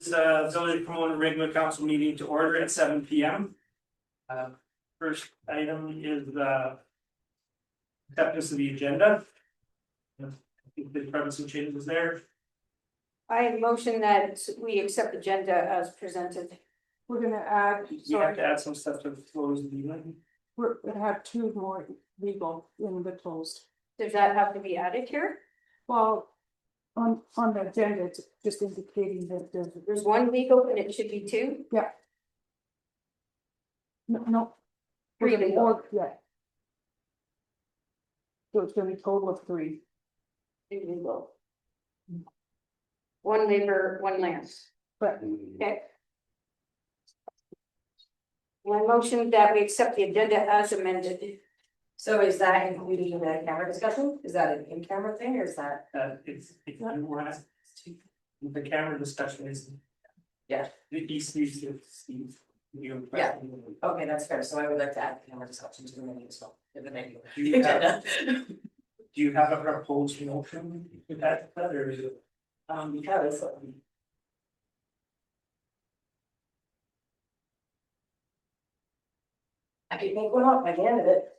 Village Cremona regular council meeting to order at 7 p.m. First item is acceptance of the agenda. I think there's probably some changes there. I motion that we accept agenda as presented. We're gonna add, We have sorry, to add some stuff to close the meeting. we're gonna have two more legal in the closed. Does that have to be added here? Well, on the agenda, it's just indicating that There's one legal and it should be two. no. Three We're gonna legal. order, yeah. So it's gonna be a total of three. Three legal. One labor, one land. But Okay. My motion that we accept the agenda as amended. So is that including the camera discussion? Is that an in-camera thing or is that? It's we're at the camera discussion is. Yeah. The East needs to see. Yeah. Okay, that's fair. So I would like to add the camera discussion to the meeting as well. In the menu. Do you have, Agenda. do you have a proposed motion with that, or is it? Because. I could make one up by the end of it.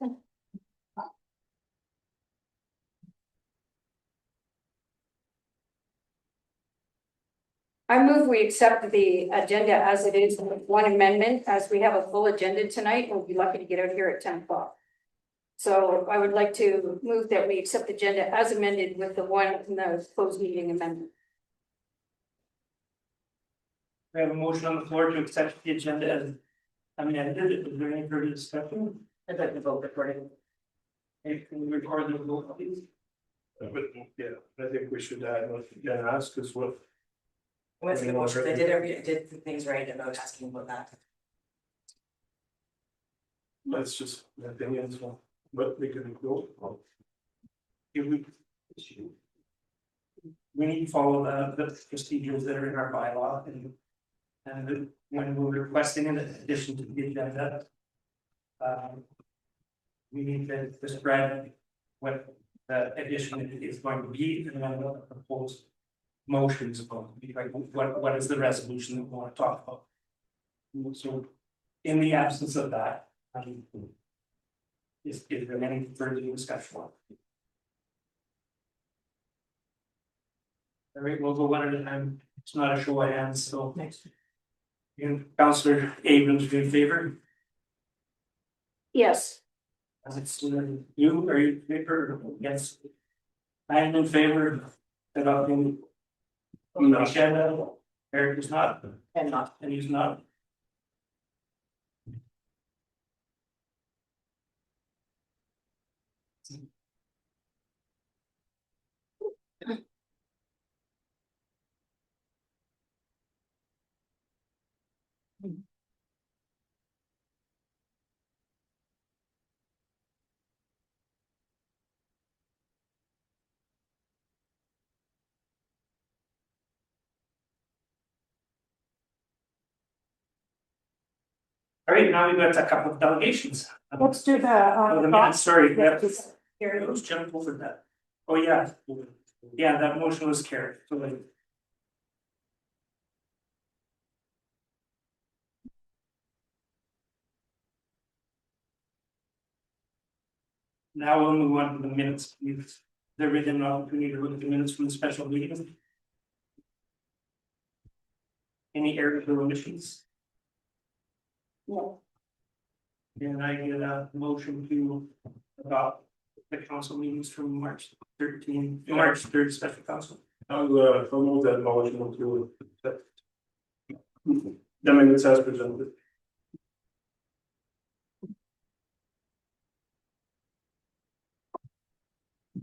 I move we accept the agenda as it is with one amendment, as we have a full agenda tonight. We'll be lucky to get out here at 10 o'clock. So I would like to move that we accept the agenda as amended with the one in the closed meeting amendment. We have a motion on the floor to accept the agenda as amended. Is there any further discussion? I'd like to vote recording. Hey, can we record the vote, please? But yeah, I think we should add what you can ask is what. What's the motion? I did things right about asking about that. That's just my opinion, so, but we can go. We need to follow the procedures that are in our bylaw and when we're requesting an addition to the agenda. We need to describe what the addition is going to be and then what the proposed motion is going to be, like what is the resolution that we want to talk about. So in the absence of that, is there any further discussion? All right, we'll go one at a time. It's not a show of hands, so. Next. Councillor Abrams, in favor? Yes. As it's you, are you in favor? Yes. I am in favor. Adopting. No. Agenda. Eric is not, And not. and he's not. All right, now we've got a couple of delegations. let's do the Oh, the minutes, sorry, yeah, yeah, just- let's jump over that. Oh, yeah. Yeah, that motion was carried, so like. Now we'll move on to the minutes. There is an opportunity to look at the minutes from the special meetings. Any errors or omissions? No. And I get a motion to adopt the council meetings from March 3rd special council. I'll move that motion to. The minutes as presented.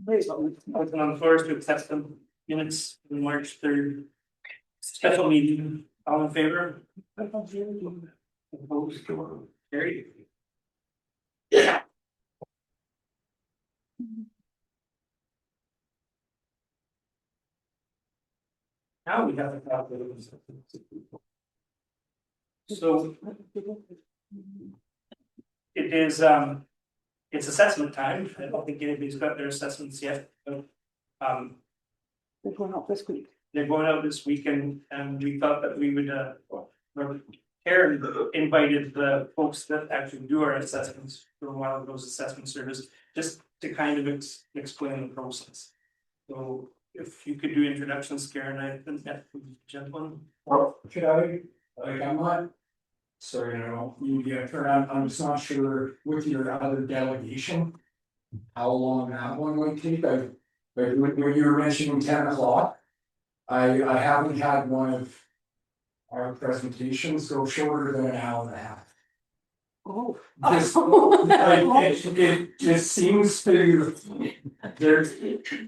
Open on the floor is to accept the minutes from March 3rd. Special meeting, all in favor? Opposed, carried. Now we have a copy of this. So it is, it's assessment time. I don't think anybody's got their assessments yet, but. This one up this week. they're going out this weekend, and we thought that we would, Karen invited the folks that actually do our assessments from one of those assessment service, just to kind of explain the process. So if you could do introductions, Karen, I think that would be gentlemen. Well, could I, like, I'm not. Sorry, I don't need to get her, I'm just not sure with your other delegation. How long that one might take, like when you were mentioning 10 o'clock. I haven't had one of. Our presentations go shorter than an hour and a half. Oh. Just, like, it just seems to, there's,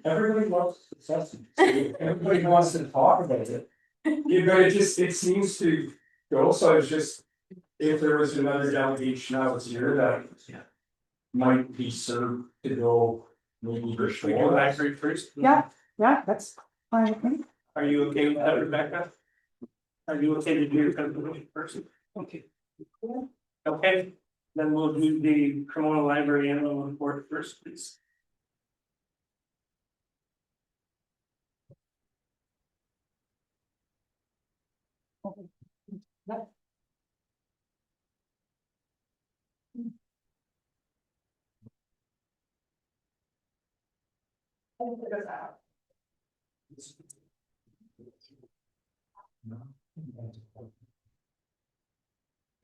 everybody loves assessment, everybody wants to talk about it. Yeah, but it seems to go, so I was just, if there was another delegation I was here that. Might be served to go maybe for We go sure. library first. Yeah, that's fine, with me. Are you okay with that, Rebecca? Are you okay to do your presentation first? Okay. Okay, then we'll do the Cremona Library Annual Report first, please.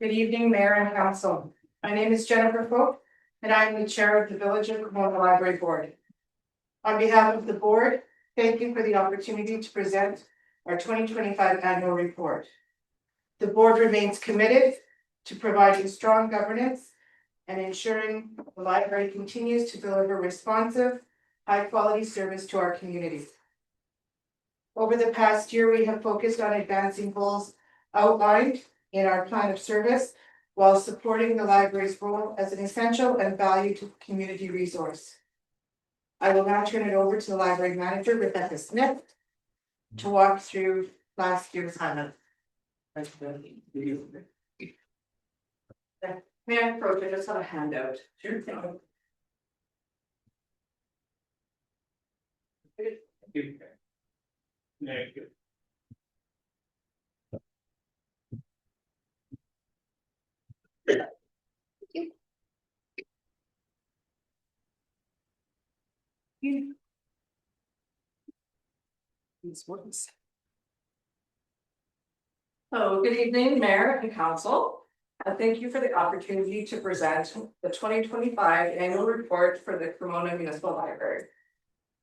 Good evening, Mayor and Council. My name is Jennifer Folk, and I am the Chair of the Village of Cremona Library Board. On behalf of the board, thank you for the opportunity to present our 2025 annual report. The board remains committed to providing strong governance and ensuring the library continues to deliver responsive, high-quality service to our communities. Over the past year, we have focused on advancing goals outlined in our plan of service while supporting the library's role as an essential and valued community resource. I will now turn it over to the library manager, Rebecca Smith, to walk through last year's highlight. May I approach? I just have a handout. Sure. There you go. These ones. Hello, good evening, Mayor and Council. Thank you for the opportunity to present the 2025 annual report for the Cremona Municipal Library.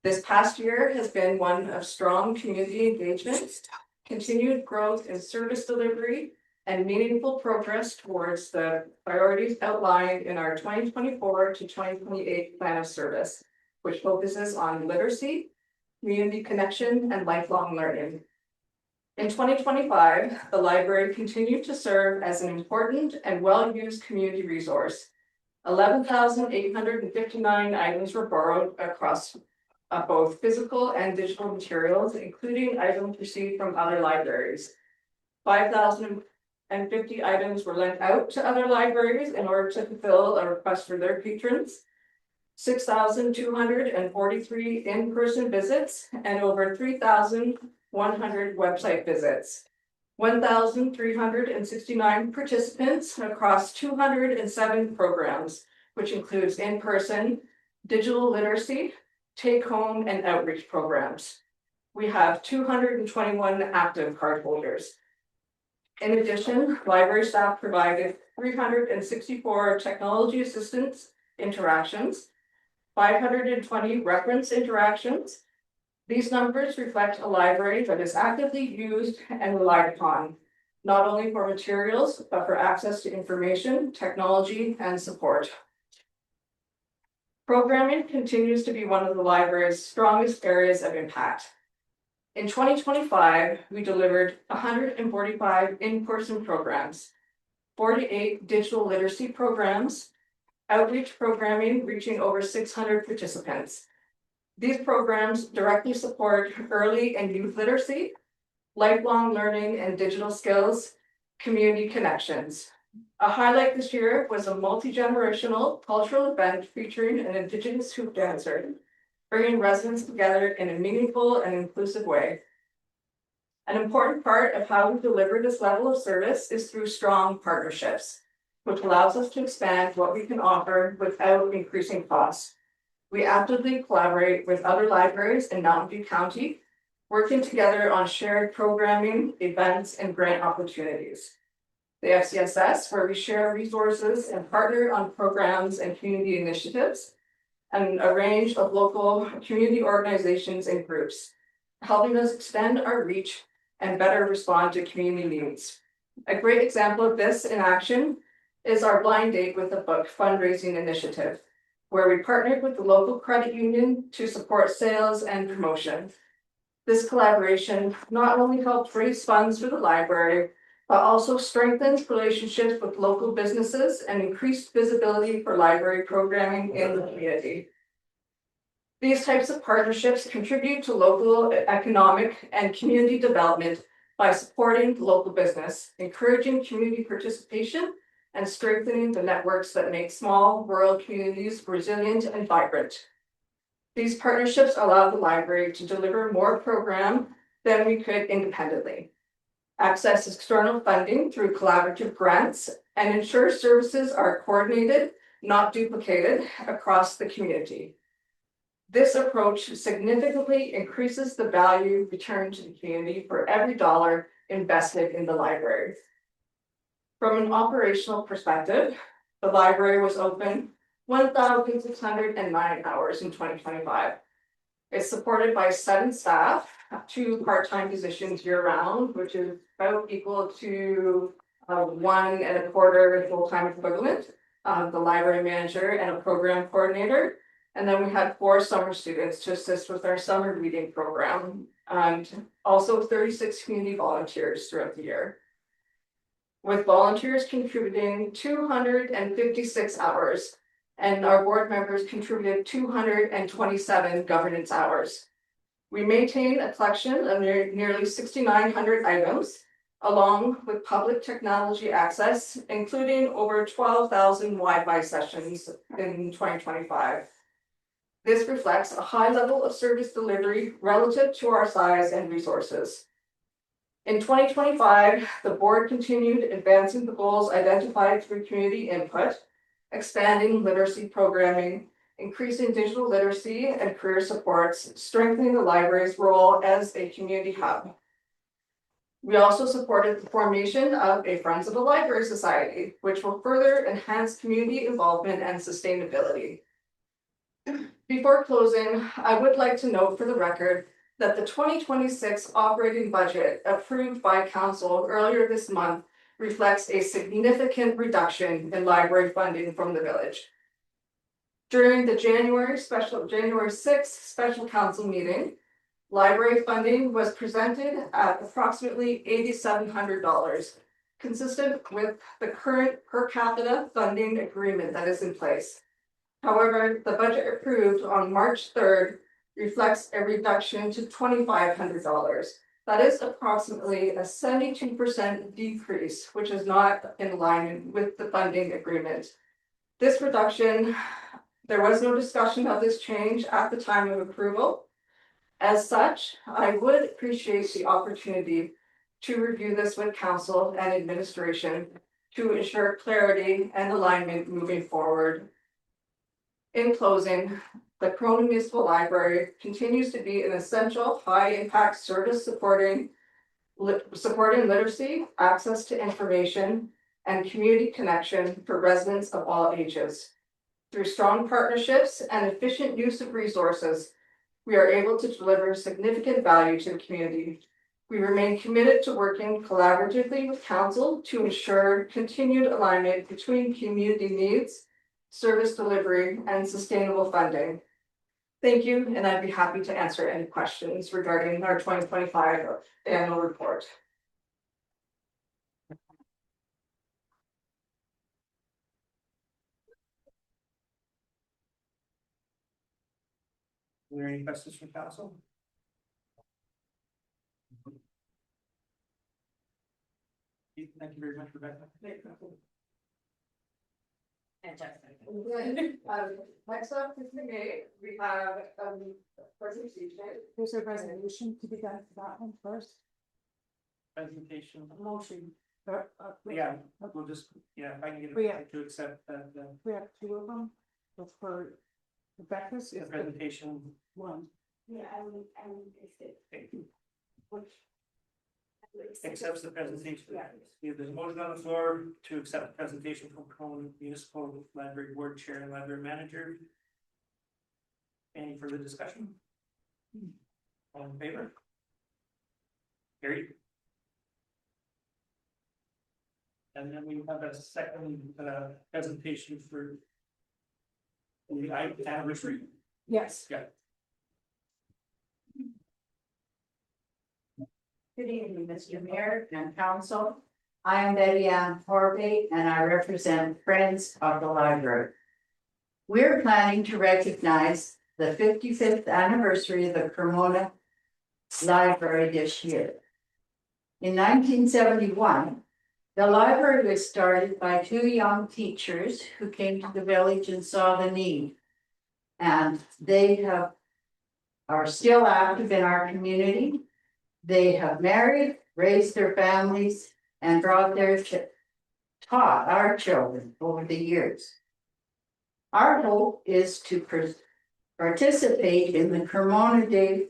This past year has been one of strong community engagement, continued growth in service delivery, and meaningful progress towards the priorities outlined in our 2024 to 2028 plan of service, which focuses on literacy, community connection, and lifelong learning. In 2025, the library continued to serve as an important and well-used community resource. 11,859 items were borrowed across both physical and digital materials, including items received from other libraries. 5,050 items were lent out to other libraries in order to fulfill a request for their patrons. 6,243 in-person visits and over 3,100 website visits. 1,369 participants across 207 programs, which includes in-person, digital literacy, take-home, and outreach programs. We have 221 active cardholders. In addition, library staff provided 364 technology assistance interactions, 520 reference interactions. These numbers reflect a library that is actively used and relied upon, not only for materials, but for access to information, technology, and support. Programming continues to be one of the library's strongest areas of impact. In 2025, we delivered 145 in-person programs, 48 digital literacy programs, outreach programming reaching over 600 participants. These programs directly support early and youth literacy, lifelong learning and digital skills, community connections. A highlight this year was a multi-generational cultural event featuring an Indigenous hoop dancer, bringing residents together in a meaningful and inclusive way. An important part of how we deliver this level of service is through strong partnerships, which allows us to expand what we can offer without increasing costs. We actively collaborate with other libraries in Mountain View County, working together on shared programming, events, and grant opportunities. The FCSS, where we share resources and partner on programs and community initiatives, and a range of local community organizations and groups, helping us extend our reach and better respond to community needs. A great example of this in action is our Blind Date with a Book fundraising initiative, where we partnered with the local credit union to support sales and promotion. This collaboration not only helped raise funds for the library, but also strengthens relationships with local businesses and increased visibility for library programming in the community. These types of partnerships contribute to local economic and community development by supporting local business, encouraging community participation, and strengthening the networks that make small rural communities resilient and vibrant. These partnerships allow the library to deliver more program than we could independently, access external funding through collaborative grants, and ensure services are coordinated, not duplicated, across the community. This approach significantly increases the value returned to the community for every dollar invested in the library. From an operational perspective, the library was open 1,609 hours in 2025. It's supported by 7 staff, 2 part-time positions year-round, which is about equal to 1 1/4 full-time equivalent, the library manager and a program coordinator. And then we had 4 summer students to assist with our summer reading program, and also 36 community volunteers throughout the year, with volunteers contributing 256 hours, and our board members contributed 227 governance hours. We maintain a collection of nearly 6,900 items, along with public technology access, including over 12,000 Wi-Fi sessions in 2025. This reflects a high level of service delivery relative to our size and resources. In 2025, the board continued advancing the goals identified through community input, expanding literacy programming, increasing digital literacy and career supports, strengthening the library's role as a community hub. We also supported the formation of a Friends of the Library Society, which will further enhance community involvement and sustainability. Before closing, I would like to note for the record that the 2026 operating budget approved by council earlier this month reflects a significant reduction in library funding from the village. During the January 6th special council meeting, library funding was presented at approximately $8,700, consistent with the current per capita funding agreement that is in place. However, the budget approved on March 3rd reflects a reduction to $2,500. That is approximately a 72% decrease, which is not in line with the funding agreement. This reduction, there was no discussion of this change at the time of approval. As such, I would appreciate the opportunity to review this with council and administration to ensure clarity and alignment moving forward. In closing, the Corona Municipal Library continues to be an essential high-impact service supporting literacy, access to information, and community connection for residents of all ages. Through strong partnerships and efficient use of resources, we are able to deliver significant value to the community. We remain committed to working collaboratively with council to ensure continued alignment between community needs, service delivery, and sustainable funding. Thank you, and I'd be happy to answer any questions regarding our 2025 annual report. Are there any questions from council? Thank you very much, Rebecca. Next up is the gate. We have presentation. There's a resolution to be done for that one first. presentation. Motion. Yeah, we'll just, yeah, if I can get Yeah. a to accept that, We have two of them, but for Rebecca's the is the presentation. one. Yeah, I would accept. Accepts the presentation. Yeah. Yeah, there's a motion on the floor to accept the presentation from Cronin Municipal Library Board Chair and Library Manager. Any further discussion? All in favor? Carried. And then we have a second presentation for the anniversary. Yes. Yeah. Good evening, Mr. Mayor and Council. I am Betty Ann Horvey and I represent Friends of the Library. We're planning to recognize the 55th anniversary of the Cremona Library this year. In 1971, the library was started by two young teachers who came to the village and saw the need. And they are still active in our community. They have married, raised their families, and taught our children over the years. Our hope is to participate in the Cremona Day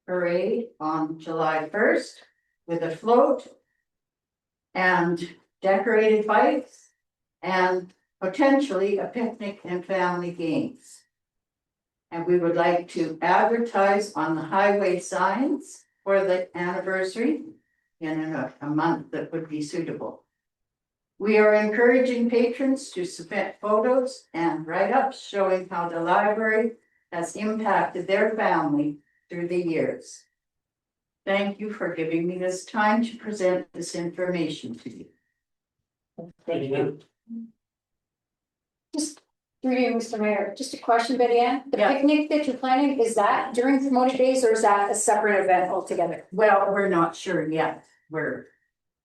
Parade on July 1st with a float and decorated bikes and potentially a picnic and family games. And we would like to advertise on the highway signs for the anniversary in a month that would be suitable. We are encouraging patrons to submit photos and write-ups showing how the library has impacted their family through the years. Thank you for giving me this time to present this information to you. Thank you. Just through you, Mr. Mayor, just a question, Betty Ann. The Yeah. picnic that you're planning, is that during Cremona Days or is that a separate event altogether? Well, we're not sure yet. We're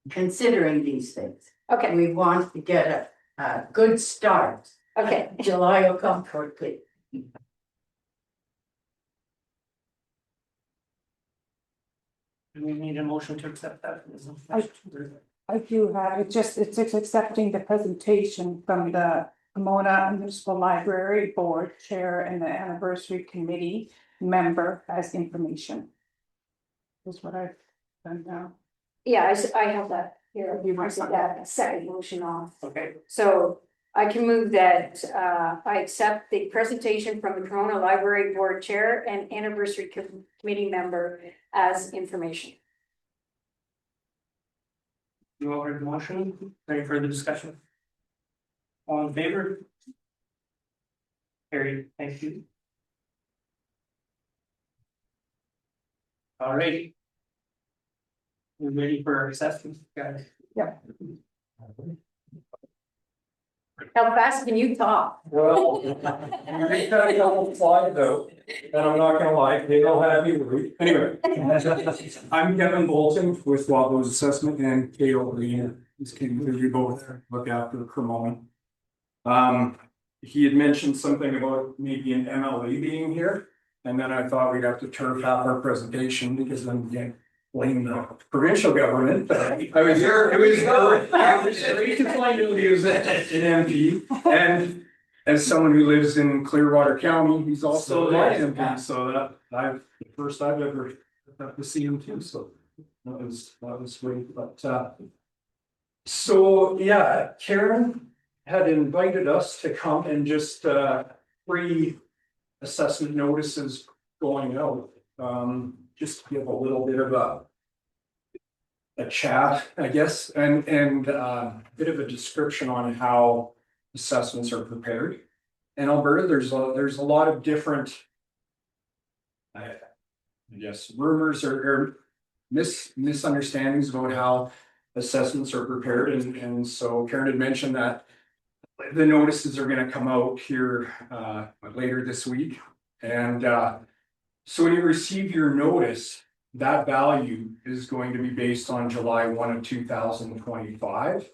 considering these things. Okay, We want to get a good start. okay. July will come quickly. Do we need a motion to accept that? I do have, it's accepting the presentation from the Pomona Municipal Library Board Chair and the Anniversary Committee member as information. Is what I've done now. Yeah, I have that here. You want I said something? that a second motion on. Okay, So I can move that I accept the presentation from the Corona Library Board Chair and Anniversary Committee member as information. you all heard the motion, any further discussion? All in favor? Carried, thank you. All right. We're ready for assessment, guys. How fast can you talk? Well, we just got a couple slides though, and I'm not gonna lie, they don't have you worried. Anyway. I'm Kevin Bolton with Wabos Assessment and Kale Green, this can you both look after Cremona. He had mentioned something about maybe an MLA being here, and then I thought we'd have to turf half our presentation because then we can't blame the provincial government. I was here, it was great to find out he was an MP, and as someone who lives in Clearwater County, he's also my MP, so that the first I've ever got to see him too, so that was great, but so yeah, Karen had invited us to come and just free assessment notices going out. Just to give a little bit of a chat, I guess, and bit of a description on how assessments are prepared. In Alberta, there's a lot of different, I guess, rumors or misunderstandings about how assessments are prepared, and so Karen had mentioned that the notices are gonna come out here later this week, and so when you receive your notice, that value is going to be based on July 1 of 2025.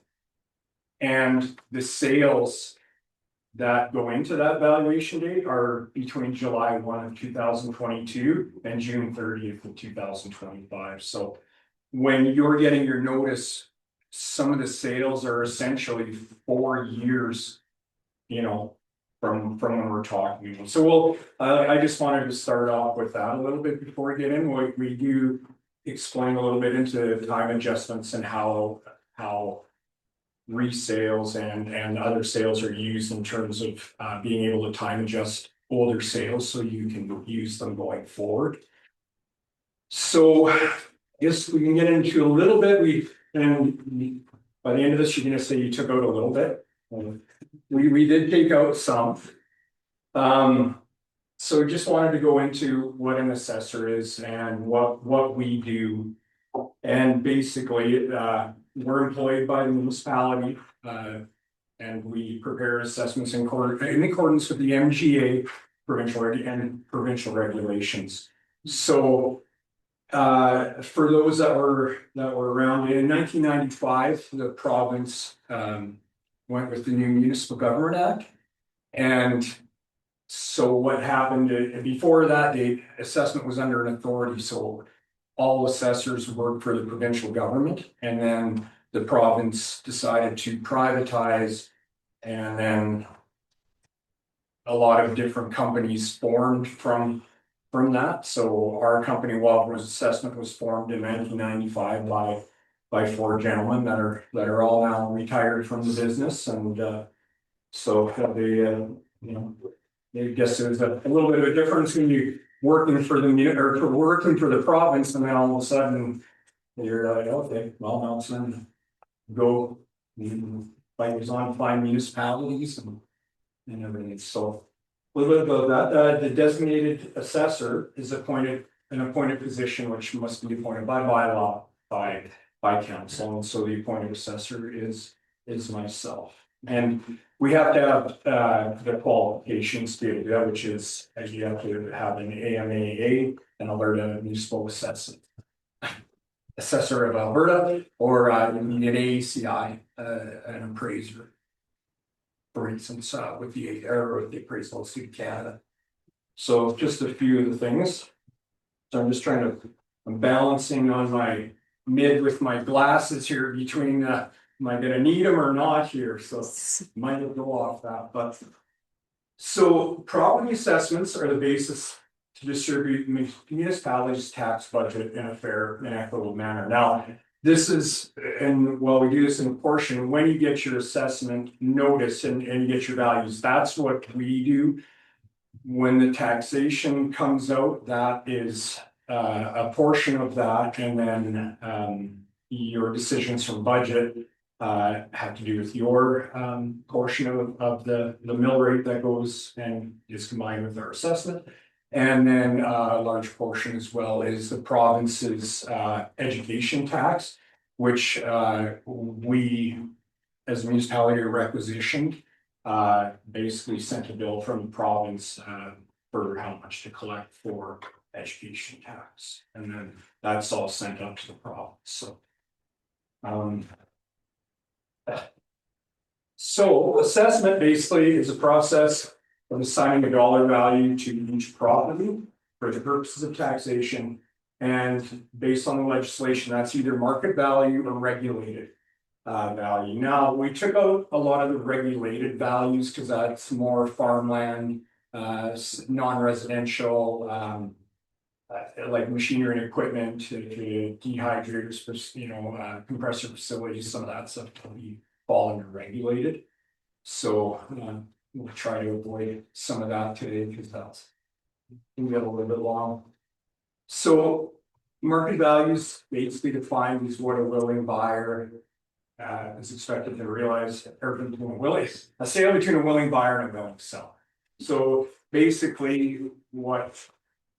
And the sales that go into that valuation date are between July 1 of 2022 and June 30th of 2025. So when you're getting your notice, some of the sales are essentially 4 years. You know, from when we're talking, so we'll, I just wanted to start off with that a little bit before we get in, we do. Explain a little bit into time adjustments and how resales and other sales are used in terms of being able to time adjust older sales so you can use them going forward. So I guess we can get into a little bit, and by the end of this, you're gonna say you took out a little bit. We did take out some. So just wanted to go into what an assessor is and what we do. And basically, we're employed by the municipality, and we prepare assessments in accordance with the MGA provincial regulations. So, for those that were around in 1995, the province went with the new Municipal Government Act, and so what happened before that date, assessment was under an authority, so all assessors worked for the provincial government, and then the province decided to privatize, and then a lot of different companies formed from that. So our company, Wildrose Assessment, was formed in 1995 by four gentlemen that are all now retired from the business, and so they I guess there's a little bit of a difference when you working for working for the province, and then all of a sudden you're like, okay, well, now it's time to go find municipalities and everything. So a little bit about that. The designated assessor is an appointed position which must be appointed by bylaw by council, and so the appointed assessor is myself. And we have to have the qualifications to do that, which is you have to have an AMAA, an Alberta Municipal Assessor of Alberta, or you need an AACI, an appraiser. For instance, with the Appraisal Institute of Canada. So just a few of the things. So I'm just I'm balancing on my mid with my glasses here between am I gonna need them or not here? So might go off that, but. So property assessments are the basis to distribute municipalities' tax budget in a fair and equitable manner. Now, this is, and while we do this in a portion, when you get your assessment notice and you get your values, that's what we do. When the taxation comes out, that is a portion of that, and then your decisions from budget have to do with your portion of the mill rate that goes and is combined with our assessment. And then a large portion as well is the province's education tax, which we as a municipality are requisitioned, basically sent a bill from the province for how much to collect for education tax. And then that's all sent up to the province. So assessment basically is a process of assigning a dollar value to each property for the purposes of taxation. And based on the legislation, that's either market value or regulated value. Now, we took out a lot of the regulated values because that's more farmland, non-residential, like machinery and equipment, dehydrators, compressor facilities, some of that stuff can fall under regulated. So we'll try to avoid some of that today because that's can get a little bit long. So market values basically defined as what a willing buyer is expected to realize, or a sale between a willing buyer and a willing seller. So basically what,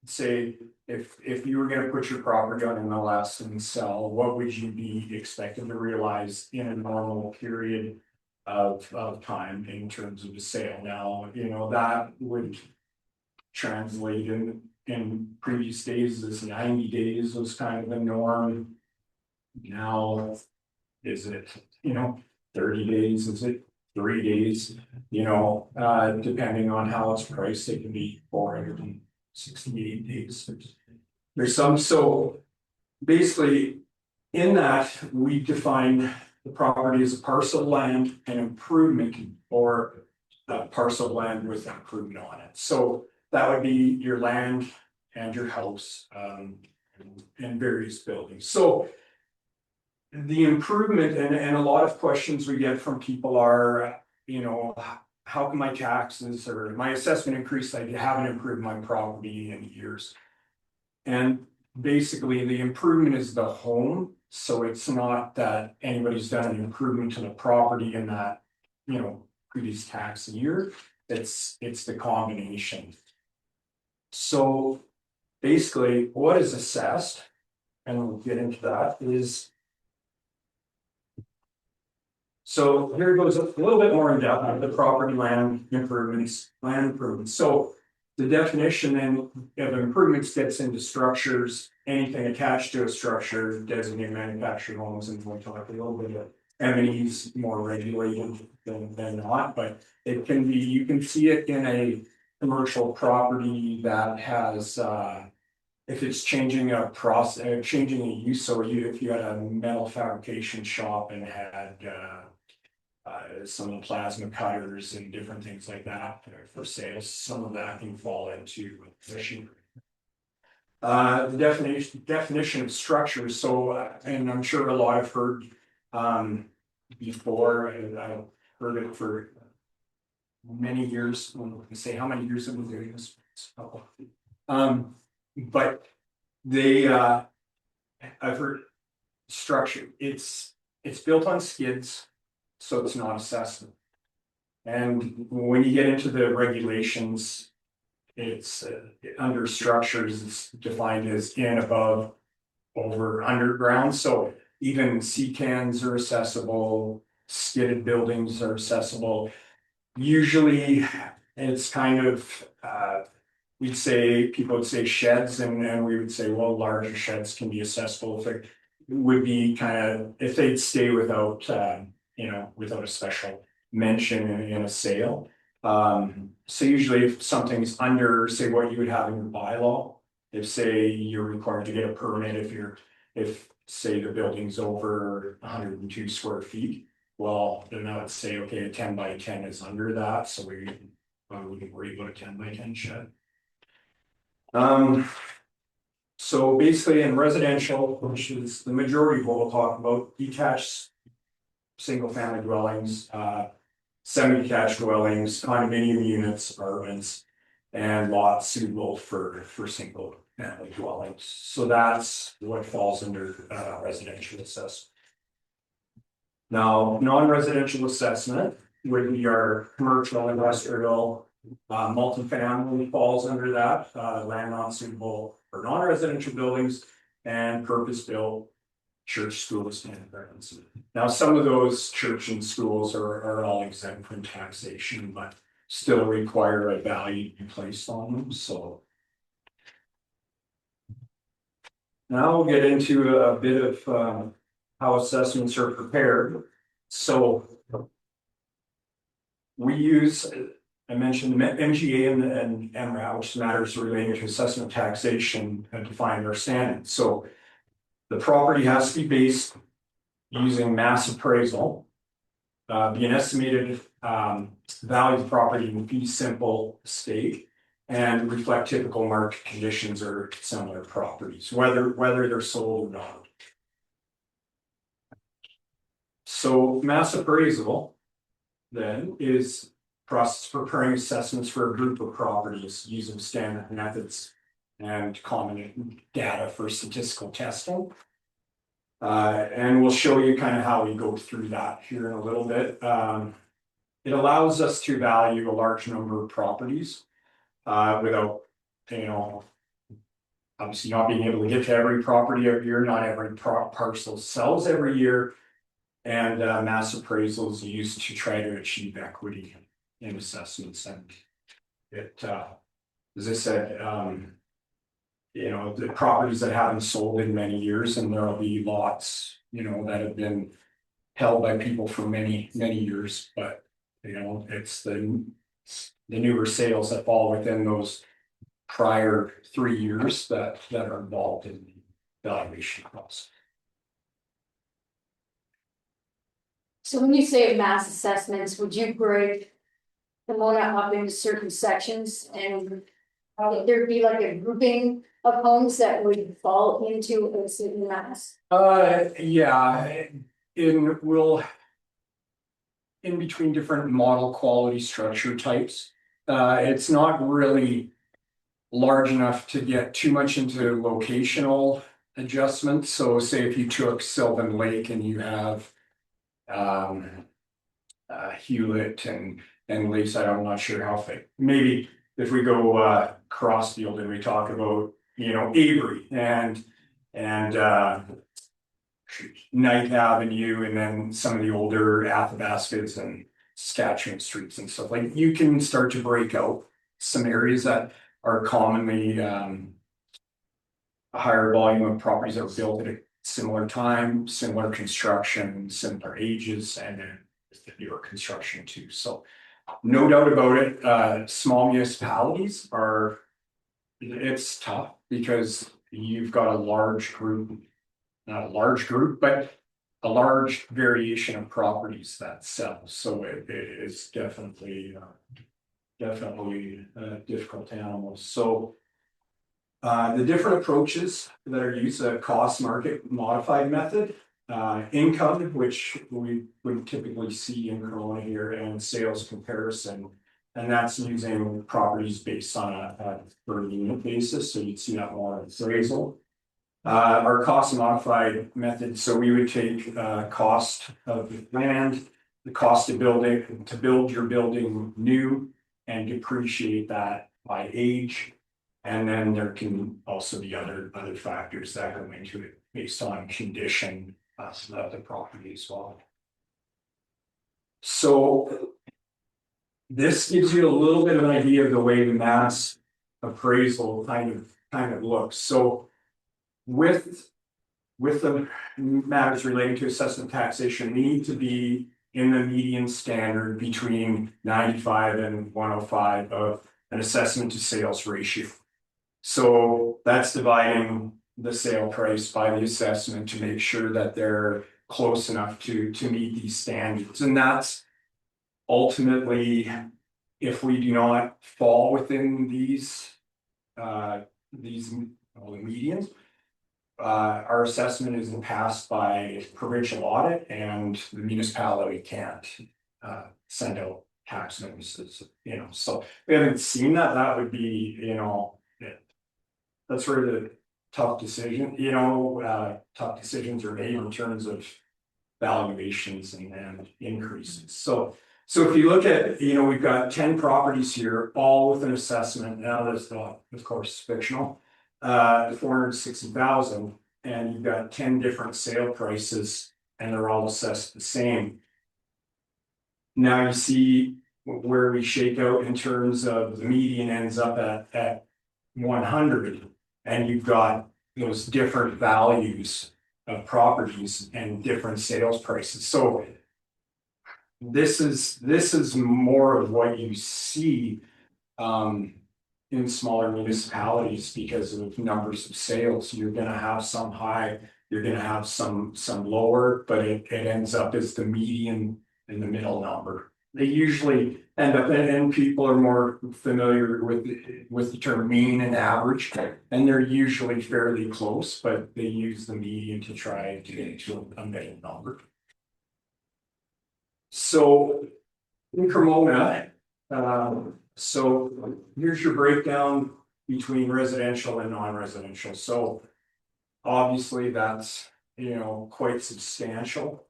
say, if you were going to put your property on MLS and sell, what would you be expected to realize in a normal period of time in terms of a sale? Now, that would translate in previous days as 90 days was kind of the norm. Now, is it 30 days? Is it 3 days? Depending on how it's priced, it can be 468 days. There's some, so basically In that, we define the property as a parcel of land and improvement or a parcel of land with improvement on it. So that would be your land and your house, and various buildings. So the improvement and a lot of questions we get from people are, you know, how can my taxes or my assessment increase? I haven't improved my property in years. And basically, the improvement is the home, so it's not that anybody's done an improvement to the property in that, you know, previous tax year. It's the combination. So basically, what is assessed, and we'll get into that, is. So here goes a little bit more in depth of the property land improvements. So the definition then of improvements gets into structures, anything attached to a structure, designated manufactured homes, and we'll talk a little bit of M&Es more regulated than not, but it can be, you can see it in a commercial property that has, if it's changing a process, changing a use, so if you had a metal fabrication shop and had, some plasma cutters and different things like that for sales, some of that can fall into machinery. The definition of structure, so, and I'm sure a lot have heard, before, and I've heard it for many years, when we say how many years have we been doing this? But they, I've heard structure, it's built on skids. So it's not assessment. And when you get into the regulations, it's under structures, it's defined as in, above, over, underground. So even CCANs are accessible, skidded buildings are accessible. Usually it's kind of, we'd say, people would say sheds, and we would say, well, larger sheds can be accessible if it would be kind of, if they'd stay without, you know, without a special mention in a sale. So usually if something's under, say, what you would have in your bylaw, if say you're required to get a permit if say the building's over 102 square feet, well, then I would say, okay, a 10 by 10 is under that, so we wouldn't worry about a 10 by 10 shed. So basically in residential, which is the majority of what we'll talk about, detached single family dwellings, semi-detached dwellings, condominium units, apartments, and lots suitable for single family dwellings. So that's what falls under residential assessment. Now, non-residential assessment would be our commercial, industrial, multifamily falls under that, land not suitable for non-residential buildings and purpose-built church, schools, and gardens. Now, some of those church and schools are all exempt from taxation, but still require a value to be placed on them, so. Now we'll get into a bit of how assessments are prepared. So we use, I mentioned MGA and MRAT, which matters relating to assessment taxation and defining our standards. So the property has to be based using mass appraisal, be an estimated value of the property in fee simple state, and reflect typical market conditions or similar properties, whether they're sold or not. So mass appraisal then is process for preparing assessments for a group of properties using standard methods and common data for statistical testing. And we'll show you kind of how we go through that here in a little bit. It allows us to value a large number of properties without, you know, obviously not being able to get to every property every year, not every parcel sells every year. And mass appraisal is used to try to achieve equity in assessments. And it, as I said, you know, the properties that haven't sold in many years, and there'll be lots, you know, that have been held by people for many years, but you know, it's the newer sales that fall within those prior 3 years that are involved in the valuation process. So when you say mass assessments, would you break Pomona up into certain sections and there'd be like a grouping of homes that would fall into a certain mass? Yeah, in between different model quality structure types. It's not really large enough to get too much into locational adjustments. So say if you took Sylvan Lake and you have Hewlett and Lakeside, I'm not sure how fit. Maybe if we go Crossfield and we talk about, Avery and Ninth Avenue, and then some of the older Athabascas and Saskatchewan streets and stuff, like you can start to break out some areas that are commonly a higher volume of properties that were built at a similar time, similar construction, similar ages, and then the newer construction too. So no doubt about it, small municipalities it's tough because you've got a large group, not a large group, but a large variation of properties that sell. So it is definitely a difficult animal. So the different approaches that are used, a cost market modified method, income, which we would typically see in Corona here, and sales comparison. And that's using properties based on a per unit basis. So you'd see that more appraisal. Our cost modified method, so we would take cost of land, the cost of building, to build your building new and depreciate that by age. And then there can also be other factors that go into it based on condition of the property as well. So this gives you a little bit of an idea of the way the mass appraisal kind of looks. So with the matters relating to assessment taxation, we need to be in the median standard between 95 and 105 of an assessment to sales ratio. So that's dividing the sale price by the assessment to make sure that they're close enough to meet these standards. And that's ultimately, if we do not fall within these medians, our assessment isn't passed by provincial audit, and the municipality can't send out tax notices, so we haven't seen that. That would be, that's where the tough decision, tough decisions are made in terms of valuations and increases. So if you look at, we've got 10 properties here, all with an assessment. Now that's not, of course, fictional. 460,000, and you've got 10 different sale prices, and they're all assessed the same. Now you see where we shake out in terms of the median ends up at 100, and you've got those different values of properties and different sales prices. So this is more of what you see in smaller municipalities because of numbers of sales. You're going to have some high, you're going to have some lower, but it ends up as the median in the middle number. They usually end up, and people are more familiar with the term mean and average, and they're usually fairly close, but they use the median to try to get to a middle number. So in Cremona, so here's your breakdown between residential and non-residential. So obviously that's, quite substantial.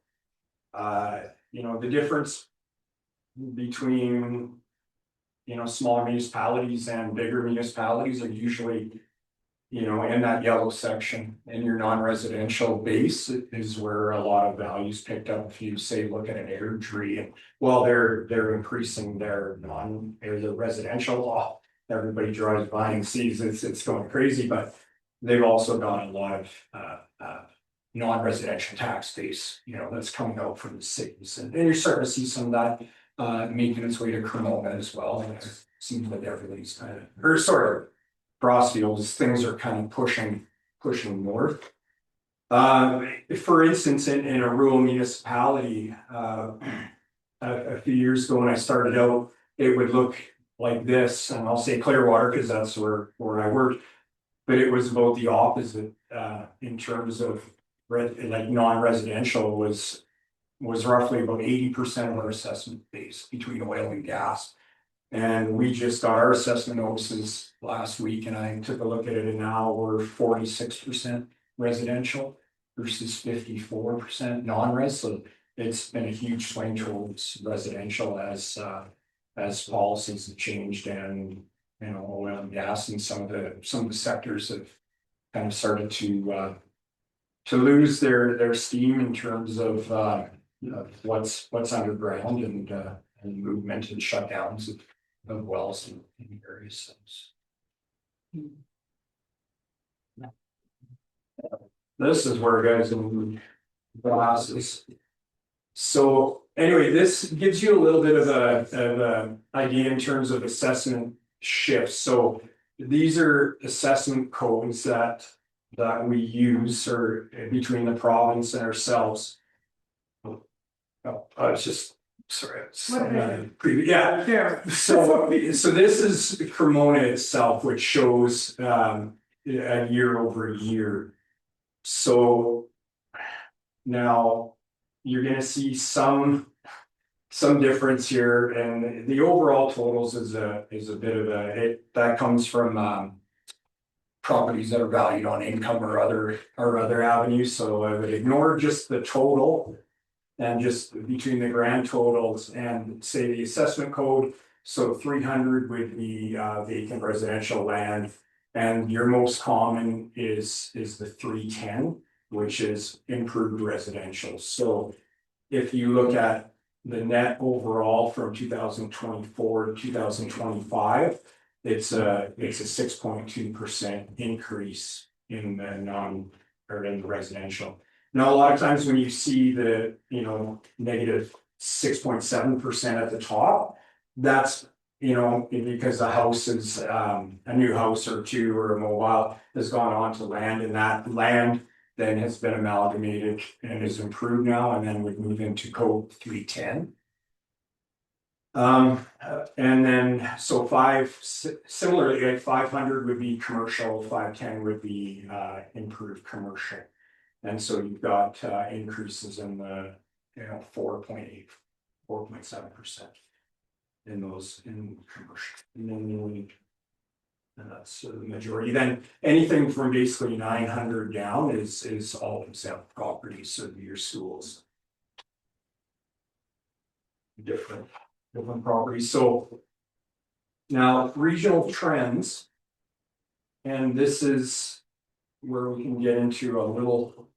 The difference between, smaller municipalities and bigger municipalities are usually, in that yellow section. In your non-residential base is where a lot of value is picked up. If you say, look at an Airdrie, and well, they're increasing their residential law. Everybody drives by and sees it's going crazy, but they've also got a lot of non-residential tax base, that's coming out from the cities, and you're starting to see some of that making its way to Cremona as well. And it seems like everybody's kind of, or sort of, Crossfields, things are kind of pushing north. For instance, in a rural municipality, a few years ago when I started out, it would look like this, and I'll say Clearwater because that's where I worked. But it was about the opposite, in terms of like non-residential was roughly about 80% of our assessment base between oil and gas. And we just got our assessment notices last week and I took a look at it and now we're 46% residential versus 54% non-res. So it's been a huge swing towards residential as policies have changed and, you know, oil and gas and some of the sectors have kind of started to lose their steam in terms of what's underground and movement and shutdowns of wells in various things. This is where guys in glasses. So anyway, this gives you a little bit of a idea in terms of assessment shifts. So these are assessment codes that we use or between the province and ourselves. Oh, I was just sorry. Yeah. There. So this is Cremona itself, which shows a year over year. So now you're gonna see some difference here, and the overall totals is a bit of that comes from properties that are valued on income or other avenues. So I would ignore just the total and just between the grand totals and say the assessment code. So 300 would be vacant residential land, and your most common is the 310, which is improved residential. So if you look at the net overall from 2024 to 2025, it's a 6.2% increase in the residential. Now, a lot of times when you see the, you know, negative 6.7% at the top, that's, you know, because the house is a new house or two or a mobile has gone on to land, and that land then has been amalgamated and is improved now, and then we move into code 310. And then so similarly, like 500 would be commercial, 510 would be improved commercial. And so you've got increases in the 4.8, 4.7% in those in commercial. And then that's the majority. Then anything from basically 900 down is all exempt properties, so your schools. Different properties. So now regional trends, and this is where we can get into a little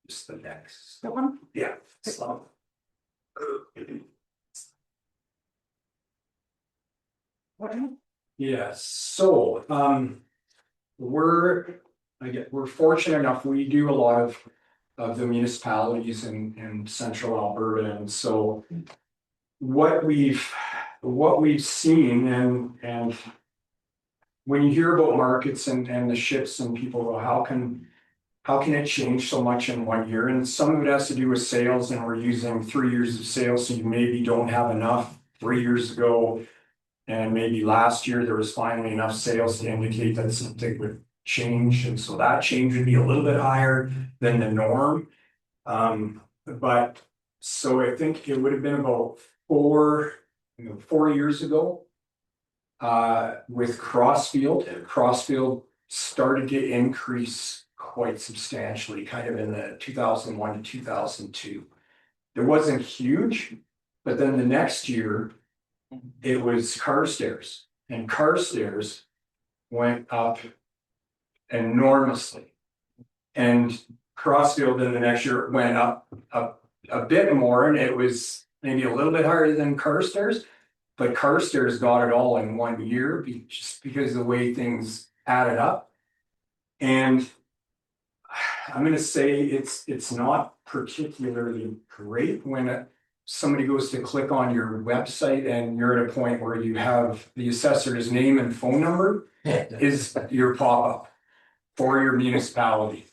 just the next That one? yeah slide. Yes, so we're fortunate enough, we do a lot of the municipalities in central Alberta, and so what we've seen and when you hear about markets and the shifts and people go, how can it change so much in 1 year? And some of it has to do with sales, and we're using 3 years of sales, so you maybe don't have enough 3 years ago. And maybe last year there was finally enough sales to indicate that something would change. And so that change would be a little bit higher than the norm. But so I think it would have been about 4 years ago. With Crossfield started to increase quite substantially, kind of in the 2001 to 2002. It wasn't huge, but then the next year it was Carstairs, and Carstairs went up enormously, and Crossfield in the next year went up a bit more, and it was maybe a little bit higher than Carstairs. But Carstairs got it all in 1 year just because of the way things added up. And I'm going to say it's not particularly great when somebody goes to click on your website and you're at a point where you have the assessor's name and phone number is your pop-up for your municipality.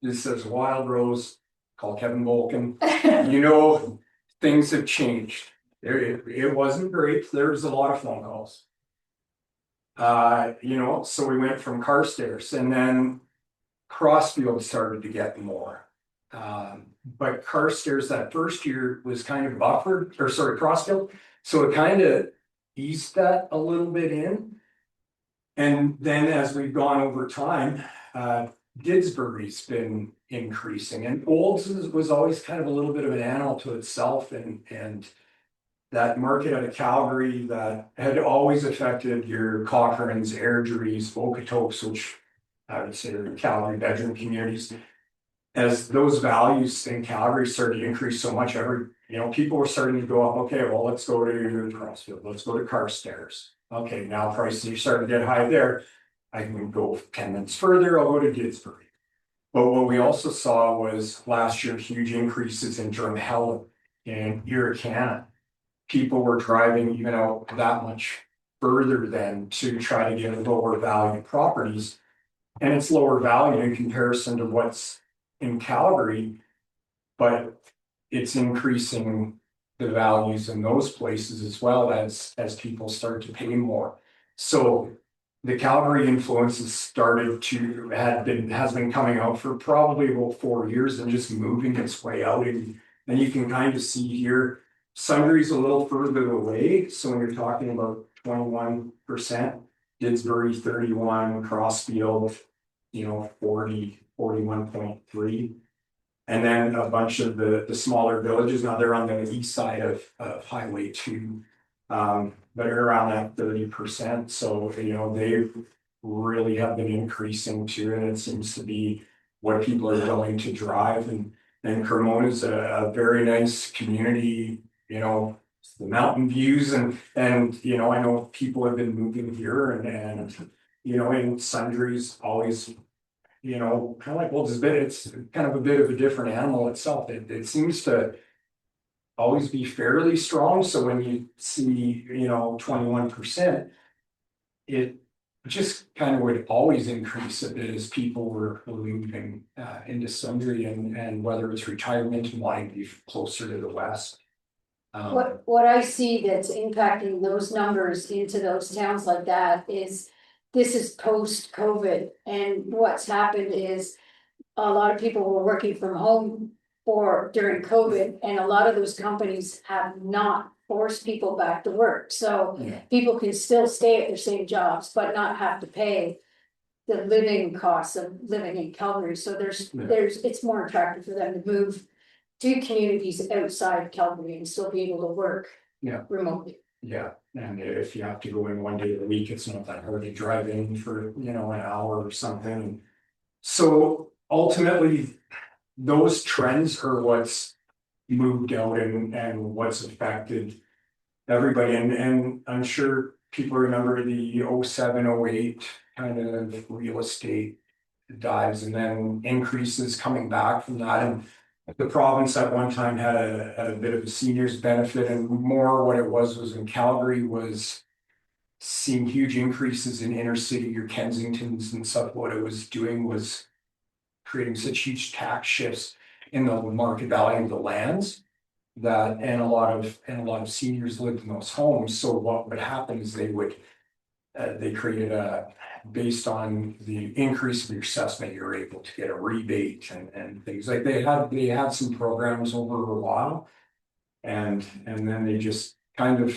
This says Wild Rose, call Kevin Volken. You know, things have changed. It wasn't great. There was a lot of phone calls. You know, so we went from Carstairs and then Crossfield started to get more. But Carstairs that first year was kind of buffered, or sorry, Crossfield. So it kind of eased that a little bit in. And then as we've gone over time, Didsbury's been increasing, and Olds was always kind of a little bit of an animal to itself, and that market out of Calgary that had always affected your Cochrane's, Airdrie's, Okotoks, which I would say are Calgary bedroom communities. As those values in Calgary started to increase so much, people were starting to go up, okay, well, let's go to Crossfield, let's go to Carstairs. Okay, now prices are starting to get high there. I can go 10 minutes further, I'll go to Didsbury. But what we also saw was last year, huge increases in Drumheller and Irricana. People were driving even out that much further than to try to get lower value properties. And it's lower value in comparison to what's in Calgary, but it's increasing the values in those places as well as people start to pay more. So the Calgary influence has been coming out for probably about 4 years and just moving its way out. And you can kind of see here, Sunday's a little further away. So when you're talking about 21%, Didsbury 31, Crossfield, 40, 41.3. And then a bunch of the smaller villages, now they're on the east side of Highway 2. But around that 30%. So, they really have been increasing too, and it seems to be what people are willing to drive. And Cremona is a very nice community, the mountain views and I know people have been moving here and Sundry's always, kind of like Wolds Bit, it's kind of a bit of a different animal itself. It seems to always be fairly strong. So when you see, 21%, it just kind of would always increase a bit as people were moving into Sundry and whether it's retirement and wanting to be closer to the west. What I see that's impacting those numbers into those towns like that is this is post-COVID, and what's happened is a lot of people were working from home during COVID, and a lot of those companies have not forced people back to work. So Yeah. people can still stay at their same jobs, but not have to pay the living costs of living in Calgary. So it's more attractive for them to move to communities outside Calgary and still be able to work remotely. Yeah, and if you have to go in one day a week, it's not that hard to drive in for, an hour or something. So ultimately, those trends are what's moved out and what's affected everybody. And I'm sure people remember the 07, 08 kind of real estate dives and then increases coming back from that. And the province at one time had a bit of a seniors benefit, and more what it was in Calgary was seeing huge increases in inner city, your Kensingtons and stuff. What it was doing was creating such huge tax shifts in the market value of the lands that and a lot of seniors lived in those homes. So what would happen is they created based on the increase of your assessment, you're able to get a rebate and things like they had some programs over a while, and then they just kind of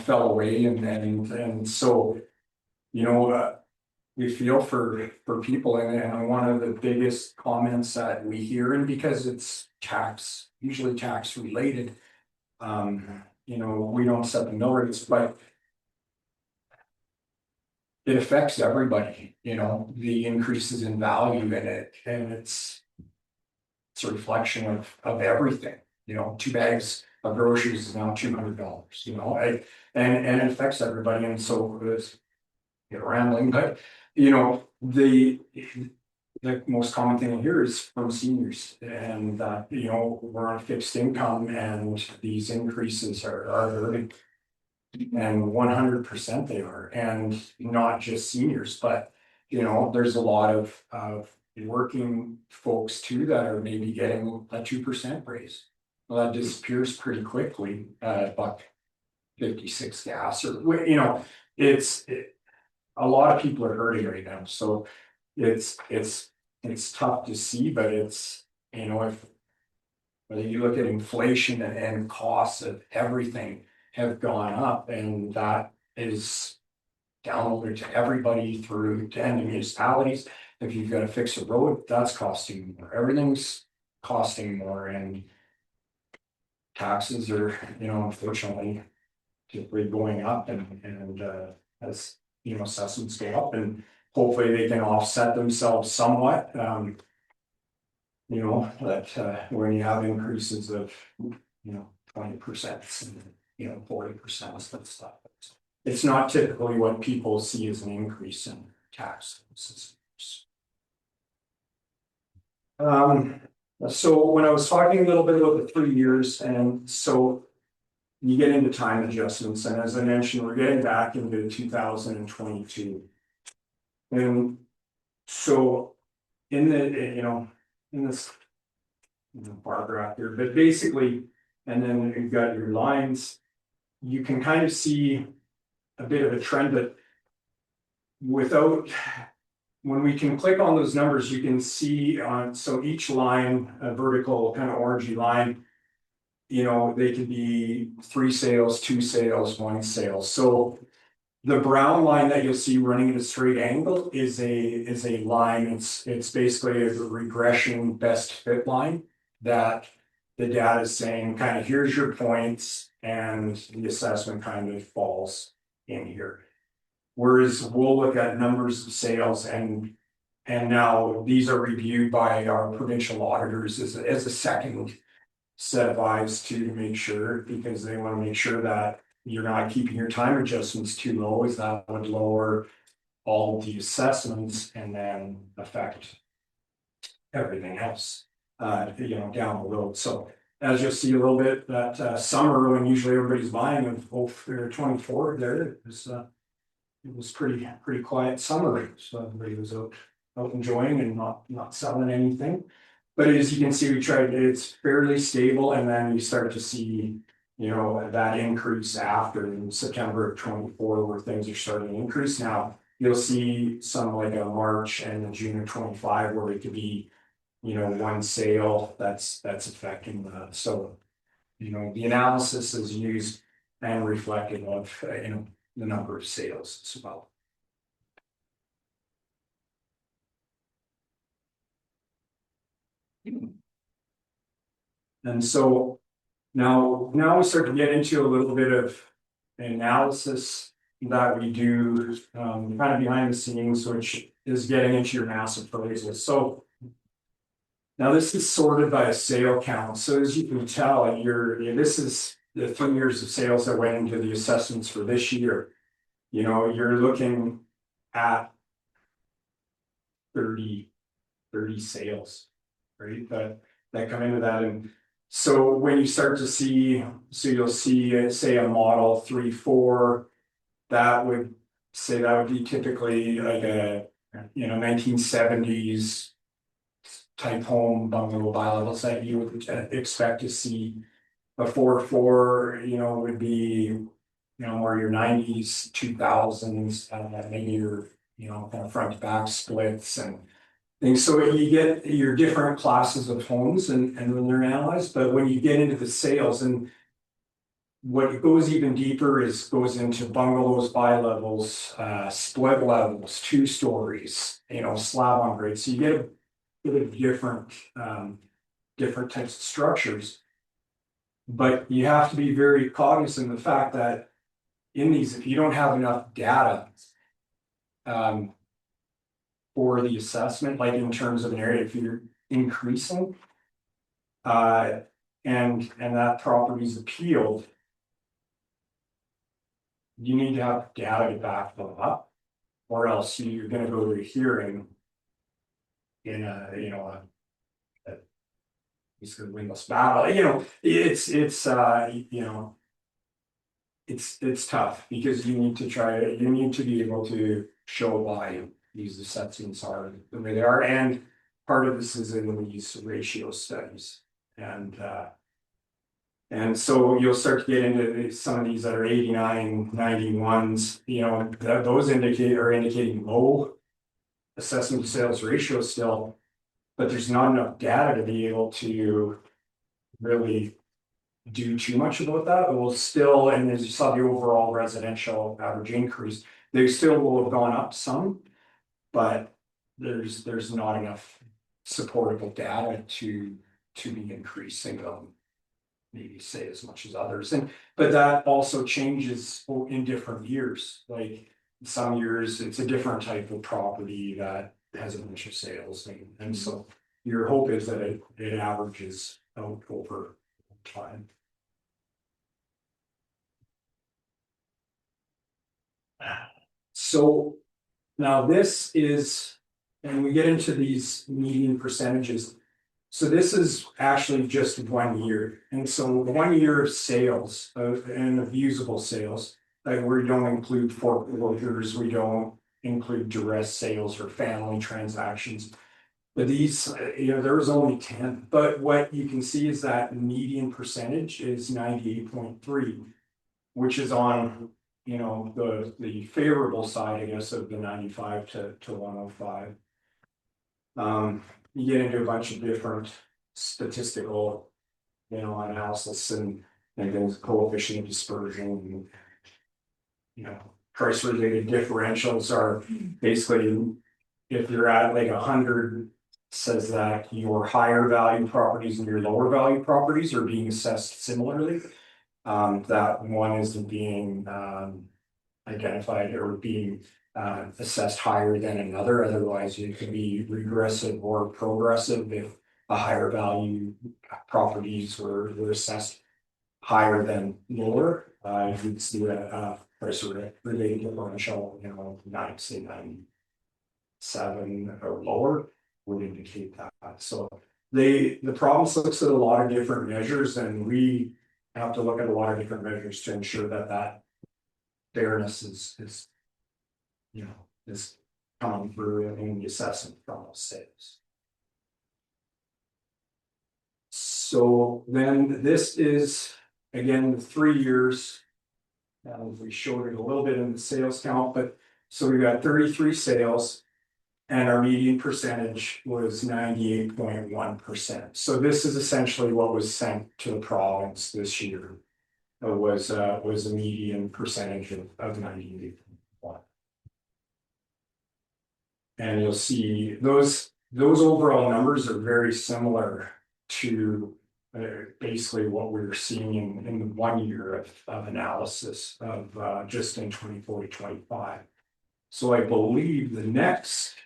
fell away and so we feel for people, and one of the biggest comments that we hear, and because it's usually tax related, we don't set the mill rates, but it affects everybody, the increases in value in it, and it's a reflection of everything. 2 bags of groceries is now $200, and it affects everybody, and so it's rambling, but the most common thing I hear is from seniors, and that we're on fixed income and these increases are hurting. And 100% they are, and not just seniors, but there's a lot of working folks too that are maybe getting a 2% raise. Well, that disappears pretty quickly, $1.56 gas or, you know, a lot of people are hurting right now, so it's tough to see, but it's, you know, if whether you look at inflation and costs of everything have gone up, and that is downloaded to everybody through to the municipalities. If you've got to fix a road, that's costing more. Everything's costing more, and taxes are, you know, unfortunately typically going up, and as you know, assessments go up, and hopefully they can offset themselves somewhat. You know, that when you have increases of, you know, 20% and, you know, 40% and stuff. It's not typically what people see as an increase in taxes. So when I was talking a little bit about the 3 years, and so you get into time adjustments, and as I mentioned, we're getting back into 2022. And so in the, you know, in this bar graph here, but basically, and then you've got your lines, you can kind of see a bit of a trend, but without, when we can click on those numbers, you can see on, so each line, a vertical kind of orangey line, you know, they could be 3 sales, 2 sales, 1 sale. So the brown line that you'll see running at a straight angle is a line. It's basically a regression best fit line that the data is saying kind of here's your points, and the assessment kind of falls in here. Whereas we'll look at numbers of sales, and now these are reviewed by our provincial auditors as a second set of eyes to make sure, because they want to make sure that you're not keeping your time adjustments too low, as that would lower all of the assessments and then affect everything else, you know, down the road. So as you'll see a little bit, that summer when usually everybody's buying of 24 there, it was pretty quiet summer. So everybody was out enjoying and not selling anything. But as you can see, it's fairly stable, and then you start to see, you know, that increase after in September of 24, where things are starting to increase. Now you'll see some like a March and a June of 25 where it could be, you know, 1 sale that's affecting that. So, you know, the analysis is used and reflective of, you know, the number of sales as well. And so now we start to get into a little bit of analysis that we do kind of behind the scenes, which is getting into your mass appraisal. So now this is sorted by a sale count. So as you can tell, this is the 3 years of sales that went into the assessments for this year. You know, you're looking at 30 sales, right? That come into that. And so when you start to see, so you'll see, say a model 3-4, that would be typically like a, you know, 1970s type home bungalow bi-levels that you would expect to see. A 4-4, you know, would be, you know, or your 90s, 2000s, maybe your, you know, kind of front to back splits and things. So you get your different classes of homes and when they're analyzed, but when you get into the sales, and what goes even deeper goes into bungalows, bi-levels, split levels, 2 stories, you know, slab on grade. So you get a bit of different types of structures. But you have to be very cognizant of the fact that in these, if you don't have enough data for the assessment, like in terms of an area, if you're increasing and that property is appealed, you need to have data to back them up, or else you're going to go to a hearing in a, you know, he's going to win this battle. You know, it's you know, it's tough because you need to be able to show why these assessments are the way they are, and part of this is in these ratio studies and. And so you'll start to get into some of these that are 89, 91s, you know, those are indicating low. Assessment to sales ratio still, but there's not enough data to be able to. Really do too much about that. It will still, and as you saw the overall residential average increase, they still will have gone up some. But there's not enough supportable data to be increasing them. Maybe say as much as others, but that also changes in different years, like some years it's a different type of property that has a bunch of sales and so your hope is that it averages out over time. So now this is, and we get into these median percentages. So this is actually just 1 year, and so 1 year of sales and of usable sales, like we don't include foreclosures, we don't include duress sales or family transactions. But these, you know, there was only 10, but what you can see is that median percentage is 98.3, which is on, you know, the favorable side, I guess, of the 95 to 105. You get into a bunch of different statistical, you know, analysis and things, coefficient of dispersion. You know, price related differentials are basically, if you're at like 100, says that your higher value properties and your lower value properties are being assessed similarly. That one isn't being identified or being assessed higher than another, otherwise it could be regressive or progressive if a higher value properties were assessed higher than lower. You'd see a price related differential, you know, 97 or lower would indicate that. So the province looks at a lot of different measures, and we have to look at a lot of different measures to ensure that fairness is you know, is coming through in the assessment from those sales. So then this is, again, the 3 years. We showed it a little bit in the sales count, but so we got 33 sales and our median percentage was 98.1%. So this is essentially what was sent to the province this year. It was a median percentage of 98.1. And you'll see those overall numbers are very similar to basically what we're seeing in the 1 year of analysis of just in 24 to 25. So I believe the next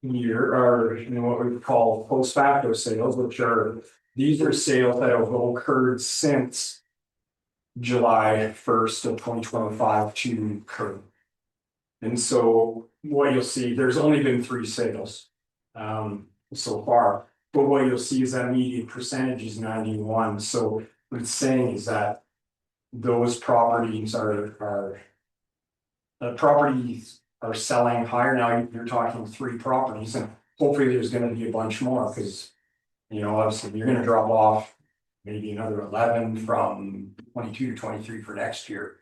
year are, you know, what we would call post facto sales, which are, these are sales that have occurred since July 1st of 2025 to current. And so what you'll see, there's only been 3 sales so far, but what you'll see is that median percentage is 91. So what it's saying is that those properties are selling higher. Now you're talking 3 properties, and hopefully there's going to be a bunch more, because, you know, obviously you're going to drop off maybe another 11 from 22 to 23 for next year,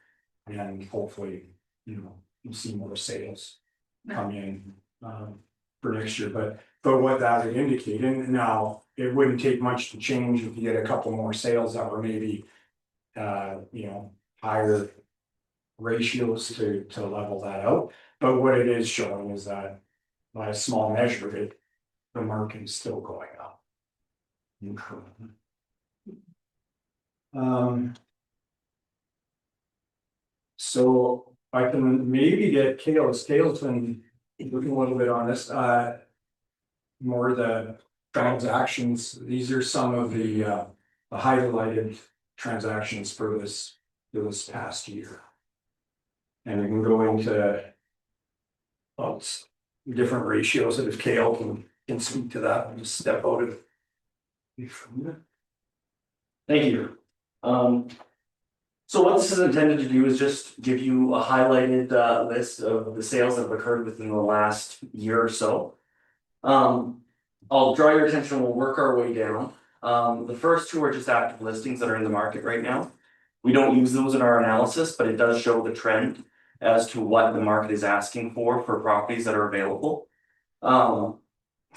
and hopefully, you know, you'll see more sales come in for next year. But what that would indicate, and now it wouldn't take much to change if you get a couple more sales that were maybe you know, higher ratios to level that out. But what it is showing is that by a small measure, the market is still going up. So I can maybe get Kale's been looking a little bit on this, more the transactions. These are some of the highlighted transactions for this past year. And we can go into different ratios, and if Kale can speak to that, and just step out of it. Thank you. So what this is intended to do is just give you a highlighted list of the sales that have occurred within the last year or so. I'll draw your attention, we'll work our way down. The first two are just active listings that are in the market right now. We don't use those in our analysis, but it does show the trend as to what the market is asking for properties that are available.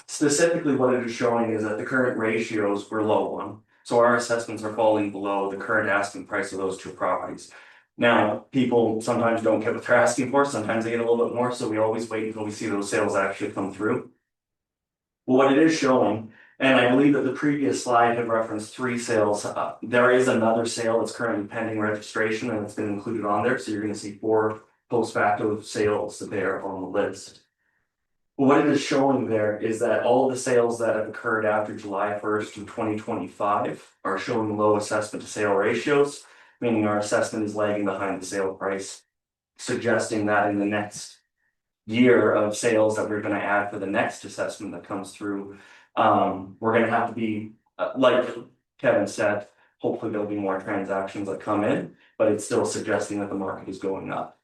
Specifically, what it is showing is that the current ratios were low one. So our assessments are falling below the current asking price of those two properties. Now, people sometimes don't get what they're asking for, sometimes they get a little bit more, so we always wait until we see those sales actually come through. But what it is showing, and I believe that the previous slide had referenced 3 sales, there is another sale that's currently pending registration and it's been included on there, so you're gonna see 4 post facto sales there on the list. What it is showing there is that all of the sales that have occurred after July 1st of 2025 are showing low assessment to sale ratios, meaning our assessment is lagging behind the sale price, suggesting that in the next year of sales that we're going to add for the next assessment that comes through, we're going to have to be, like Kevin said, hopefully there'll be more transactions that come in, but it's still suggesting that the market is going up.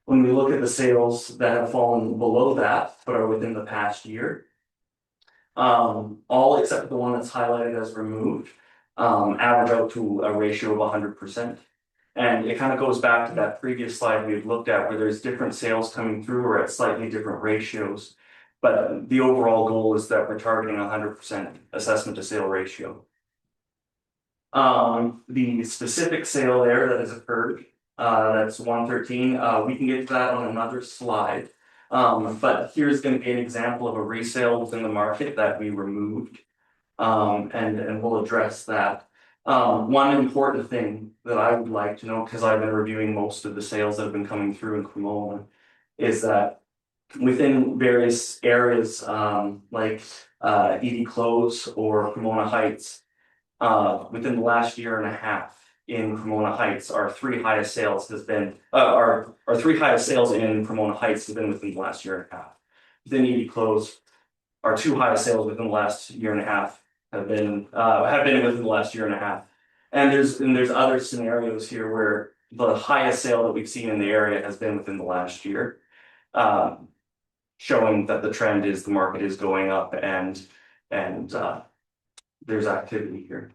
When we look at the sales that have fallen below that, but are within the past year, all except the one that's highlighted as removed, average out to a ratio of 100%. And it kind of goes back to that previous slide we had looked at where there's different sales coming through or at slightly different ratios. But the overall goal is that we're targeting 100% assessment to sale ratio. The specific sale there that has occurred, that's 113. We can get to that on another slide. But here's going to be an example of a resale within the market that we removed. And we'll address that. One important thing that I would like to know, because I've been reviewing most of the sales that have been coming through in Cremona, is that within various areas like Edie Close or Cremona Heights, within the last year and a half in Cremona Heights, our 3 highest sales has been our 3 highest sales in Cremona Heights have been within the last year and a half. Within Edie Close, our 2 highest sales within the last year and a half have been within the last year and a half. And there's other scenarios here where the highest sale that we've seen in the area has been within the last year, showing that the trend is the market is going up and there's activity here.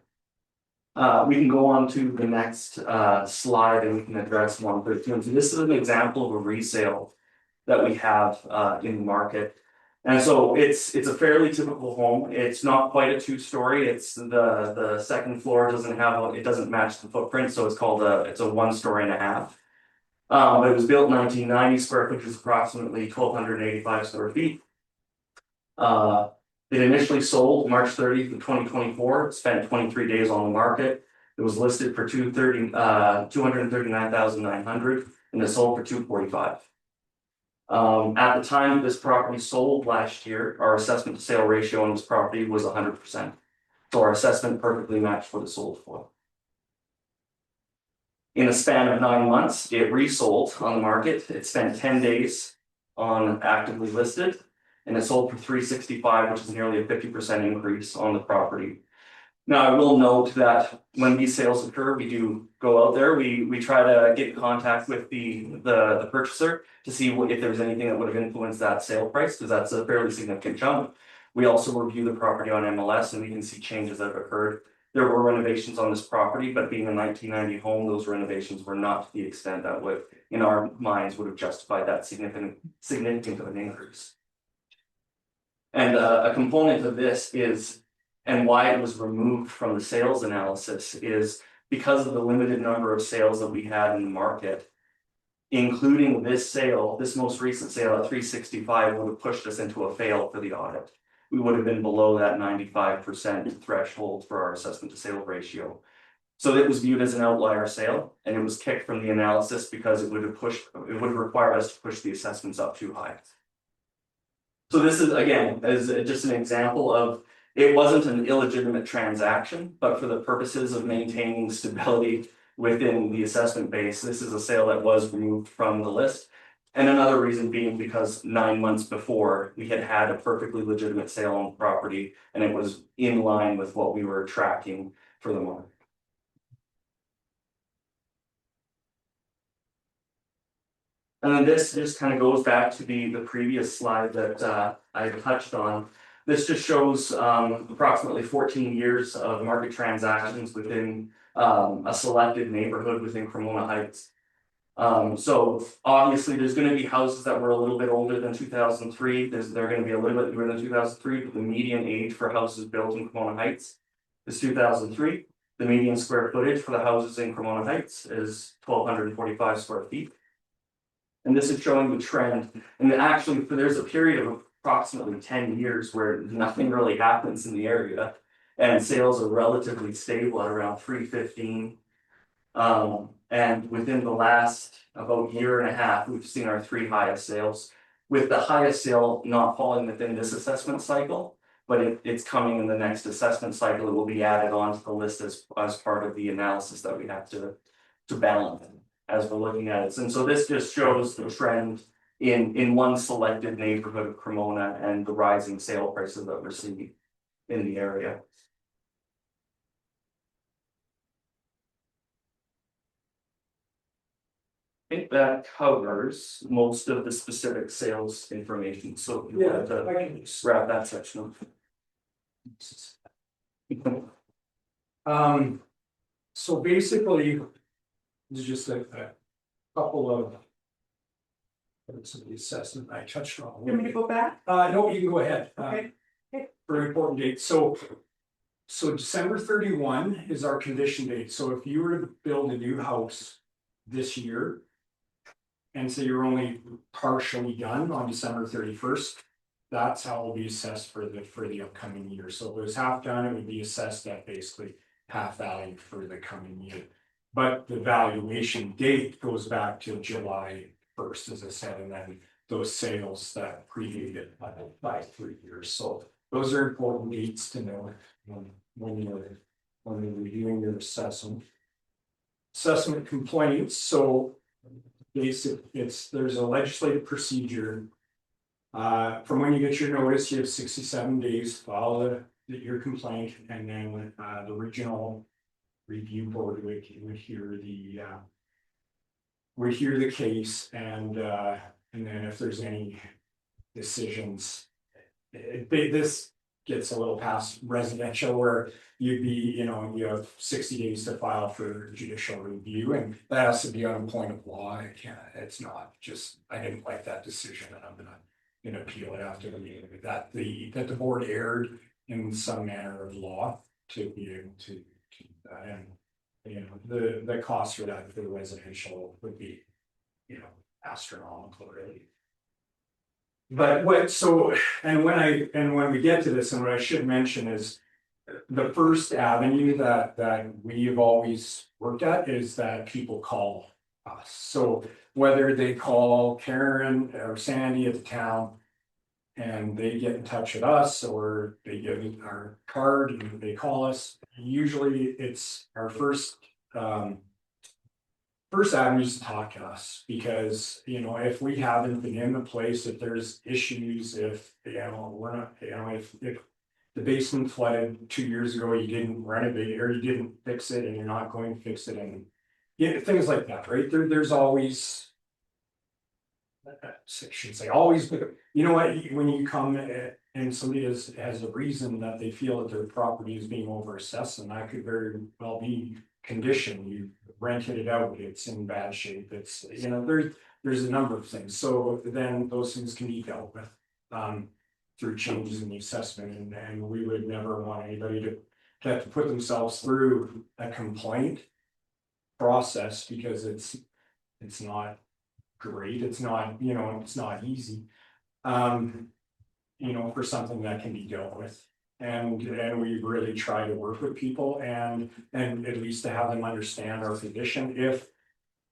We can go on to the next slide and we can address 113. So this is an example of a resale that we have in the market. And so it's a fairly typical home. It's not quite a 2-story. It's the second floor doesn't match the footprint, so it's called it's a 1.5 stories. But it was built in 1990, square footage is approximately 1,285 square feet. It initially sold March 30th of 2024, spent 23 days on the market. It was listed for $239,900 and it sold for $245,000. At the time this property sold last year, our assessment to sale ratio on this property was 100%. So our assessment perfectly matched what it sold for. In a span of 9 months, it resold on the market. It spent 10 days on actively listed and it sold for $365,000, which is nearly a 50% increase on the property. Now, I will note that when these sales occur, we do go out there. We try to get in contact with the purchaser to see if there's anything that would have influenced that sale price, because that's a fairly significant jump. We also review the property on MLS and we can see changes that have occurred. There were renovations on this property, but being a 1990 home, those renovations were not to the extent that would, in our minds, would have justified that significant of an increase. And a component of this is, and why it was removed from the sales analysis, is because of the limited number of sales that we had in the market, including this sale, this most recent sale at $365,000 would have pushed us into a fail for the audit. We would have been below that 95% threshold for our assessment to sale ratio. So it was viewed as an outlier sale and it was kicked from the analysis because it would have required us to push the assessments up too high. So this is, again, as just an example of, it wasn't an illegitimate transaction, but for the purposes of maintaining stability within the assessment base, this is a sale that was removed from the list. And another reason being because 9 months before we had had a perfectly legitimate sale on the property and it was in line with what we were tracking for the market. And then this just kind of goes back to the previous slide that I touched on. This just shows approximately 14 years of market transactions within a selected neighborhood within Cremona Heights. So obviously, there's gonna be houses that were a little bit older than 2003, they're gonna be a little bit newer than 2003, but the median age for houses built in Cremona Heights is 2003. The median square footage for the houses in Cremona Heights is 1,245 square feet. And this is showing the trend, and actually, there's a period of approximately 10 years where nothing really happens in the area. And sales are relatively stable at around 315. And within the last about year and a half, we've seen our 3 highest sales. With the highest sale not falling within this assessment cycle, but it's coming in the next assessment cycle, it will be added onto the list as part of the analysis that we have to balance as we're looking at it. And so this just shows the trend in one selected neighborhood of Cremona and the rising sale prices that we're seeing in the area. I think that covers most of the specific sales information, so if you wanted to I can just. wrap that section up. So basically, it's just a couple of. Some of the assessment I touched on. You want me to go back? No, you can go ahead. Okay. For important dates, so December 31 is our condition date, so if you were to build a new house this year. And so you're only partially done on December 31st, that's how it'll be assessed for the upcoming year. So if it was half done, it would be assessed at basically half value for the coming year. But the valuation date goes back to July 1st, as I said, and then those sales that predated by 3 years. So those are important dates to know when you're reviewing your assessment. Assessment complaints, so there's a legislative procedure. From when you get your notice, you have 67 days to file your complaint, and then the regional review board would hear the case, and then if there's any decisions, this gets a little past residential where you have 60 days to file for judicial review, and that has to be on a point of law. It's not just, I didn't like that decision and I'm gonna appeal it after the meeting, that the board erred in some manner of law to be able to keep that. And the cost for that for the residential would be, astronomical, really. But when we get to this, and what I should mention is the first avenue that we've always worked at is that people call us. So whether they call Karen or Sandy at the town and they get in touch with us, or they give our card and they call us, usually it's our first avenue is to talk to us, because if we haven't been in the place, if there's issues, if we're not, if the basement flooded 2 years ago, you didn't renovate or you didn't fix it and you're not going to fix it, and things like that, right? There's always, I should say always, but when you come and somebody has a reason that they feel that their property is being overassessed, and that could very well be condition, you rented it out, it's in bad shape, it's there's a number of things, so then those things can be dealt with through changes in the assessment, and we would never want anybody to have to put themselves through a complaint process, because it's not great, it's not it's not easy for something that can be dealt with. And we really try to work with people and at least to have them understand our condition. If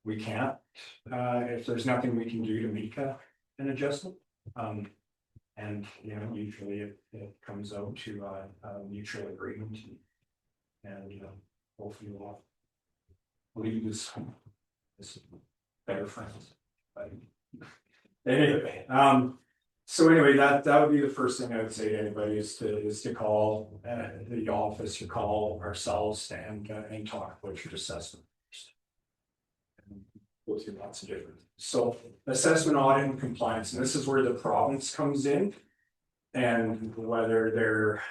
we can't, if there's nothing we can do to make an adjustment. And usually it comes out to a mutual agreement, and hopefully we'll leave this better friends. But anyway, so anyway, that would be the first thing I would say to anybody is to call the office or call ourselves and talk about your assessment. Go through lots of different. So assessment, audit, and compliance, and this is where the province comes in. And whether they're,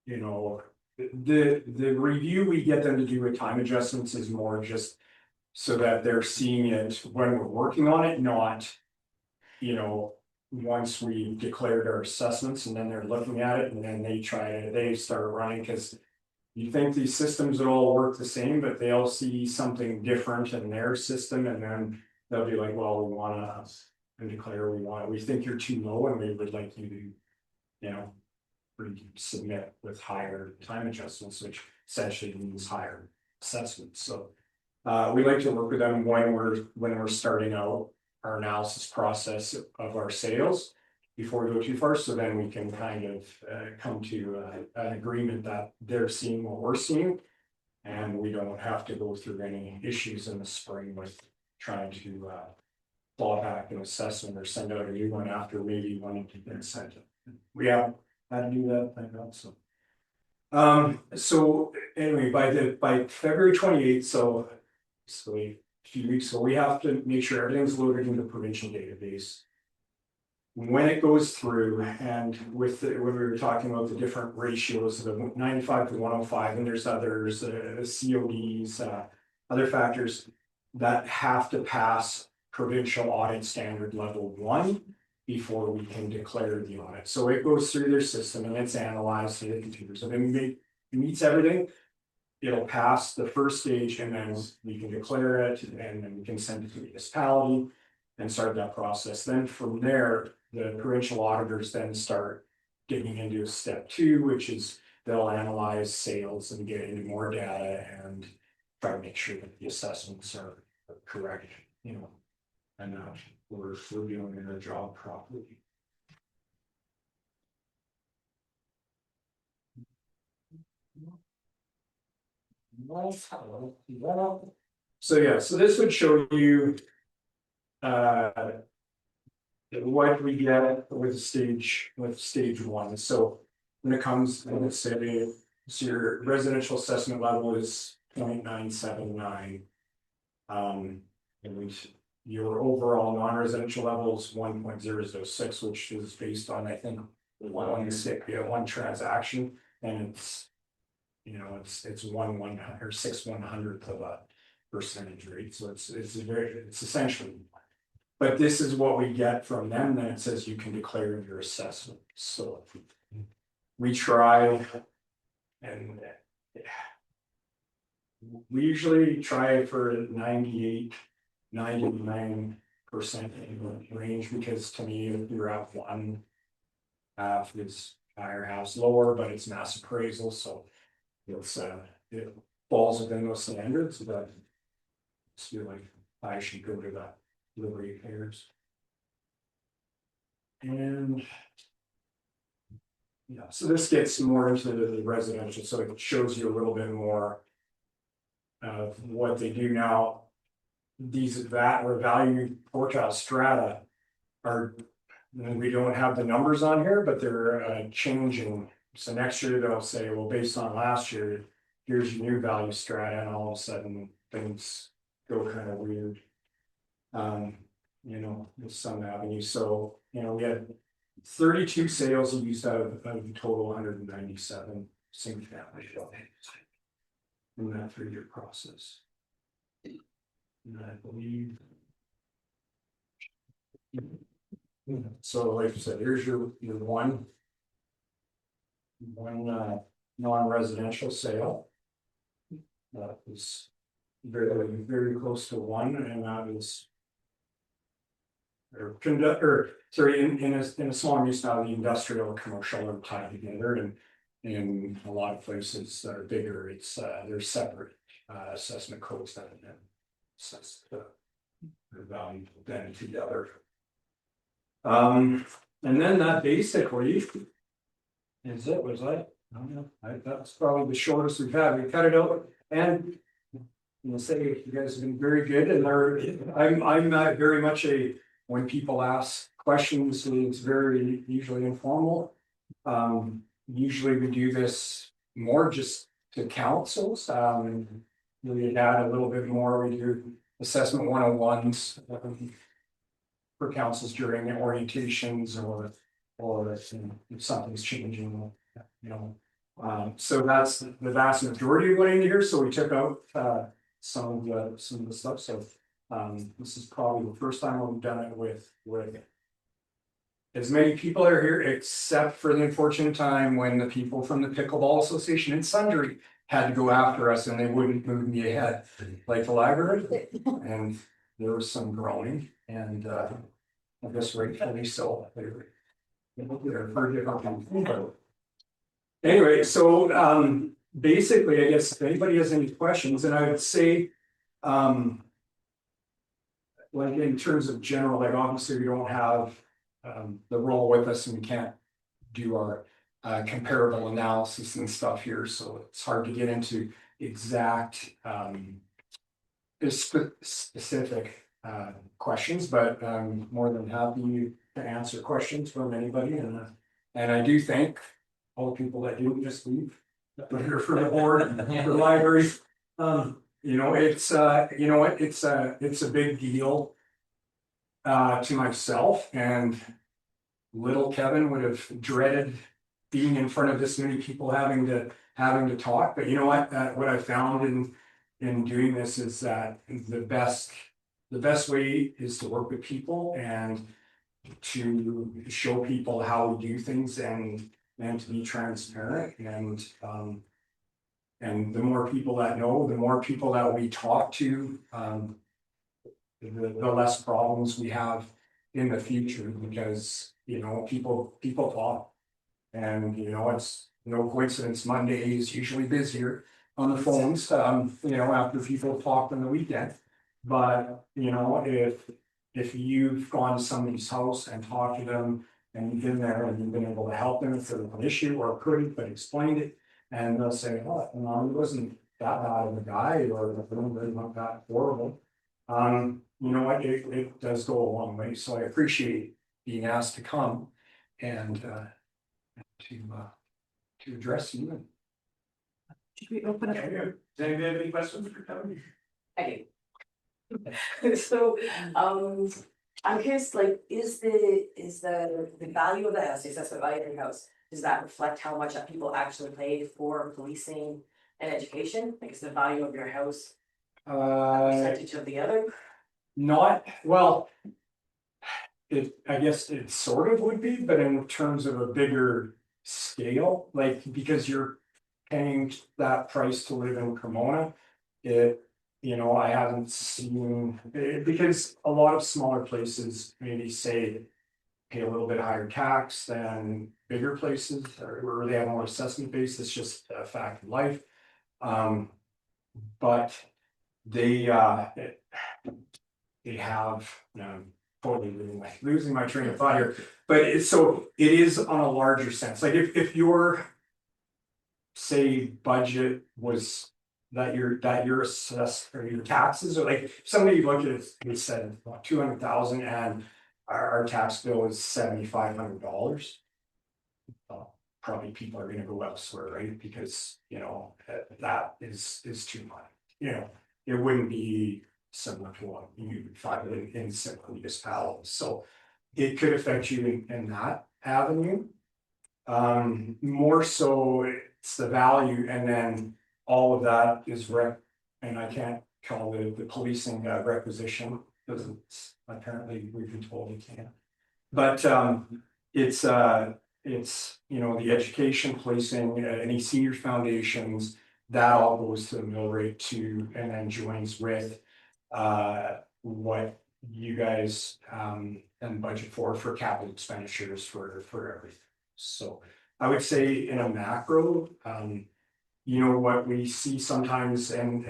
you know, the review we get them to do with time adjustments is more just. So that they're seeing it when we're working on it, not. You know, once we declared our assessments and then they're looking at it and then they start running, cause. You think these systems would all work the same, but they'll see something different in their system and then they'll be like, well, we wanna. And declare we think you're too low and we would like you to. You know. Submit with higher time adjustments, which essentially means higher assessments, so. We like to work with them when we're starting out our analysis process of our sales. Before we go too far, so then we can kind of come to an agreement that they're seeing what we're seeing. And we don't have to go through any issues in the spring with trying to claw back an assessment or send out a new one after maybe wanting to get sent it. We have had to do that, thank God, so. So anyway, by February 28th, so a few weeks, so we have to make sure everything's loaded in the provincial database. When it goes through and when we were talking about the different ratios, the 95 to 105, and there's others, CODs, other factors that have to pass provincial audit standard level 1 before we can declare the audit. So it goes through their system and it's analyzed through the computers. So then it meets everything. It'll pass the first stage and then we can declare it and then we can send it to the municipality and start that process. Then from there, the provincial auditors then start digging into step 2, which is they'll analyze sales and get into more data and try to make sure that the assessments are correct, you know, and we're doing our job properly. So yeah, so this would show you what we get with stage 1. So when it comes, let's say, so your residential assessment level is 0.979. And your overall non-residential level is 1.006, which is based on, I think, one transaction, and it's, you know, it's 1/100 or 6/100th of a percentage rate, so it's essentially. But this is what we get from them, then it says you can declare your assessment, so. We try and. We usually try for 98, 99% in the range, because to me, if you're at 1. Half is higher, half's lower, but it's mass appraisal, so. It falls within those standards, but. I feel like I should go to that delivery payers. And. Yeah, so this gets more into the residential, so it shows you a little bit more. Of what they do now. These value quartile strata are. And we don't have the numbers on here, but they're changing. So next year they'll say, well, based on last year, here's your new value strata, and all of a sudden things go kind of weird. You know, with some avenues. So, you know, we had 32 sales used out of the total 197 single family. In that 3-year process. And I believe. So like I said, here's your one non-residential sale. That was very close to 1, and that was. In a smaller use now, the industrial and commercial are tied together, and in a lot of places that are bigger, it's they're separate assessment codes that assess the value then together. And then that basically is it. Was I don't know. That's probably the shortest we've had. We cut it out, and you say you guys have been very good, and I'm not very much when people ask questions, it's very usually informal. Usually we do this more just to councils. We add a little bit more. We do assessment 101s for councils during orientations or or if something's changing, you know. So that's the vast majority of what in here, so we took out some of the stuff, so. This is probably the first time we've done it with as many people are here, except for the unfortunate time when the people from the Pickleball Association in Sundry had to go after us and they wouldn't move me ahead, like the library. And there was some groaning and I guess rightfully so. They're pretty different. Anyway, so basically, I guess if anybody has any questions, and I would say like in terms of general, like obviously we don't have the role with us and we can't do our comparable analysis and stuff here, so it's hard to get into exact specific questions, but I'm more than happy to answer questions from anybody, and I do thank all the people that do just leave. That are here for the board and the library. You know, it's you know what, it's a big deal to myself, and little Kevin would have dreaded being in front of this many people having to talk, but you know what, what I found in doing this is that the best way is to work with people and to show people how we do things and to be transparent, and the more people that know, the more people that we talk to, the less problems we have in the future, because, you know, people talk. And, you know, it's no coincidence, Monday is usually busier on the phones, you know, after people talk on the weekend. But, you know, if you've gone to somebody's house and talked to them and you've been there and you've been able to help them if there's an issue or couldn't, but explained it, and they'll say, oh, no, he wasn't that bad of a guy, or the film was not that horrible. You know what, it does go a long way, so I appreciate being asked to come and to address you. Should we open up? Does anybody have any questions for Kevin? I do. So, I'm curious, like, is the value of the house, the assessment value of the house, does that reflect how much that people actually pay for policing and education? Like, is the value of your house a percentage of the other? Not, well. I guess it sort of would be, but in terms of a bigger scale, like, because you're paying that price to live in Cremona. You know, I haven't seen, because a lot of smaller places maybe say pay a little bit higher tax than bigger places, or they have more assessment base, it's just a fact of life. But they have, totally losing my train of thought here, but it is on a larger sense, like if your say budget was that your assessed or your taxes, or like if somebody looked at it and said 200,000 and our tax bill is $7,500, probably people are gonna go elsewhere, right? Because, you know, that is too much, you know, it wouldn't be similar to what you would find in simple municipalities, so it could affect you in that avenue. More so it's the value, and then all of that is and I can't call the policing requisition, because it's apparently we've been told we can't. But it's you know, the education, policing, any senior foundations, that all goes to the mill rate too, and then joins with what you guys and budget for capital expenditures for everything. So I would say in a macro, you know, what we see sometimes, and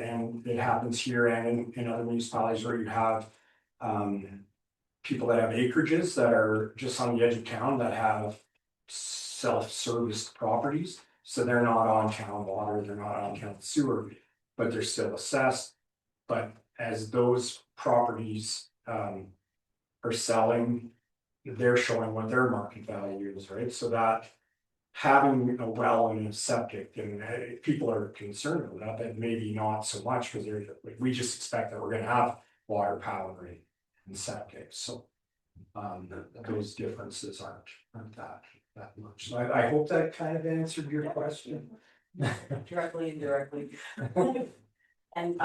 it happens here and in other municipalities where you have people that have acreages that are just on the edge of town that have self-service properties, so they're not on town water, they're not on town sewer, but they're still assessed. But as those properties are selling, they're showing what their market value is, right? So that having a well and a septic, and people are concerned about that, but maybe not so much, because we just expect that we're gonna have water, power, and septic. So those differences aren't that much. So I hope that kind of answered your question. Directly, indirectly. And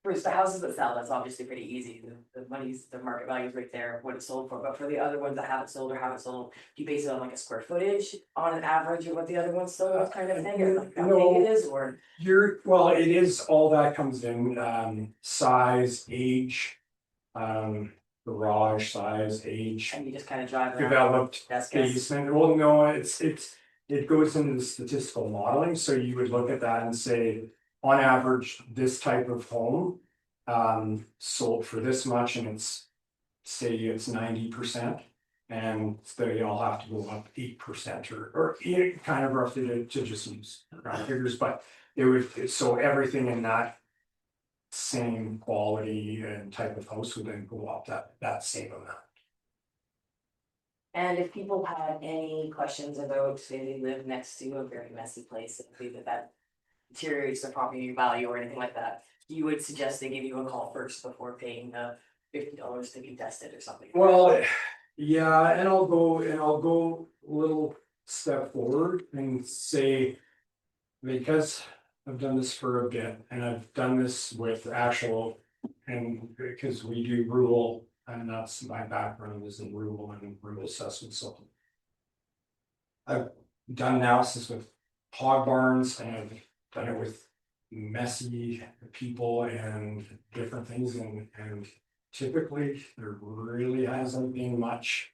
for the houses that sell, that's obviously pretty easy, the money's, the market value is right there, what it's sold for, but for the other ones that haven't sold or haven't sold. Do you base it on like a square footage on an average of what the other ones sold kind of thing, or like how big it is, or? Well, it is, all that comes in, size, age, garage size, age, And you just kind of drive around, developed that's guess. basement. Well, no, it goes into the statistical modeling, so you would look at that and say, on average, this type of home. Sold for this much and say it's 90%. And they all have to go up 8% or kind of roughly to just use round figures, but it would, so everything in that. Same quality and type of house would then go up that same amount. And if people had any questions about, say they live next to a very messy place, and think that deteriorates their property value or anything like that, you would suggest they give you a call first before paying the $50 to contest it or something? Well, yeah, and I'll go a little step forward and say. Because I've done this for a bit and I've done this with actual, and because we do rural, and that's my background is in rural and rural assessment, so. I've done analysis with hog barns and I've done it with messy people and different things and typically there really hasn't been much.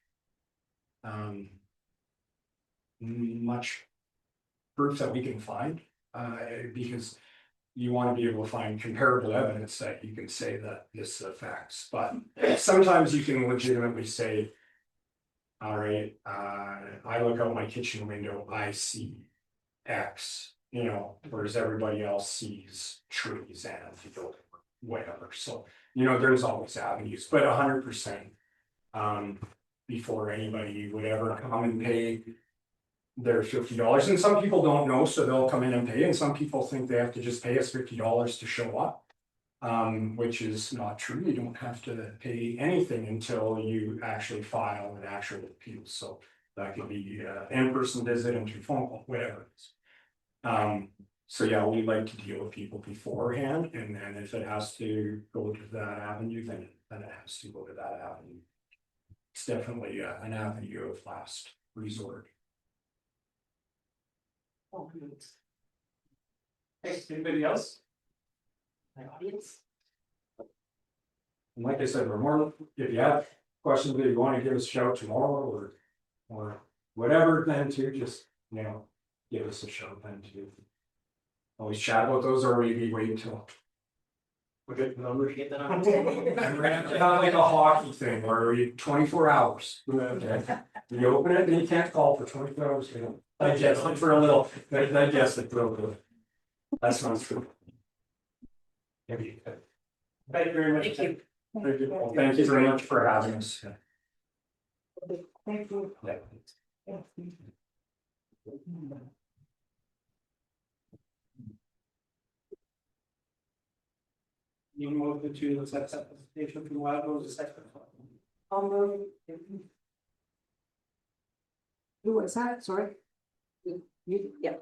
Much proof that we can find, because you want to be able to find comparable evidence that you can say that this affects, but sometimes you can legitimately say. All right, I look out my kitchen window, I see X, whereas everybody else sees trees and field, whatever, so, there's always avenues, but 100%. Before anybody would ever come and pay their $50, and some people don't know, so they'll come in and pay, and some people think they have to just pay us $50 to show up. Which is not true, you don't have to pay anything until you actually file an actual appeal, so that could be in-person visit and through phone call, whatever it is. So yeah, we like to deal with people beforehand, and then if it has to go to that avenue, then it has to go to that avenue. It's definitely an avenue of last resort. Oh, good. Hey, anybody else? My audience? And like I said, we're more, if you have questions that you want to give us a shout tomorrow or whatever, then to just, give us a shout then to. Always chat about those or maybe wait until. We get the numbers, get that on. Not like a hockey thing where you 24 hours. You open it and you can't call for 24 hours. Digest it for a little, digest it for a little. That sounds true. Thank you very much. Thank you. Well, thank you very much for having us. Thank you. Yeah. You move to accept application from Wild Rose Assessment. I'll move. Who was that, sorry? Yeah.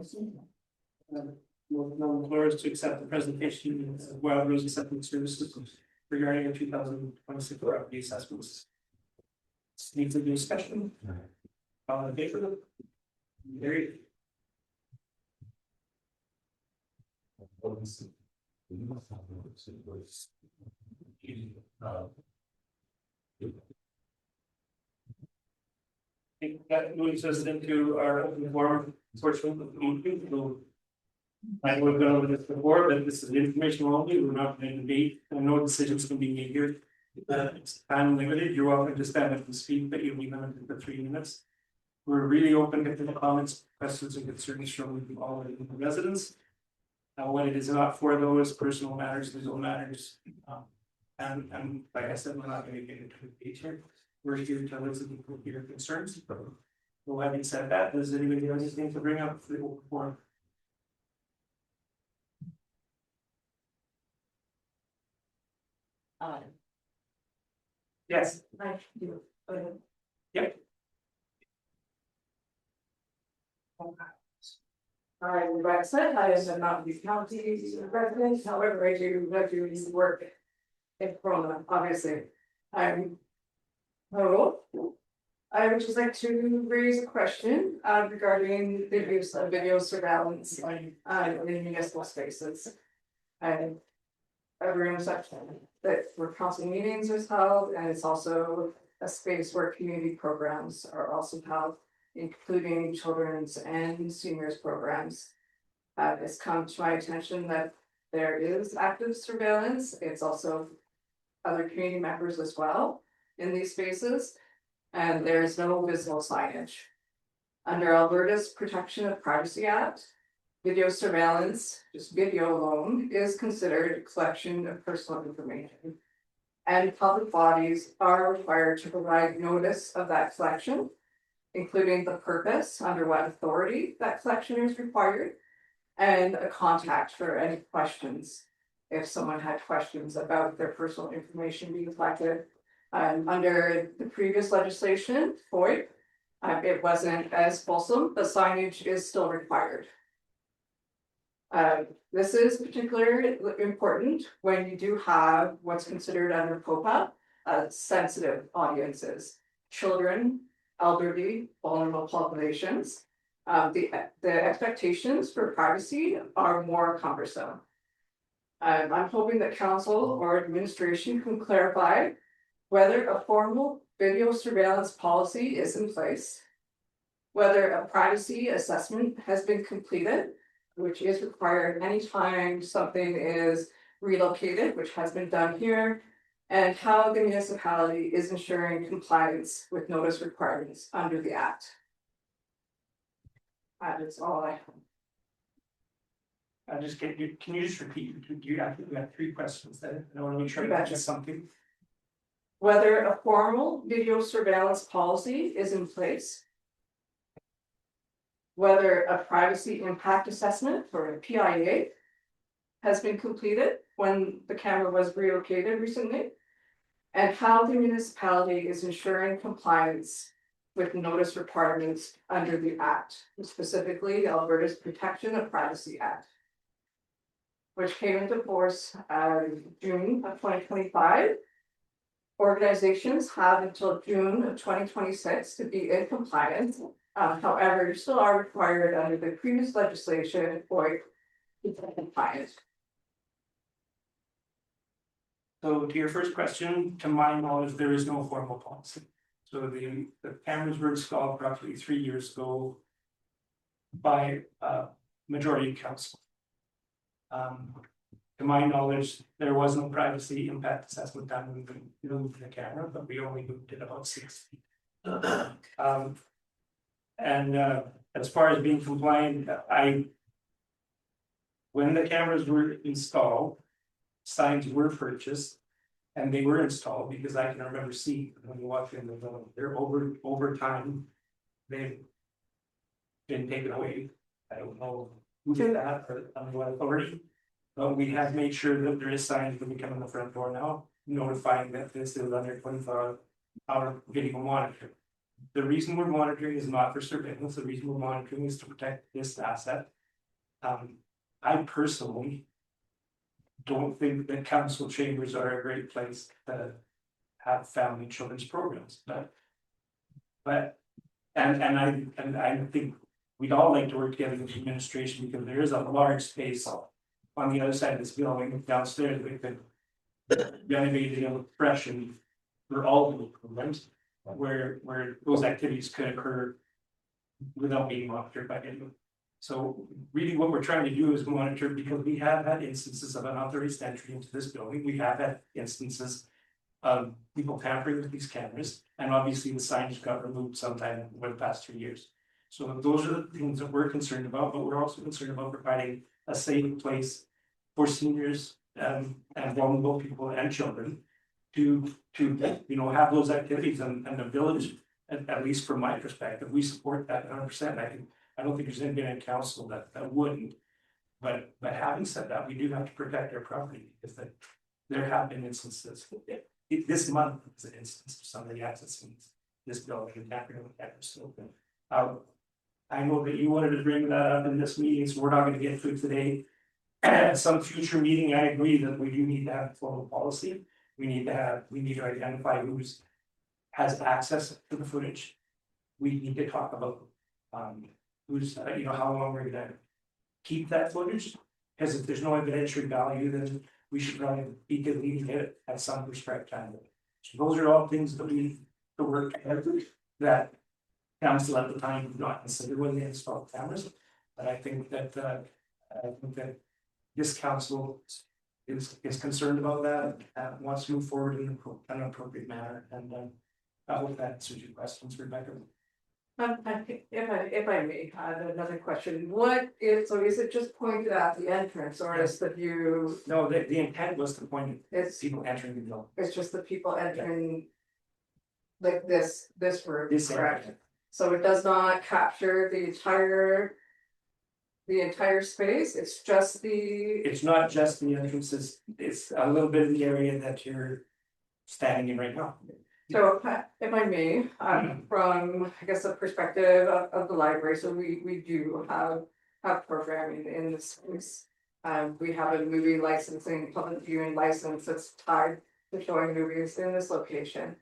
Move on the floor is to accept the presentation of Wild Rose Acceptance Services regarding the 2026 property assessments. Needs a discussion. All in favor? Carried. I think that moves us into our open forum portion of the meeting. So I would go over this before, but this is information only. We're not going to debate, and no decisions can be made here. It's time limited. You're welcome to stand up and speak, but you'll be limited to 3 minutes. We're really open to the comments, questions, and concerns from all of the residents. When it is not for those personal matters, legal matters, and like I said, we're not going to get into the debate here. We're here to listen to your concerns. Well, having said that, does anybody have anything to bring up for the open forum? Yes. Thank you. Yep. I'm Rebecca Smith, I am not the county resident, however, I do work in Corona, obviously. Hello. I would just like to raise a question regarding the use of video surveillance in municipal spaces. And a room section that where council meetings is held, and it's also a space where community programs are also held, including children's and seniors programs. It's come to my attention that there is active surveillance. It's also other community members as well in these spaces, and there is no visible signage. Under Alberta's Protection of Privacy Act, video surveillance, just video alone, is considered a collection of personal information. And public bodies are required to provide notice of that collection, including the purpose, under what authority that collection is required, and a contact for any questions. If someone had questions about their personal information being collected. Under the previous legislation, FOIP, it wasn't as fulsome, but signage is still required. This is particularly important when you do have what's considered under COPA, sensitive audiences, children, elderly, vulnerable populations. The expectations for privacy are more cumbersome. I'm hoping that council or administration can clarify whether a formal video surveillance policy is in place, whether a privacy assessment has been completed, which is required anytime something is relocated, which has been done here, and how the municipality is ensuring compliance with notice requirements under the Act. That is all I have. Can you just repeat, you actually got 3 questions there, I want to make sure I got something. Whether a formal video surveillance policy is in place. Whether a privacy impact assessment or a PIA has been completed when the camera was relocated recently. And how the municipality is ensuring compliance with notice requirements under the Act, specifically Alberta's Protection of Privacy Act, which came into force June of 2025. Organizations have until June of 2026 to be in compliance. However, you still are required under the previous legislation for compliance. So to your first question, to my knowledge, there is no formal policy. So the cameras were installed roughly 3 years ago by majority council. To my knowledge, there was no privacy impact assessment done when we moved the camera, but we only moved it about 6 feet. As far as being compliant, when the cameras were installed, signs were purchased and they were installed because I can remember seeing when you walk in the building, they're over time, they've been taken away. I don't know who did that or under what authority. But we have made sure that there is signs when we come in the front door now, notifying that this is under 24-hour video monitoring. The reason we're monitoring is not for surveillance, the reason we're monitoring is to protect this asset. I personally don't think that council chambers are a great place to have family and children's programs, but I think we'd all like to work together with the administration because there is a large space on the other side of this building downstairs. We could renovate it fresh and for all of the programs where those activities could occur without being monitored by anyone. So really what we're trying to do is monitor because we have had instances of unauthorized entry into this building. We have had instances of people tampering with these cameras, and obviously the signage got removed sometime over the past 3 years. So those are the things that we're concerned about, but we're also concerned about providing a safe place for seniors and vulnerable people and children to have those activities and the village, at least from my perspective, we support that 100%. I don't think there's anybody in council that wouldn't. But having said that, we do have to protect our property because there have been instances this month is an instance of somebody accessing this building and tapping on the cameras open. I know that you wanted to bring that up in this meeting, so we're not gonna get to it today. At some future meeting, I agree that we do need to have a formal policy. We need to identify who's has access to the footage. We need to talk about who's, how long we're gonna keep that footage. Because if there's no evidentiary value, then we should probably be deleting it at some prescribed time. So those are all things that we to work together that council at the time did not consider when they installed cameras. But I think that this council is concerned about that, wants to move forward in an appropriate manner, and I hope that answers your questions, Rebecca. If I may, I have another question, what is, so is it just pointed at the entrance, or is the view, No, the intent was to point at it's, people entering the building. it's just the people entering. Like this route, This correct? area. So it does not capture the entire. The entire space, it's just the, It's not just the entrances, it's a little bit of the area that you're standing in right now. so if I may, from, I guess, the perspective of the library, so we do have programming in this space. We have a movie licensing, public viewing license that's tied to showing movies in this location.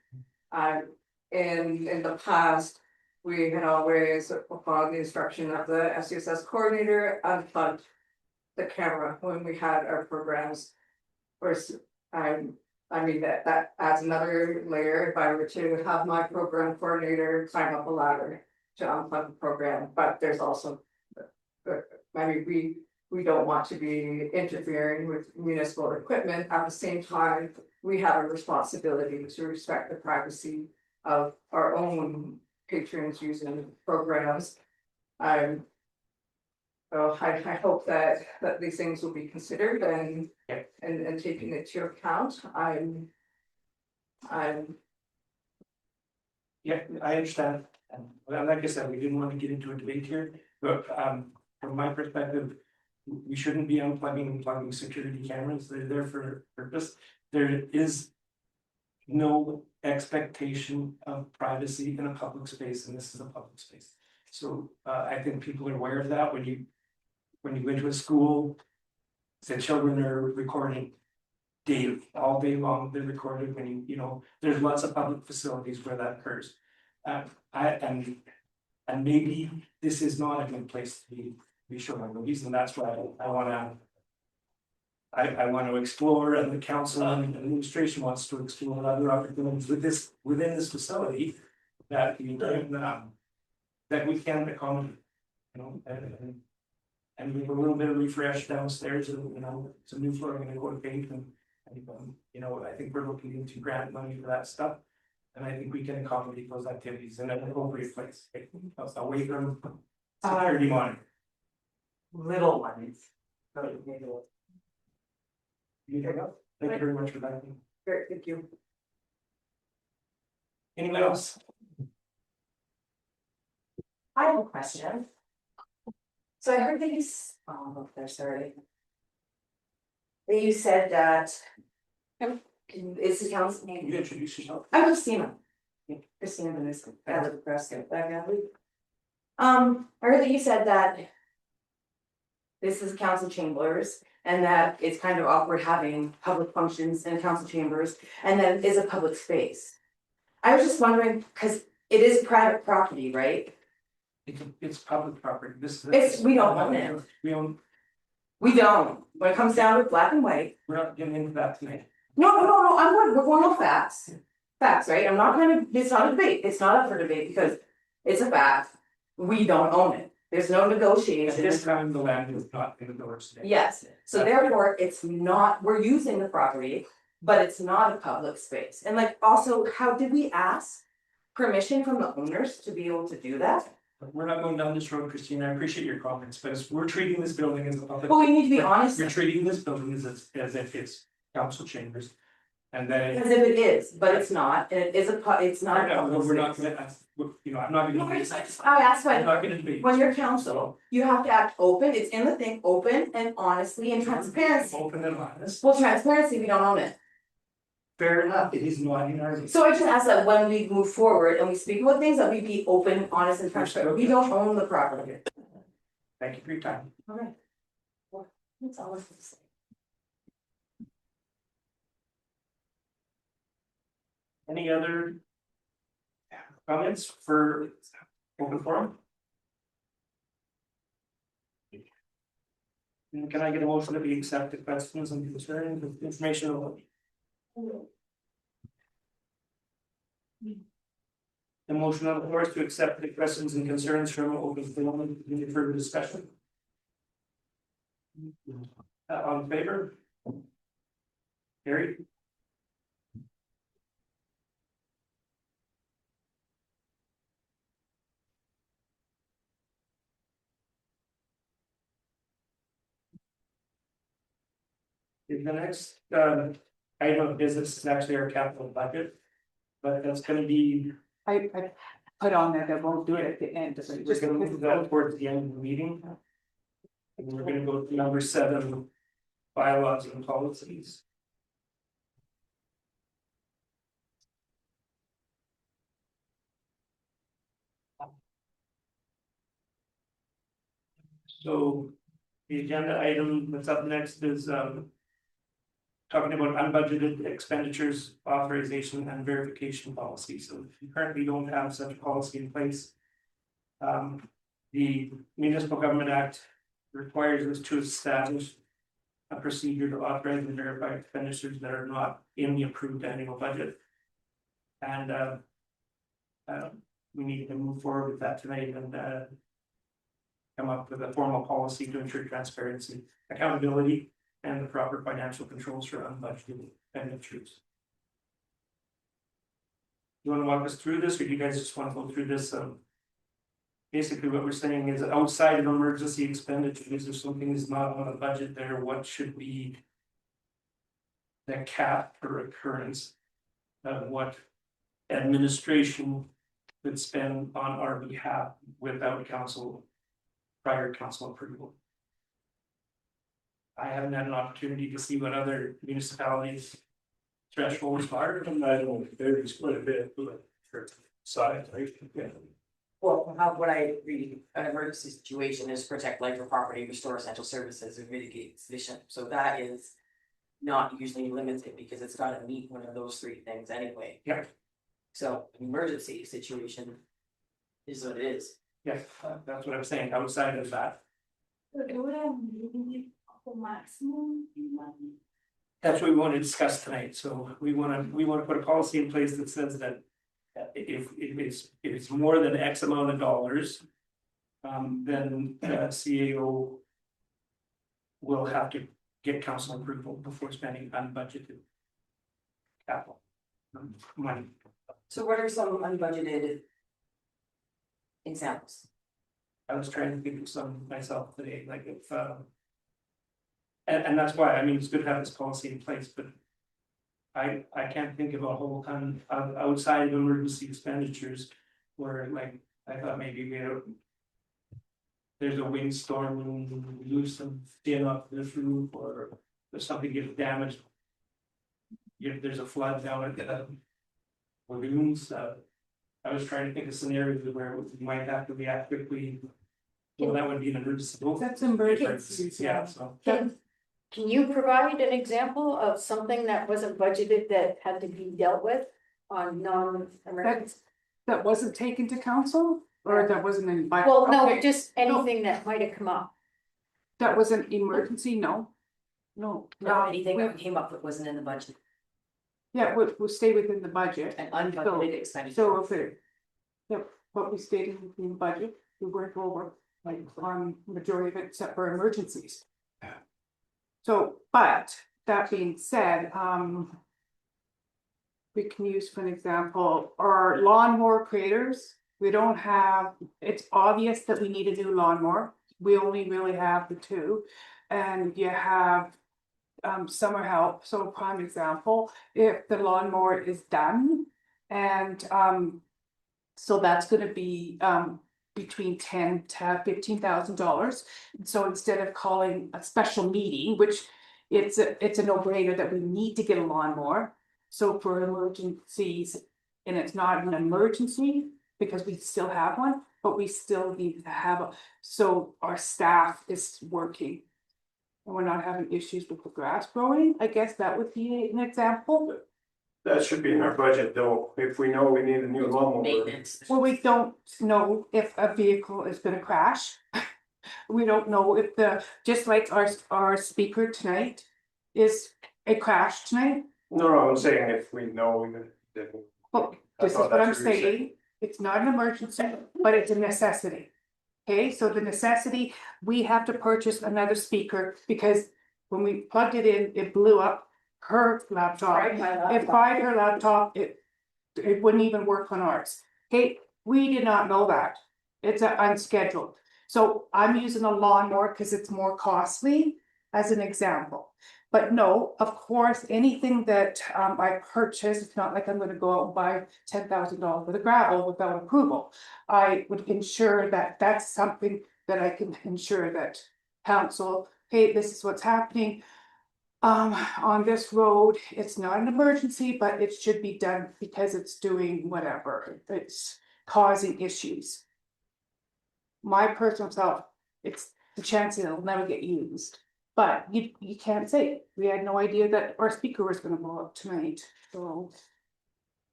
In the past, we had always, upon the instruction of the SCSS coordinator, unplugged the camera when we had our programs. Of course, I mean, that adds another layer if I were to have my program coordinator climb up a ladder to unplug the program, but there's also. I mean, we don't want to be interfering with municipal equipment. At the same time, we have a responsibility to respect the privacy of our own patrons using programs. So I hope that these things will be considered and taken into account. Yeah, I understand, and like I said, we didn't want to get into a debate here, but from my perspective. We shouldn't be unplugging and plugging security cameras, they're there for a purpose, there is. No expectation of privacy in a public space, and this is a public space. So I think people are aware of that when you go into a school. The children are recording daily, all day long, they're recorded when there's lots of public facilities where that occurs. And maybe this is not a good place to be showing movies, and that's why I want to explore, and the council and the administration wants to explore other opportunities within this facility that we can accommodate, and we have a little bit of refresh downstairs, and some new flooring and go to paint, and I think we're looking into grant money for that stuff, and I think we can accommodate those activities in an appropriate place, away from security monitoring. Little ones. Thank you very much for that. Great, thank you. Anyone else? I have a question. So I heard that look there, sorry. That you said that. Is the council You name? introduce yourself. I'm Christina. Christina Benuska, I live in Prescott, back alley. I heard that you said that. This is council chambers and that it's kind of awkward having public functions in council chambers and that it is a public space. I was just wondering, because it is private property, right? It's public property, We don't own it. We don't, when it comes down to black and white. We're not getting into that tonight. No, we're going off facts. Facts, right? I'm not trying to, it's not a debate, it's not up for debate because it's a fact. We don't own it. There's no At negotiation. this time, the land is not in the village today. Yes, so therefore, it's not, we're using the property, but it's not a public space. And like, also, how did we ask permission from the owners to be able to do that? We're not going down this road, Christina, I appreciate your comments, but we're treating this building as a public. But we need to be honest, You're treating this building as if it's council chambers. And then. as if it is, but it's not, and it is it's not. a public We're not space. gonna, I'm not No, gonna. I asked I'm why, not gonna debate. when you're council, you have to act open, it's in the thing, open and honestly and transparency. Open and honest. Well, transparency, we don't own it. Fair enough, it is not in our. So I just ask that when we move forward and we speak about things, that we be open, honest and transparent, we don't own the property. Thank you for your time. Okay. Well, that's all I have to say. Any other comments for open forum? And can I get a motion that we accept the questions and concerns with information on the motion on the floor is to accept the questions and concerns from open forum, any further discussion? All in favor? Carried. The next item of business is actually our capital budget. But that's gonna be, I put on there that we'll do it at the end, so we're just. gonna move that towards the end of the meeting. And we're gonna go to number 7, bylaws and policies. So the agenda item that's up next is talking about unbudgeted expenditures, authorization and verification policy. So if you currently don't have such a policy in place, the Municipal Government Act requires us to establish a procedure to authorize and verify expenditures that are not in the approved annual budget. And we need to move forward with that tonight and come up with a formal policy to ensure transparency, accountability, and the proper financial controls for unbudgeted expenditures. You want to walk us through this, or do you guys just want to go through this? Basically, what we're saying is outside of emergency expenditures, if something is not on the budget there, what should be the cap per occurrence of what administration could spend on our behalf without prior council approval? I haven't had an opportunity to see what other municipalities thresholds are. And I don't, there's quite a bit, but for size, I think, yeah. Well, what I read, an emergency situation is protect life or property, restore essential services and mitigate sedition, so that is. Not usually limited because it's gotta meet one of those 3 things anyway. Yeah. So an emergency situation. Is what it is. Yes, that's what I'm saying, outside of that. That's what we want to discuss tonight, so we want to put a policy in place that says that. If it's more than X amount of dollars. Then CAO. Will have to get council approval before spending unbudgeted. Capital. Money. So what are some unbudgeted? Examples. I was trying to think of some myself today, like if. And that's why, I mean, it's good to have this policy in place, but. I can't think of a whole ton of outside of emergency expenditures where like, I thought maybe there's a windstorm and we lose some tin off this roof or there's something gets damaged. There's a flood down at the lagoons. I was trying to think of scenarios where we might have to react quickly. Well, that would be an emergency. That's emergencies, Yeah, so. Can you provide an example of something that wasn't budgeted that had to be dealt with on non-emergency? That wasn't taken to council, or that wasn't in budget? Well, no, Okay, just anything that might have come up. that was an emergency, no. No. Anything that came up that wasn't in the budget, Yeah, we'll stay within the budget. an unbudgeted expenditure. So if it, yep, what we stated in the budget, we work over like on majority of it except for emergencies. So, but that being said, we can use for an example, our lawnmower creators, we don't have, it's obvious that we need a new lawnmower. We only really have the 2, and you have summer help, so prime example, if the lawnmower is done. And so that's gonna be between $10,000 to $15,000. So instead of calling a special meeting, which it's a no-brainer that we need to get a lawnmower. So for emergencies, and it's not an emergency, because we still have one, but we still need to have, so our staff is working. And we're not having issues with the grass growing, I guess that would be an example. That should be in our budget though, if we know we need a new lawnmower. Maintenance. Well, we don't know if a vehicle is gonna crash. We don't know if just like our speaker tonight is a crash tonight. No, I'm saying if we know we that. Well, I this is thought what I'm that's what you said. saying, it's not an emergency, but it's a necessity. Okay, so the necessity, we have to purchase another speaker because when we plugged it in, it blew up her laptop. Fried my laptop. It fried her laptop, it wouldn't even work on ours. Okay, we did not know that. It's unscheduled. So I'm using a lawnmower because it's more costly as an example. But no, of course, anything that I purchase, it's not like I'm gonna go out and buy $10,000 worth of gravel without approval. I would ensure that that's something that I can ensure that council, hey, this is what's happening. On this road, it's not an emergency, but it should be done because it's doing whatever, it's causing issues. My personal self, it's the chance it'll never get used. But you can't say, we had no idea that our speaker was gonna blow up tonight, so.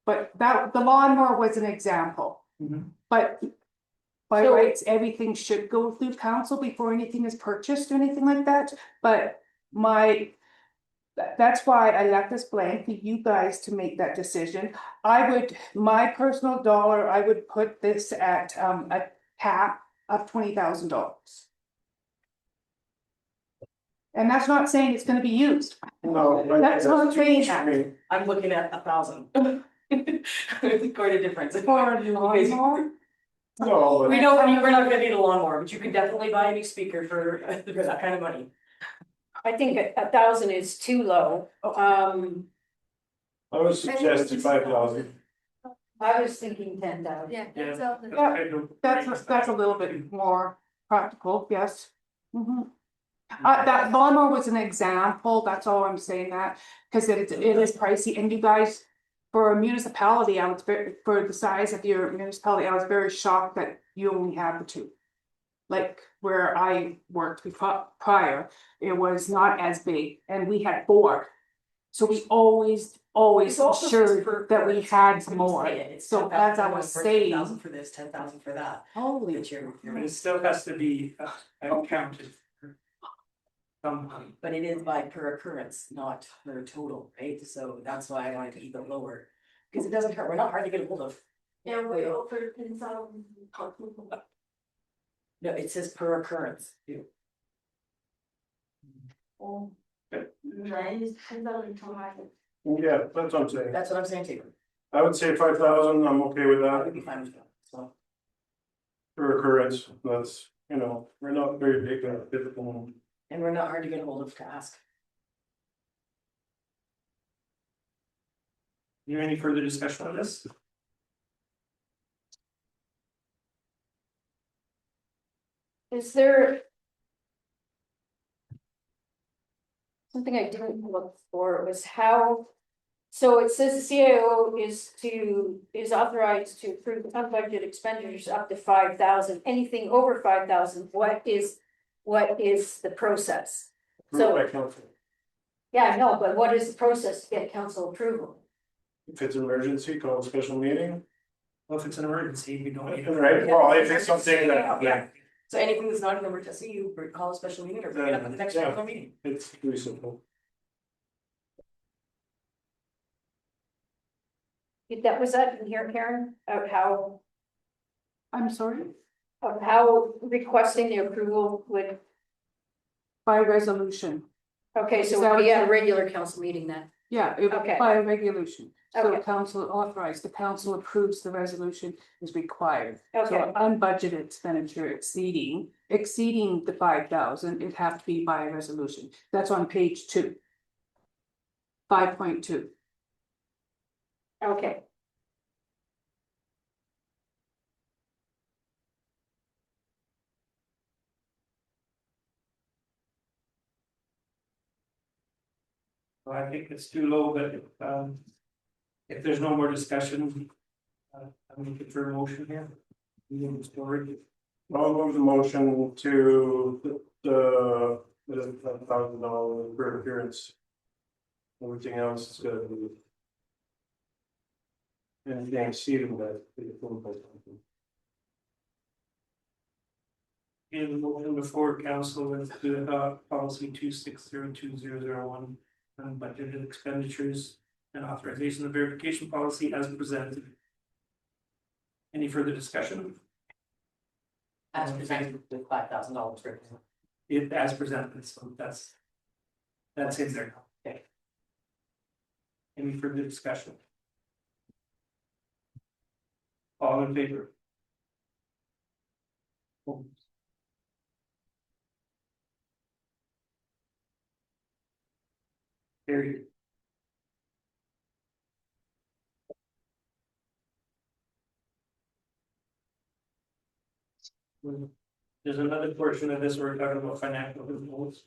But the lawnmower was an example. But by So- rights, everything should go through council before anything is purchased or anything like that, but that's why I left this blank for you guys to make that decision. My personal dollar, I would put this at a cap of $20,000. And that's not saying it's gonna be used. No. but That's what I'm too saying. much for me. I'm looking at 1,000. Quite a difference. For a lawnmower, No, but We know we're not gonna need a lawnmower, but you could definitely buy a new speaker for that kind of money. I think 1,000 is too low. I would suggest 5,000. I was thinking 10,000. Yeah. that's a little bit more practical, yes. That lawnmower was an example, that's all I'm saying that, because it is pricey, and you guys, for a municipality, for the size of your municipality, I was very shocked that you only have the two. Like where I worked prior, it was not as big, and we had 4. So we always It's also ensured per that we person. had When you more, say it, it's so as I 10,000 was for saying. 10,000 for this, 10,000 for that. Holy. But you're- But it still has to be counted. But it is by per occurrence, not per total, right? So that's why I wanted to keep it lower. Because it doesn't hurt, we're not hard to get a hold of. Yeah, we offered 10,000. No, it says per occurrence. Yeah, that's what I'm saying. That's what I'm saying too. I would say 5,000, I'm okay with I would that be fine with that, so. per occurrence, that's, we're not very big, difficult. And we're not hard to get a hold of to ask. You any further discussion on this? Is there? Something I didn't look for was how. So it says the CIO is authorized to approve unbudgeted expenditures up to 5,000, anything over 5,000, what is the process? So, Approved by council. yeah, I know, but what is the process to get council approval? If it's an emergency, call a special meeting. Well, if it's an emergency, we don't need. Right, well, if it's something that, Yeah. So anything that's not an emergency, you call a special meeting or bring it up at the next Yeah. regular meeting. it's pretty simple. Was that in here, Karen, of I'm sorry, how requesting the approval would, by resolution, okay, so Is it that would be what at a you- regular council meeting then? yeah, Okay. by regulation. So Okay. council authorized, the council approves the resolution is required. So Okay, unbudgeted expenditure exceeding the 5,000, it have to be by resolution. That's on page 2. 5.2. okay. I think it's too low, but If there's no more discussion, I'm looking for a motion here. Moving forward. I'll move the motion to put the $1,000 per appearance. Everything else is gonna be. Anything exceeding that. In the motion before council with to adopt policy 26020001 on budgeted expenditures and authorization of verification policy as presented. Any further discussion? As presented with $5,000 for. It as presented, so that's in there. Okay. Any further discussion? All in favor? Carried. There's another portion of this where we're talking about financial goals.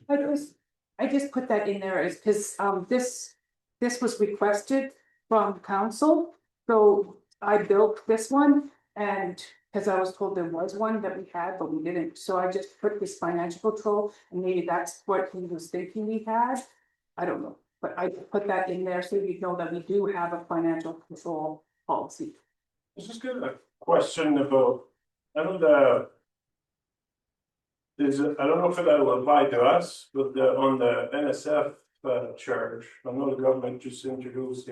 I just put that in there is because this was requested from council. So I built this one and because I was told there was one that we had, but we didn't. So I just put this financial control and maybe that's what he was thinking we had. I don't know, but I put that in there so you know that we do have a financial control policy. This is good. A question about, I know I don't know if that will apply to us, but on the NSF charge, I know the government just introduced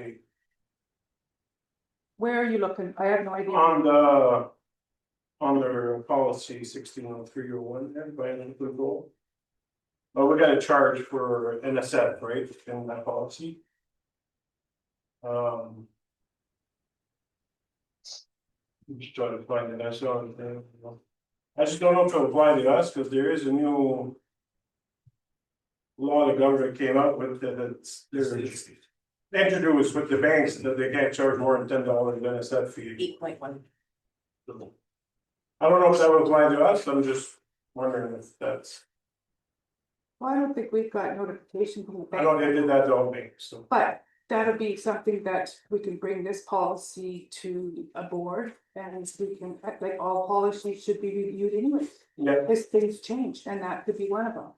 Where are you looking? I have no idea. on their policy 160301, environmental control. Well, we got a charge for NSF, right, in that policy. I'm just trying to find it, I saw it there. I just don't know if it'll apply to us, because there is a new law the government came up with they're introduced with the banks that they can't charge more than $10 NSF fee. 8.1. I don't know if that would apply to us, I'm just wondering if that's, Well, I don't think we've got notification from the I know bank, they did that to all banks, so. but that'll be something that we can bring this policy to a board. And we can, like, all policies should be reviewed anyway, Yeah, because things change, and that could be one of them.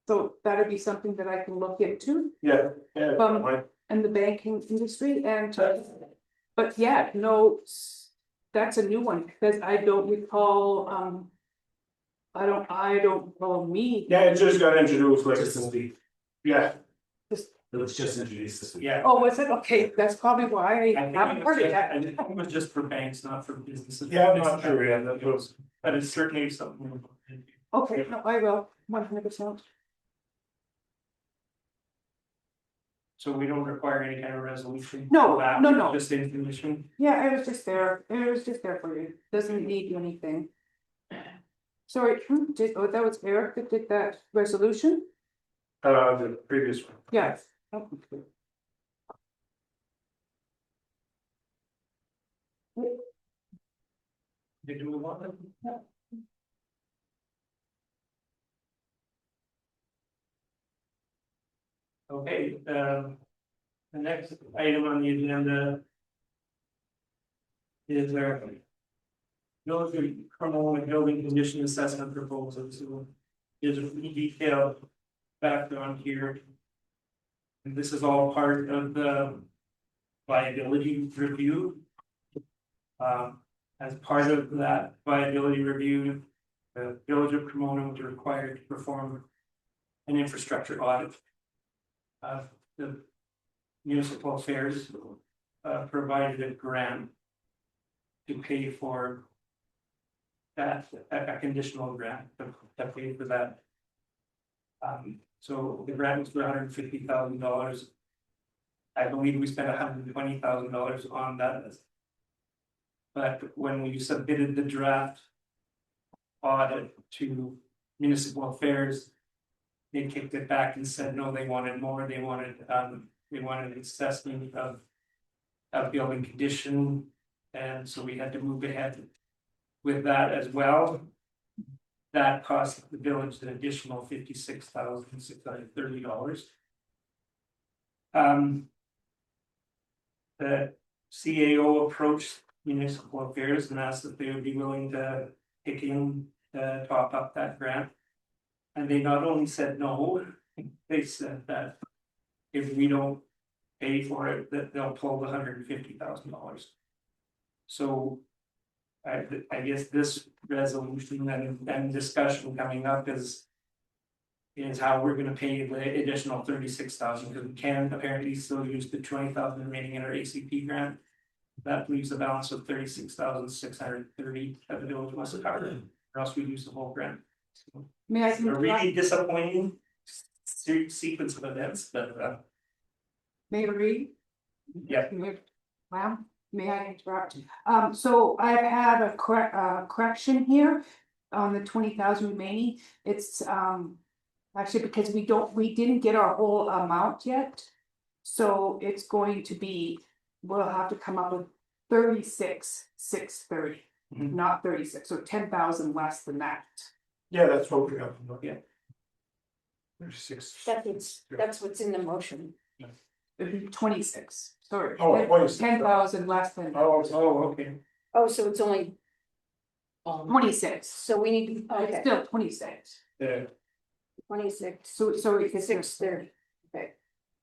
So that'd be something that I can look into yeah. From- in the banking industry and. But yeah, no, that's a new one, because I don't recall, I don't recall me. Yeah, it just got introduced like, Just this week. yeah, It was just introduced this week. Yeah. Oh, was it? Okay, that's probably why I haven't heard it yet. I think it was just for banks, not for businesses. yeah, I'm not sure, yeah, that was. But it's certainly something. we'll look into. Okay, no, I will, 100%. So we don't require any kind of resolution. No, for that, no. Just information. Yeah, it was just there, for you, doesn't need anything. Sorry, that was Eric that did that resolution? The previous one. Yes. Did you move on? Yeah. Okay, the next item on the agenda. Is our. Military criminal and building condition assessment proposal, so. There's a pretty detailed background here. And this is all part of the. Viability review. As part of that viability review. The village of Cremona was required to perform. An infrastructure audit. Of the municipal affairs. Provided a grant. To pay for. That, a conditional grant to pay for that. So the grant was for $150,000. I believe we spent $120,000 on that. But when we submitted the draft. Audit to municipal affairs. They kicked it back and said, no, they wanted more, they wanted an assessment of. Of building condition, and so we had to move ahead. With that as well. That cost the village an additional $56,630. The CAO approached municipal affairs and asked if they would be willing to kick in, top up that grant. And they not only said no, they said that if we don't pay for it, that they'll pull the $150,000. So I guess this resolution and discussion coming up is how we're gonna pay the additional 36,000, because we can apparently still use the 20,000 remaining in our ACP grant. That leaves a balance of 36,630 that the village must cover, or else we use the whole grant. So, May I? a really disappointing sequence of events, but May I read? yeah. Wow, may I interrupt? So I have a correction here on the 20,000 remaining. It's actually because we didn't get our whole amount yet. So it's going to be, we'll have to come up with 36,630, Mhm. not 36, so 10,000 less than that. Yeah, that's what we got. Yeah. There's 6. That's what's in the motion. It'd be 26, sorry. Oh, 26. 10,000 less than Okay. Oh, so it's only, 26, so we need, it's okay, still 26. Yeah, 26, So we could 630.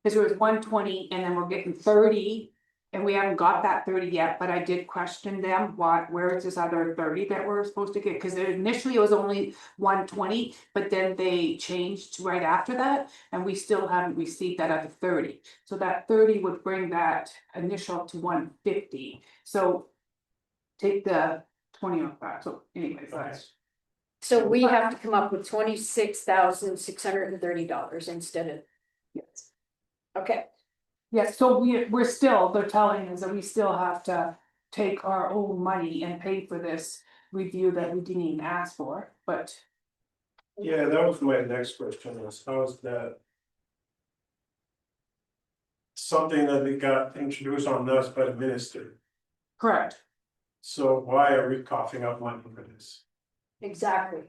Cause it was 120 and then we're getting 30. And we haven't got that 30 yet, but I did question them, where is this other 30 that we're supposed to get? Cause initially it was only 120, but then they changed right after that. And we still haven't received that other 30. So that 30 would bring that initial to 150. So take the 20 off that, so anyways, that's. So we have to come up with $26,630 instead of, Yes. okay, Yes, so we're still, they're telling us that we still have to take our own money and pay for this review that we didn't even ask for, but. yeah, that was my next question, is how is that? Something that they got introduced on us by the minister, Correct. so why are we coughing up money for this? exactly.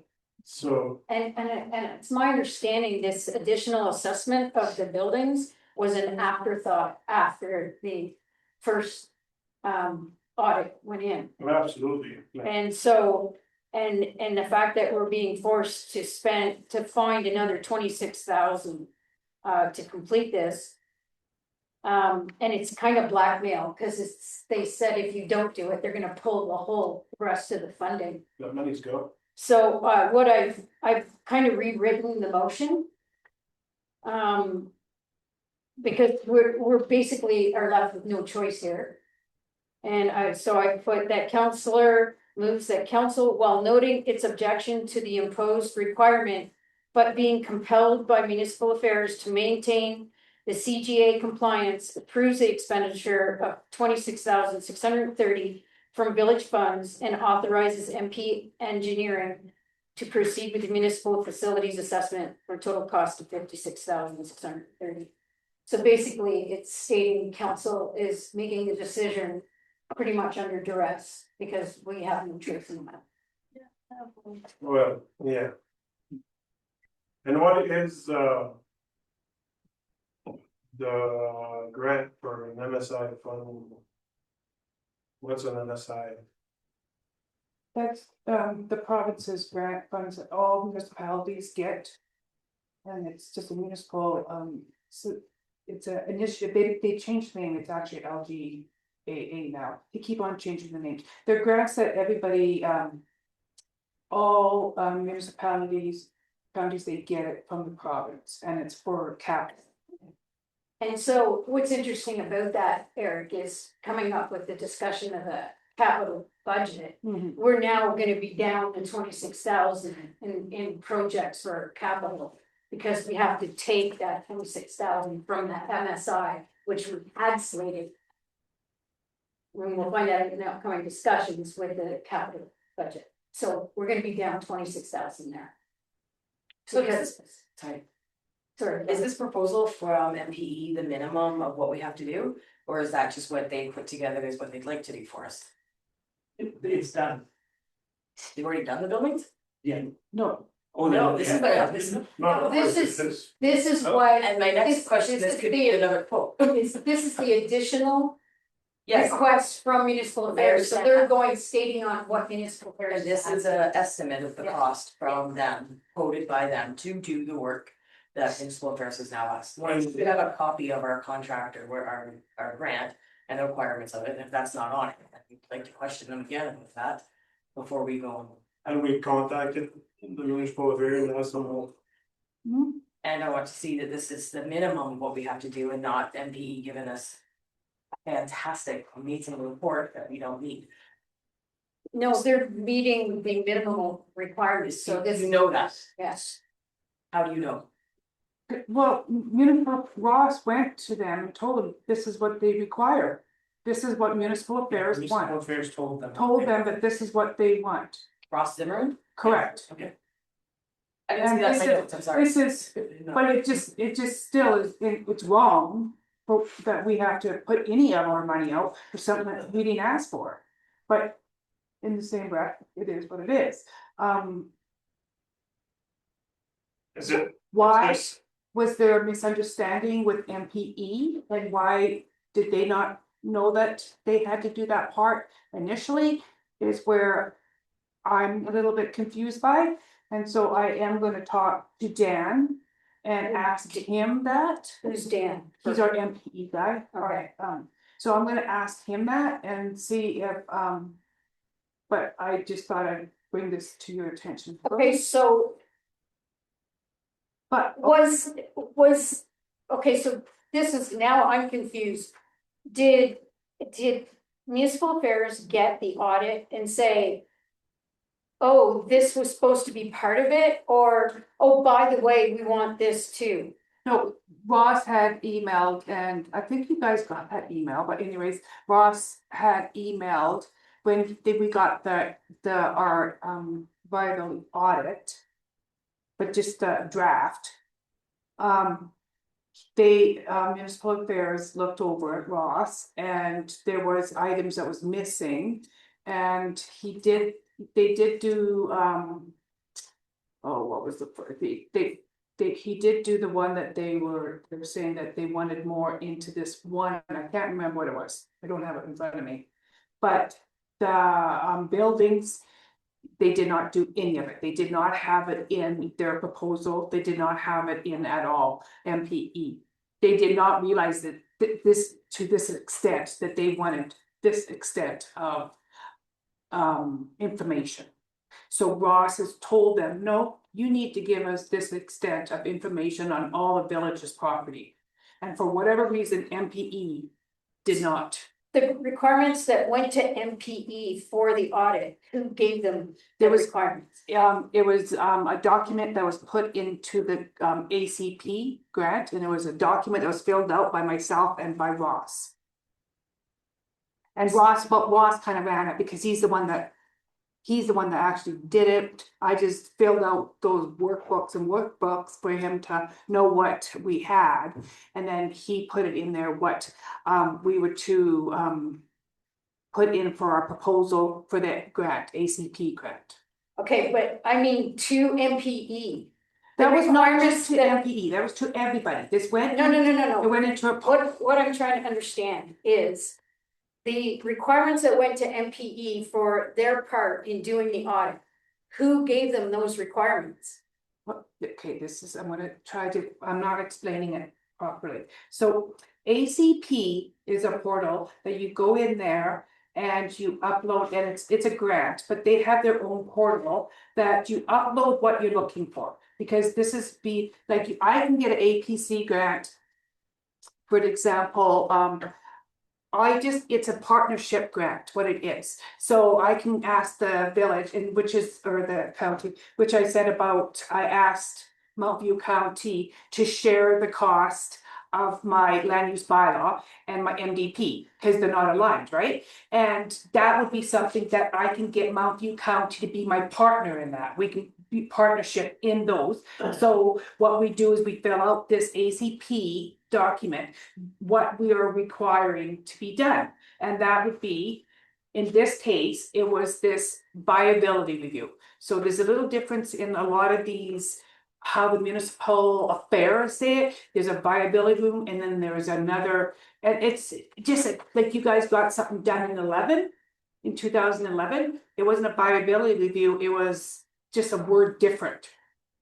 So, And it's my understanding this additional assessment of the buildings was an afterthought after the first audit went in. absolutely, like, And so, and the fact that we're being forced to find another 26,000 to complete this. And it's kind of blackmail, because they said if you don't do it, they're gonna pull the whole rest of the funding. that money's go. So what I've kind of rewritten the motion. Because we're basically are left with no choice here. And I put that counselor moves that council, while noting its objection to the imposed requirement, but being compelled by municipal affairs to maintain the CGA compliance, approves the expenditure of 26,630 from village funds and authorizes MP Engineering to proceed with the municipal facilities assessment for a total cost of 56,630. So basically, it's stating council is making the decision pretty much under duress because we have no choice in that. Well, yeah. And what is the grant for an MSI fund? What's an MSI? That's the province's grant funds that all municipalities get. And it's just a municipal, so it's an initiative, they changed the name, it's actually LGAA now, they keep on changing the names. They're grants that everybody, all municipalities, counties, they get it from the province, and it's for capital. And so what's interesting about that, Eric, is coming up with the discussion of the capital budget. We're now gonna be down to 26,000 in projects for capital. Because we have to take that 26,000 from that MSI, which we had slated. And we'll find out in the upcoming discussions with the capital budget, so we're gonna be down 26,000 there. So Because, sorry, sorry, is this proposal from MPE the minimum of what we have to do? Or is that just what they put together is what they'd like to do for us? It's done. They've already done the buildings? Yeah. No, Oh, No, this is what, No, This is Oh. why, and my next This- question, this this is could the- be another quote. this is the additional Yes, requests from municipal affairs, so they're going stating on what municipal affairs. and this is a estimate of the Yeah. cost from them, quoted by them to do the work that municipal affairs has now asked. We have a copy of our contractor, where our grant and the requirements of it, and if that's not on it, I'd like to question them again with that before we go. And we contacted the municipal affairs and asked them, well, And I want to see that this is the minimum of what we have to do and not MPE giving us a fantastic, amazing report that we don't need. No, they're meeting the minimal requirements, so this. You know that, Yes, how do you know? Well, municipal, Ross went to them and told them this is what they require. This is what municipal affairs Municipal want, affairs told them. told them that this is what they want, Ross Zimmerman? correct? Okay. I didn't see And that in this my is- notes, I'm sorry. This is, but it just still is, it's wrong. That we have to put any of our money out for something that we didn't ask for. But in the same breath, it is what it is. is it? Why this- was there a misunderstanding with MPE? And why did they not know that they had to do that part initially? Is where I'm a little bit confused by. And so I am gonna talk to Dan and ask him that. who's Dan? He's our MPE guy, Okay. alright, so I'm gonna ask him that and see if, but I just thought I'd bring this to your attention. Okay, so But, was, okay, so this is, now I'm confused. Did municipal affairs get the audit and say, oh, this was supposed to be part of it, or, oh, by the way, we want this too? no, Ross had emailed, and I think you guys got that email, but anyways, Ross had emailed. When we got our vital audit. But just a draft. Municipal affairs looked over at Ross and there was items that was missing. And they did do, oh, what was he did do the one that they were saying that they wanted more into this one, I can't remember what it was, I don't have it in front of me. But the buildings, they did not do any of it, they did not have it in their proposal, they did not have it in at all, MPE. They did not realize that this, to this extent, that they wanted this extent of information. So Ross has told them, no, you need to give us this extent of information on all the village's property. And for whatever reason, MPE did not. The requirements that went to MPE for the audit, who gave them the There was requirements? It was a document that was put into the ACP grant, and it was a document that was filled out by myself and by Ross. And Ross kind of ran it because he's the one that actually did it. I just filled out those workbooks for him to know what we had. And then he put it in there what we were to put in for our proposal for that grant, ACP grant. Okay, but I mean to MPE. The That was not requirements just to that- MPE, that was to everybody. This went. No. It went into a. What I'm trying to understand is the requirements that went to MPE for their part in doing the audit. Who gave them those requirements? Okay, I'm not explaining it properly. So ACP is a portal that you go in there and you upload, and it's a grant, but they have their own portal that you upload what you're looking for. Because this is I can get an APC grant. For example, it's a partnership grant, what it is. So I can ask the village or the county, which I asked Mount County to share the cost of my land use bylaw and my MDP, because they're not aligned, right? And that would be something that I can get Mount County to be my partner in that. We can be partnership in those. So what we do is we fill out this ACP document, what we are requiring to be done. And that would be, in this case, it was this viability review. So there's a little difference in a lot of these how the municipal affairs say it, there's a viability room, and then there's another, and it's just like you guys got something done in 2011, it wasn't a viability review, it was just a word different.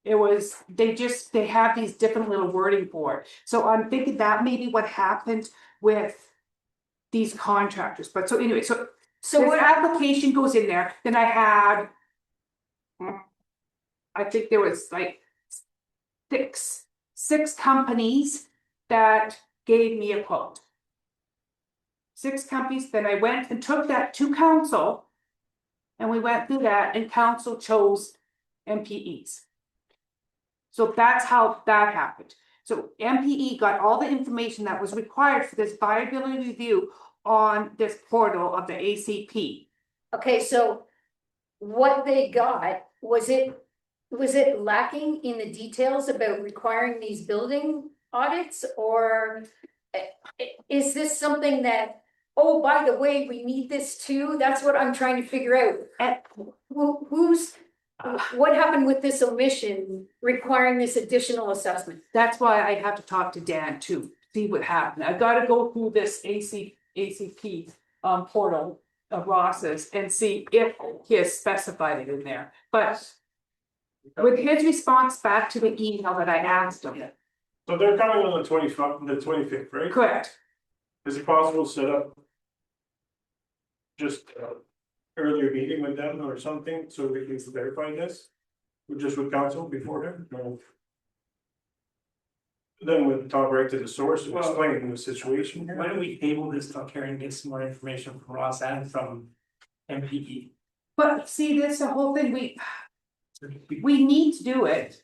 It was, they have these different little wording for it, so I'm thinking that may be what happened with these contractors, but so anyway, so So this what, application goes in there, then I had. I think there was like six companies that gave me a quote. 6 companies, then I went and took that to council. And we went through that and council chose MPEs. So that's how that happened. So MPE got all the information that was required for this viability review on this portal of the ACP. okay, so what they got, was it lacking in the details about requiring these building audits, or is this something that, oh, by the way, we need this too? That's what I'm trying to figure out. And What happened with this omission requiring this additional assessment? that's why I have to talk to Dan too, see what happened. I've got to go through this ACP portal of Ross's and see if he has specified it in there. But with his response back to the email that I asked him, So they're coming on the 25th, right? correct, Is it possible to set up? Just earlier meeting with them or something, so we can verify this? Just with council beforehand? No. Then we'll talk right to the source and explain the situation. Why don't we table this till Karen gets some more information from Ross and from MPE? but see, this the whole thing, we need to do it.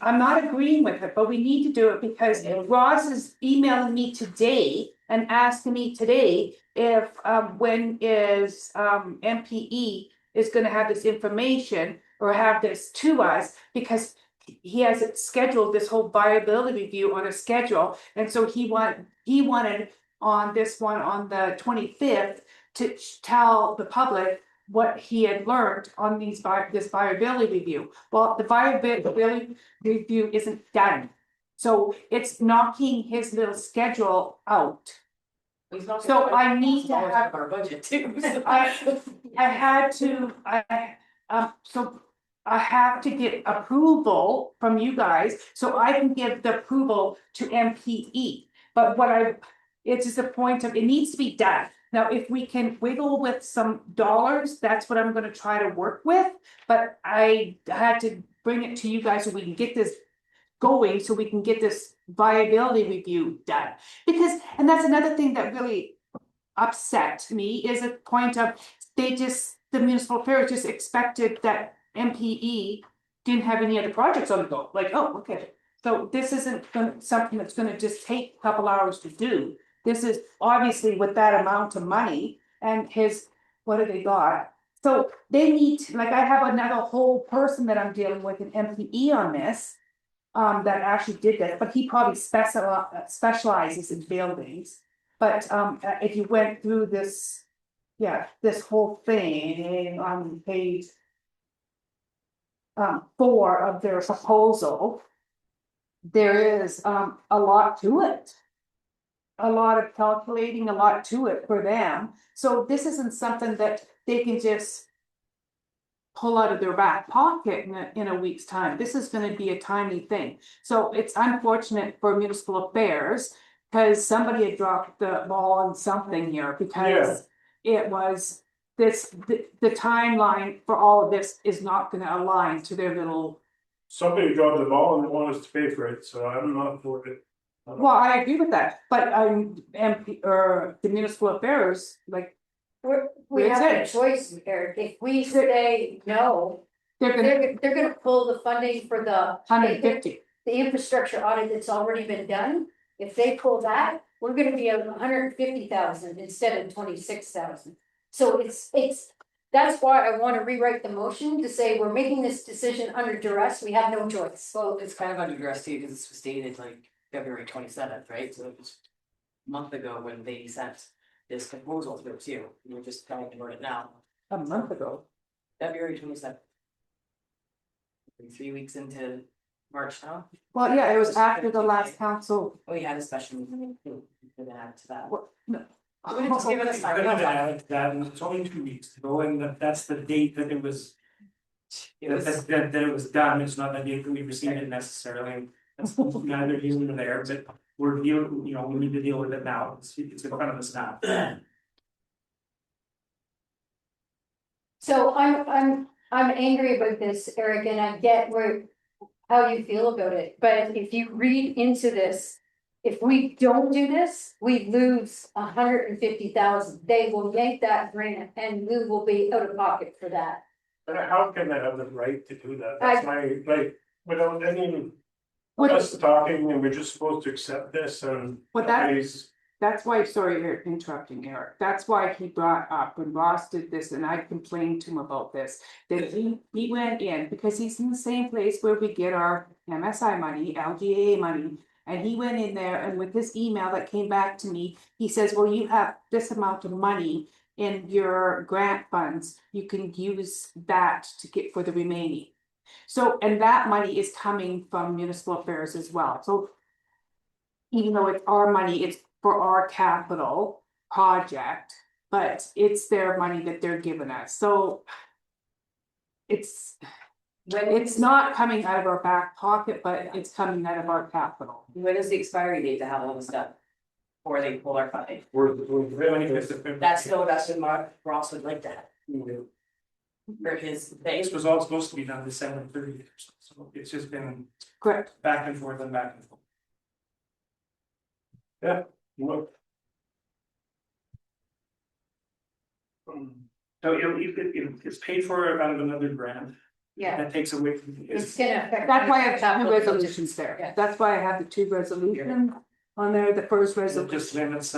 I'm not agreeing with it, but we need to do it because Ross is emailing me today and asking me today if when is MPE is gonna have this information or have this to us, because he has it scheduled, this whole viability review on a schedule, and so he wanted on this one on the 25th to tell the public what he had learned on this viability review. Well, the viability review isn't done. So it's knocking his little schedule out. So I need to have our budget too. I had to, so I have to get approval from you guys, so I can give the approval to MPE. But it's just a point of, it needs to be done. Now, if we can wiggle with some dollars, that's what I'm gonna try to work with, but I had to bring it to you guys so we can get this going, so we can get this viability review done. Because, and that's another thing that really upset me, is a point of, the municipal affairs just expected that MPE didn't have any other projects on the go, like, oh, okay. So this isn't something that's gonna just take a couple hours to do. This is obviously with that amount of money and what do they got? So they need, like, I have another whole person that I'm dealing with in MPE on this. That actually did that, but he probably specializes in buildings. But if you went through this, this whole thing on page 4 of their proposal, there is a lot to it. A lot of calculating, a lot to it for them. So this isn't something that they can just pull out of their back pocket in a week's time. This is gonna be a timely thing. So it's unfortunate for municipal affairs, because somebody had dropped the ball on something here, because it was the timeline for all of this is not gonna align to their little. Somebody dropped the ball and they want us to pay for it, so I'm not for it. Well, I agree with that, but MP or the municipal affairs, like, We That's have a it. choice, Eric. If we say no, they're gonna they're gonna pull the funding for the 150. the infrastructure audit that's already been done. If they pull that, we're gonna be at 150,000 instead of 26,000. So that's why I wanna rewrite the motion to say we're making this decision under duress, we have no choice. Well, it's kind of under duress too, because this was dated like February 27th, right? So it was a month ago when they sent this proposal through too. We're just talking about it now, A month ago. February 27th. 3 weeks into March now, Well, yeah, it was after the last council. we had a special meeting for that to that. What, no. Would it just give us It time? could have been added to that, and it's only 2 weeks ago, and that's the date that it was. It was, That it was done, it's not the date that we received it necessarily, that's neither here nor there, but we're dealing, we need to deal with it now, it's in front of us now. So I'm angry about this, Eric, and I get how you feel about it, but if you read into this. If we don't do this, we lose 150,000, they will yank that grant and we will be out of pocket for that. But how can I have the right to do that? That's my, like, without any. What- Us talking and we're just supposed to accept this and. Well, that- please- That's why, sorry, Eric, interrupting Eric, that's why he brought up when Ross did this, and I complained to him about this. That he went in, because he's in the same place where we get our MSI money, LGA money. And he went in there and with this email that came back to me, he says, well, you have this amount of money in your grant funds, you can use that to get for the remaining. So, and that money is coming from municipal affairs as well, so. Even though it's our money, it's for our capital project, but it's their money that they're giving us, so. It's not coming out of our back pocket, but it's coming out of our capital. when is the expiry date to have all this done? Or they pull our funding, We're. 25th of February. that's what Mark Ross would like that, for his thing. This was all supposed to be done December 30th, so it's just been Correct. back and forth and back and forth. Look. So it's paid for out of another grant, Yeah, that takes away from. it's gonna affect. That's why I have two capital resolutions budgets. there, Yeah. that's why I have the two resolutions on there, the first It resolution. just limits,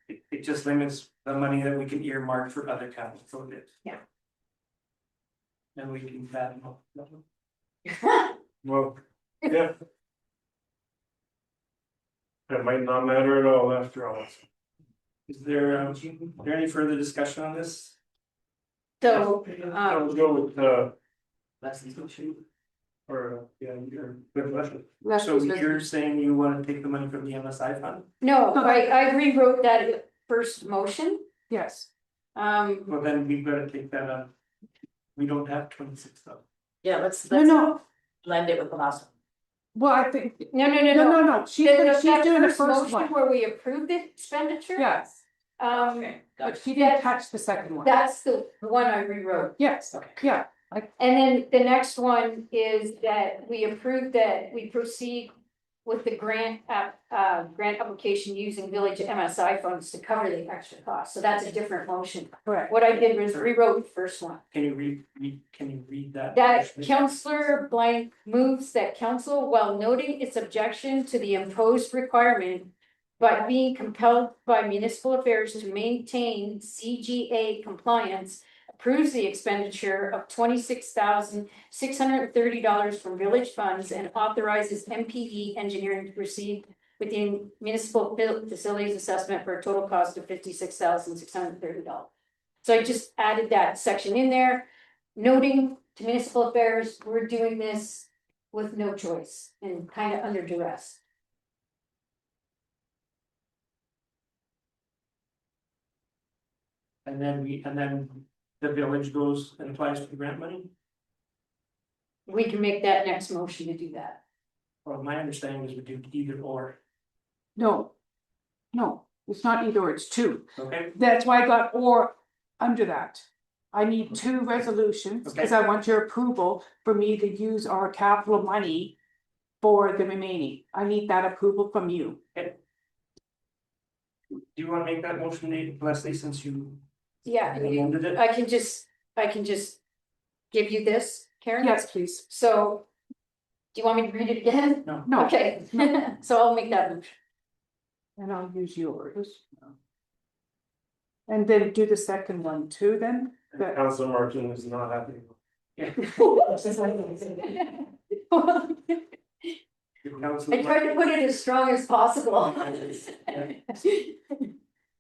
it just limits the money that we can earmark for other capital projects. Yeah. And we can that. Well, yeah. It might not matter at all after all. Is there any further discussion on this? So, I'll go with, That's the issue. or, yeah, you're, good question. That's So just- you're saying you wanna take the money from the MSI fund? no, I rewrote that first motion, Yes, Well, then we've gotta take that up. We don't have 26 though. Yeah, let's no, blend it with the last one. well, I think, no. she's That doing the first motion one, Where we approved the expenditure. yes, but she didn't touch the second one. That's the one I rewrote. Yes, yeah, And then the next one is that we approve that we proceed with the grant application using village MSI funds to cover the extra cost. So that's a different motion. correct. What I did was rewrote the first one. Can you read that? That Counselor Blank moves that council, while noting its objection to the imposed requirement. But being compelled by municipal affairs to maintain CGA compliance. Approves the expenditure of $26,630 from village funds and authorizes MPE engineering to proceed. Within municipal facilities assessment for a total cost of $56,630. So I just added that section in there, noting to municipal affairs, we're doing this with no choice and kind of under duress. And then the village goes and applies for the grant money? We can make that next motion to do that. Well, my understanding is we do either or, No, it's not either, it's two. okay? That's why I got or under that. I need two resolutions, because I want your approval for me to use our capital money for the remaining. I need that approval from you. Do you wanna make that motion, Nate, Leslie, since you Yeah, amended it? I can just give you this, Karen? Yes, please. So, do you want me to read it again? No, Okay, so I'll make that motion. and I'll use yours. And then do the second one too, then? That- Council Martin is not happy. Your I council- tried to put it as strong as possible.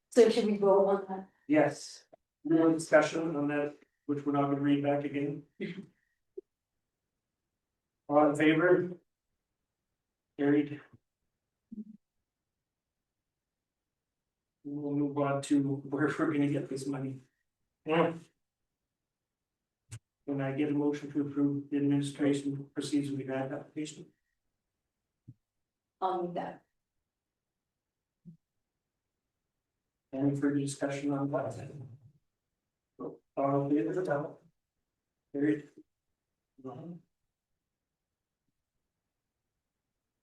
So should we vote on that? Yes, more discussion on that, which we're not gonna read back again. All in favor? Carried. We'll move on to where we're gonna get this money. When I get a motion to approve the administration proceeds with the grant application. I'll move that. Any further discussion on that? All in favor, tell. Carried.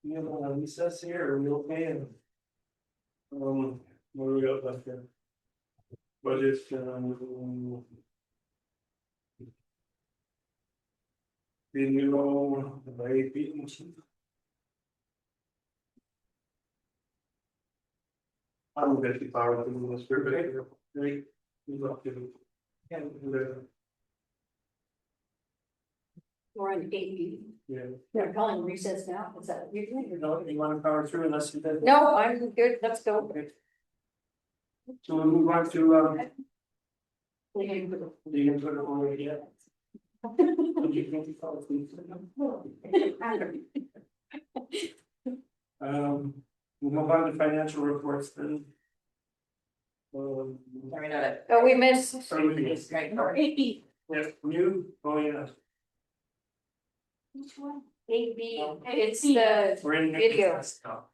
You have a recess here, or we okay? What do we got left here? Budget, renewal, the AP. I'm gonna get power of the minister, right? We love to. And We're on AB. yeah, We're calling recess now. Is that what you're doing? You want to power through unless you did? No, I'm good. Let's go. Okay. So we'll move on to the input over here. We'll move on to financial reports then. Sorry, not it. Oh, we missed. It's great. AB. Yeah, new, oh yeah, Which one? AB, it's the we're in. Video.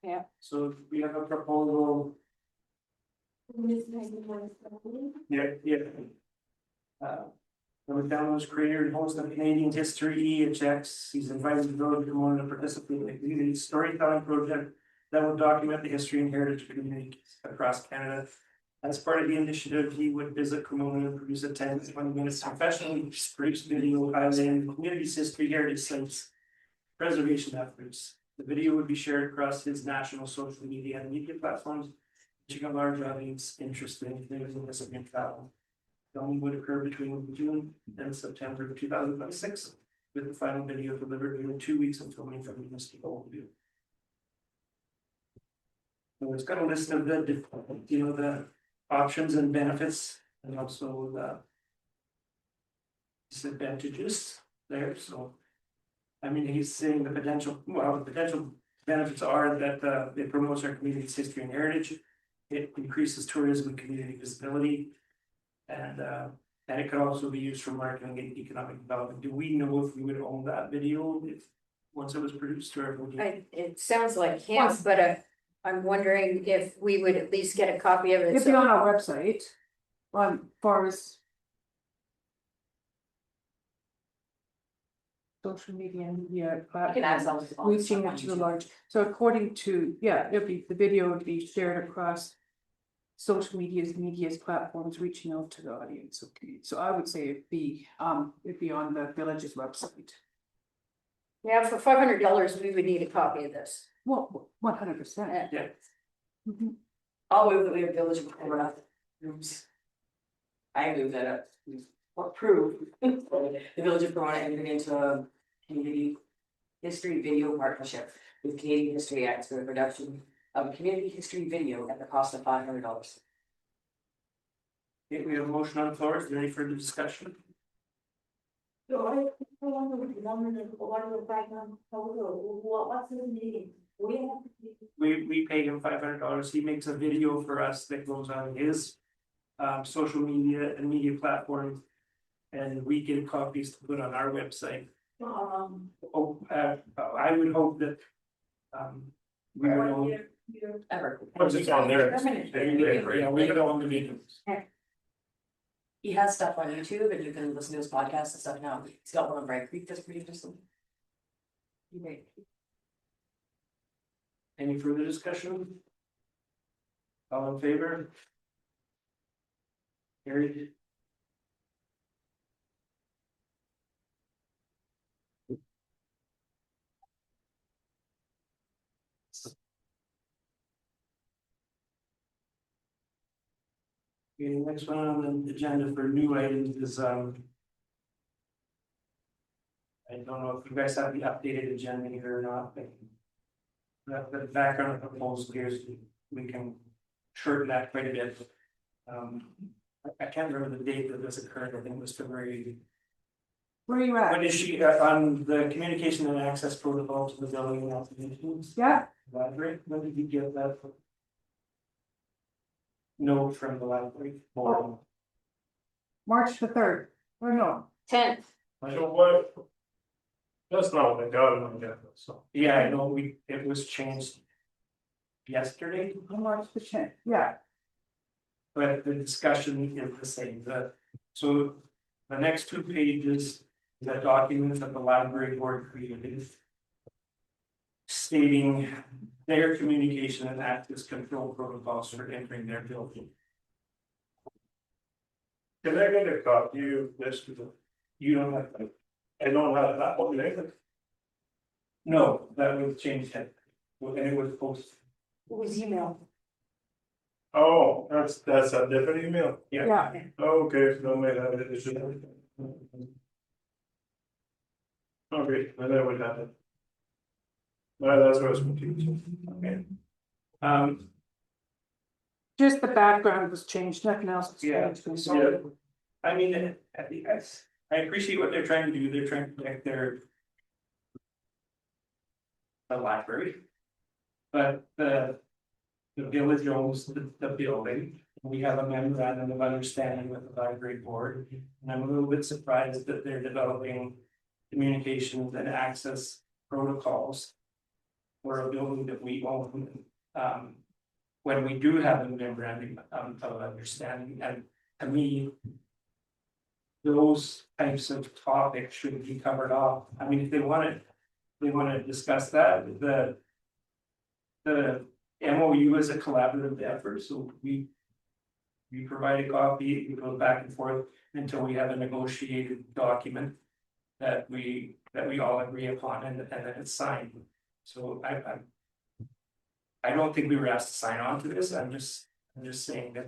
Yeah. So we have a proposal, yeah. Down was creator and host of Canadian History EHX. He's invited the village of Pomona to participate in the community storytelling project that will document the history and heritage of communities across Canada. As part of the initiative, he would visit Pomona and produce a 10 to 20 minutes professionally produced video highlighting the community's history, heritage sites, preservation efforts. The video would be shared across his national social media and media platforms, reaching a large audience interested in things in this event travel. Filming would occur between June and September of 2026, with the final video delivered within 2 weeks of filming from the mystical view. So it's got a list of the, the options and benefits, and also the disadvantages there, so. I mean, he's saying the potential benefits are that it promotes our community's history and heritage. It increases tourism and community visibility. And it could also be used for marketing and economic development. Do we know if we would own that video if once it was produced, or if we? It sounds like him, but I'm wondering if we would at least get a copy of it. It'd be on our website, on Forest. Social media and media You can add platforms, some. reaching it to the large, so according to, yeah, the video would be shared across. Social media's platforms, reaching out to the audience, okay, so I would say it'd be on the village's website. Yeah, for $500, we would need a copy of this. Well, 100%. Yeah. Mhm. I'll move that we have village of Pomona. Oops. I move that approve the village of Pomona entering into a community history video partnership with Canadian History Acts for the production of a community history video at the cost of $500. Okay, we have a motion on the floor. Is there any further discussion? We pay him $500. He makes a video for us that goes on his social media and media platforms. And we get copies to put on our website. I would hope that we would own. Ever. once it's on there. Yeah, we would own the videos. He has stuff on YouTube and you can listen to his podcast and stuff now. He's got one on Bright Creek that's pretty interesting. Great. Any further discussion? All in favor? Carried. Okay, next one on the agenda for new items is I don't know if you guys have the updated agenda here or not, but. The background of the proposal here is we can shorten that quite a bit. I can't remember the date that this occurred, I think it was February Where are you What at? is she, on the communication and access protocol to the building and applications? Yeah, Library, when did you get that? Note from the library board. March the 3rd, or no, 10th. So what? That's not what I got on my agenda, so. Yeah, I know it was changed. Yesterday, March the 10th, yeah. but the discussion is the same, so the next 2 pages. The document that the library board created. Stating their communication and access control protocols for entering their building. Can I get a copy of this? You don't have to. I don't have that one, either. No, that was changed, and it was posted. It was emailed. Oh, that's a different email. Yeah, Okay, so maybe that is. Okay, then I would have it. No, that's what I was confused. Okay. just the background was changed, nothing else was Yeah, changed. so, I mean, I appreciate what they're trying to do, they're trying to protect their. The library. But the village owns the building, we have a memorandum of understanding with the library board. And I'm a little bit surprised that they're developing communications and access protocols. For a building that we own, when we do have a memorandum of understanding, and to me. Those types of topics should be covered off, I mean, if they want to discuss that, the MOU is a collaborative effort, so we. We provide a copy, it goes back and forth until we have a negotiated document. That we all agree upon and then it's signed. So I don't think we were asked to sign on to this, I'm just saying that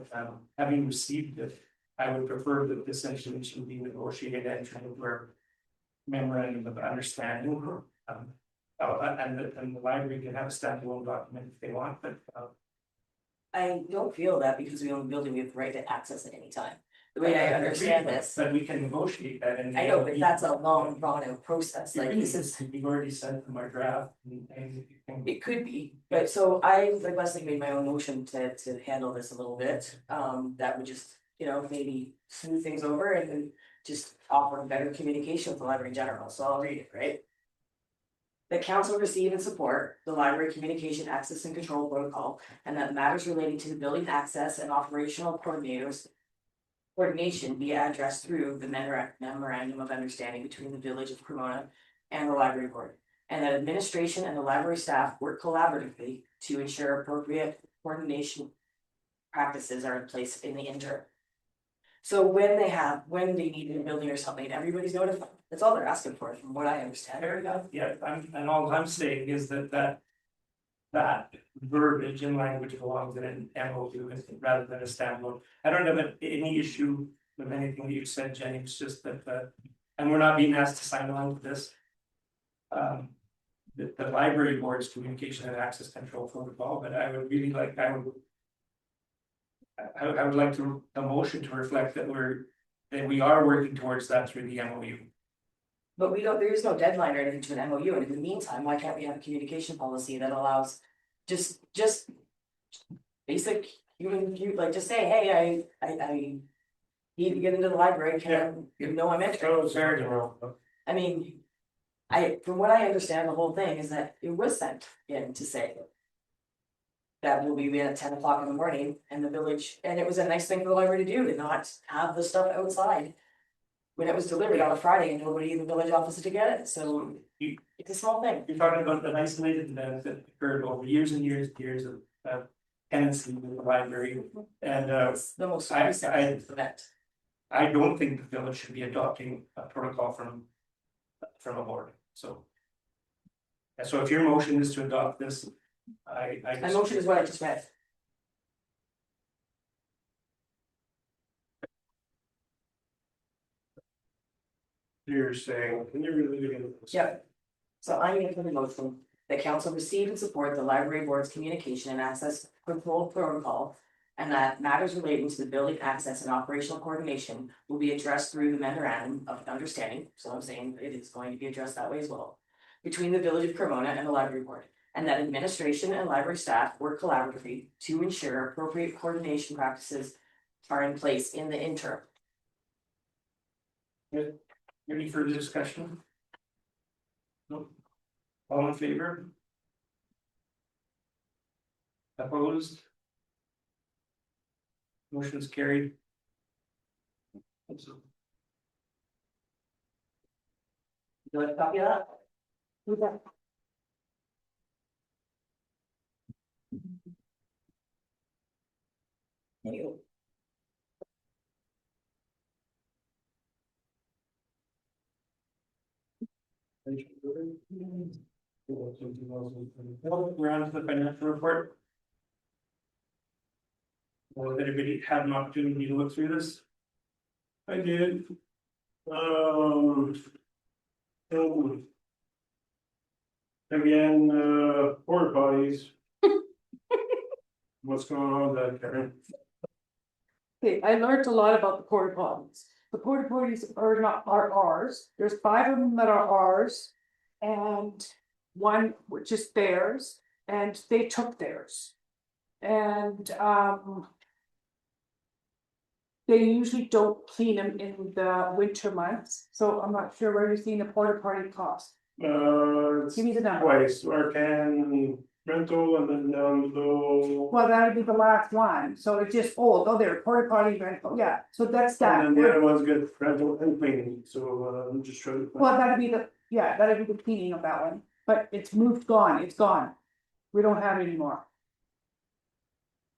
having received it. I would prefer that this should be negotiated and trying to work. Memorandum of understanding. And the library can have a standalone document if they want, but I don't feel that because we own the building, we have the right to access at any time. The way I understand this, But we can negotiate that and. I know, but that's a long drawn out process, like this is. You've already sent them our draft and. It could be, but so I, like Leslie made my own motion to handle this a little bit, that would just, maybe smooth things over and then. Just offer better communication with the library in general, so I'll read it, right? The council receive and support the library communication access and control protocol, and that matters relating to the building access and operational coordinators. Coordination be addressed through the memorandum of understanding between the village of Cremona and the library board. And that administration and the library staff work collaboratively to ensure appropriate coordination. Practices are in place in the interim. So when they need a building or something, everybody's notified, that's all they're asking for, from what I understand. Yeah, and all I'm saying is that. That verbiage in language belongs in an MOU rather than a standalone. I don't have any issue with anything that you said, Jenny, it's just that, and we're not being asked to sign on to this. The library board's communication and access control protocol, but I would really like, I would like the motion to reflect that we are working towards that through the MOU. But there is no deadline or anything to an MOU, and in the meantime, why can't we have a communication policy that allows just basic human, like just say, hey, I need to get into the library, I'm entering. Oh, sorry, no. I mean, from what I understand, the whole thing is that it was sent in to say that we'll be in at 10 o'clock in the morning and the village, and it was a nice thing for the library to do, to not have the stuff outside. When it was delivered on a Friday and nobody in the village office to get it, so it's a small thing. You're talking about an isolated event that occurred over years and years of tenancy with the library. And It's the most I- recent event. I don't think the village should be adopting a protocol from a board, so. And so if your motion is to adopt this, I. My motion is what I just read. You're saying, can you really get into this? Yep. So I'm making the motion, the council receive and support the library board's communication and access control protocol. And that matters relating to the building access and operational coordination will be addressed through the memorandum of understanding, so I'm saying it is going to be addressed that way as well. Between the village of Cremona and the library board, and that administration and library staff work collaboratively to ensure appropriate coordination practices are in place in the interim. Any further discussion? No. All in favor? Opposed? Motion's carried. Would you like a copy of that? There you go. We're on to the financial report. Will everybody have an opportunity to look through this? I did. So, again, porta potties. What's going on with that, Karen? Okay, I learned a lot about the porta potties. The porta potties are not, are ours. There's 5 of them that are ours. And one which is theirs, and they took theirs. And they usually don't clean them in the winter months, so I'm not sure where you're seeing the porta potty cost. It's Give me the number. twice, Arcan rental and then down below. Well, that'd be the last one, so it's just old, oh, they're porta potty rental, yeah, so that's that. And then the other one's good rental and cleaning, so I'm just trying to. Well, that'd be the, yeah, that'd be the cleaning of that one, but it's moved gone, it's gone. We don't have it anymore,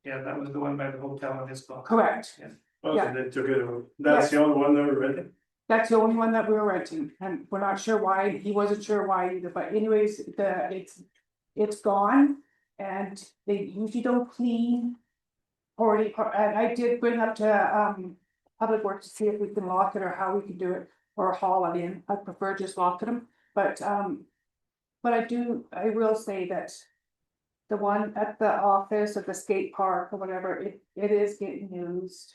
Yeah, that was the one by the hotel in his book. correct, Oh, yeah. so they took it, that's the only one that were rented. That's the only one that we were renting, and we're not sure why, he wasn't sure why either, but anyways, it's gone. And they usually don't clean. Already, and I did bring up to Public Works to see if we can lock it or how we can do it, or haul it in, I prefer just locking them, but I will say that. The one at the office at the skate park or whatever, it is getting used.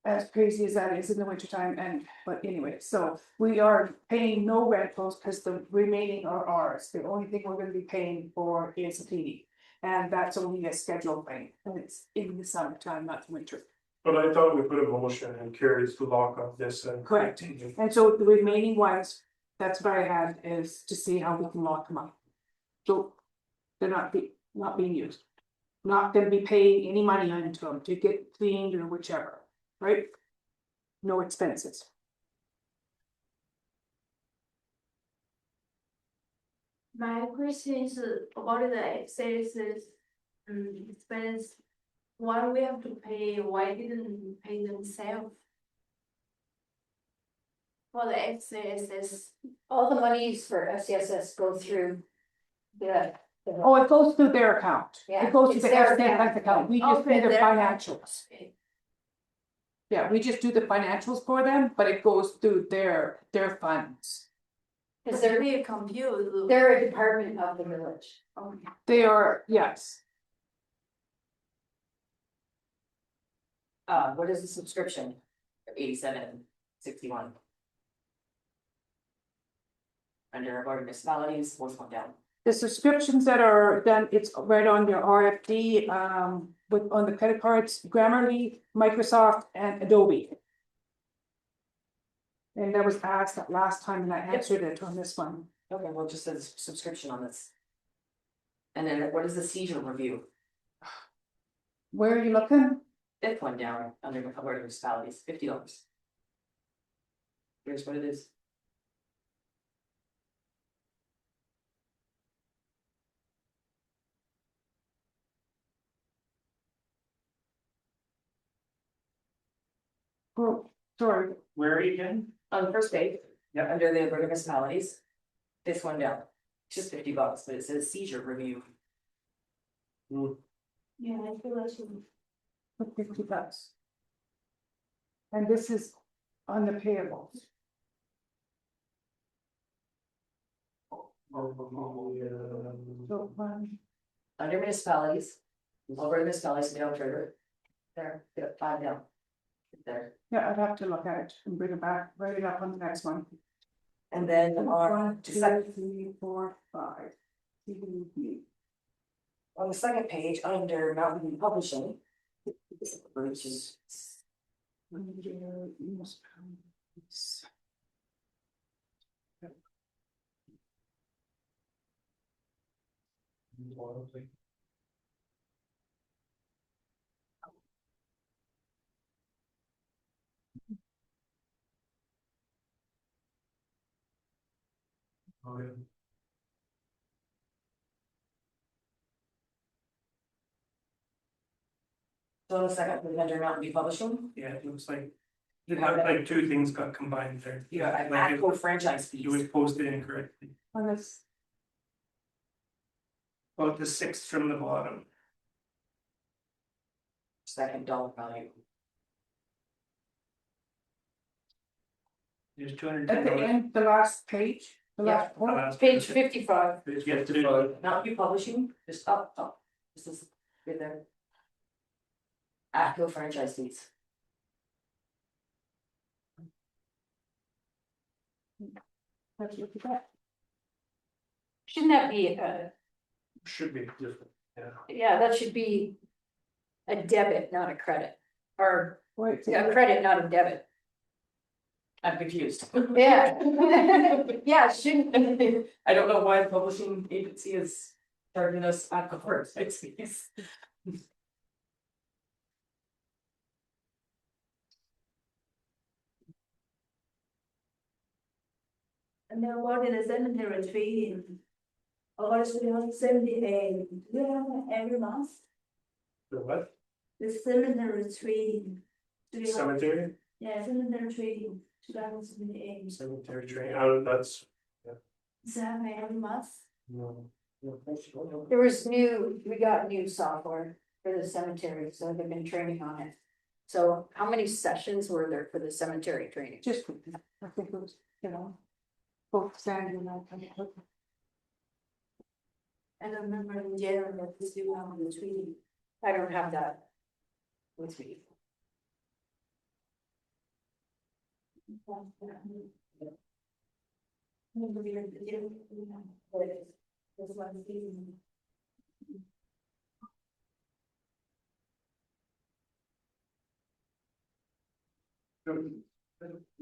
As crazy as that is in the wintertime, but anyway, so we are paying no rentals because the remaining are ours. The only thing we're gonna be paying for is the cleaning. And that's only a scheduled thing, and it's in the summertime, not the winter. But I thought we put a motion and carries to lock up this and. Correct. And so the remaining ones, that's what I had, is to see how we can lock them up. So they're not being used. Not gonna be paying any money into them to get cleaned or whichever, right? No expenses. My question is about the excess expense. Why we have to pay, why didn't we pay themselves? For the excess, All the monies for SCSS go through the. Oh, it goes through their account. Yeah, It goes to it's the their SDSS account. We just do Okay, the their financials. Yeah, we just do the financials for them, but it goes through their funds. Cause Cause they're confused. they're a department of the village. They are, yes, What is the subscription? 87.61. Under Board of Municipalities, what's one down? the subscriptions that are done, it's right on your RFD, with, on the credit cards, Grammarly, Microsoft and Adobe. And that was asked that last time and I answered it on this one. Okay, well, it just says subscription on this. And then what is the seizure review? Where are you looking? 5th one down under the Board of Municipalities, $50. Here's what it is. Oh, sorry, Where are you again? On the first page. Yeah. Under the Board of Municipalities. This one down, it's just $50, but it says seizure review. Yeah, I feel like for $50. And this is on the payables. So, Under municipalities, Over this Valley Dale River. There, get 5 down. There, Yeah, I'd have to look at it and bring it back, write it up on the next one. and then on 1, the 2, second, 3, 4, 5. on the second page, under Mountain View Publishing. Which is, so on the second page, under Mountain View Publishing, Yeah, it looks like, you it have looked like two things got combined there. you have Like ATCO franchise it was fees. posted incorrectly. On this, About the sixth from the bottom. Second dollar value. There's 210 at the end, the last page, the Yeah. last one. Page 55. Yeah, to Mountain View Publishing, just up, this is right there. ATCO franchise fees. Let's look at that. Shouldn't that be, Should be different, yeah. yeah, that should be a debit, not a credit, or Wait, a credit, not a debit. I'm confused. Yeah. Yeah, it shouldn't, I don't know why the publishing agency is charging us ATCO franchise fees. And then what is the cemetery trading? Or is it 78? Do you have every month? The what? The cemetery trading. Do you have- Cemetery, Yeah, cemetery trading, 2078. cemetery train, that's. Is that every month? No. there was we got new software for the cemetery, so they've been training on it. So how many sessions were there for the cemetery training? just, I think it was, both Sandy and I. I don't remember in January that this you have the trading. I don't have that with me.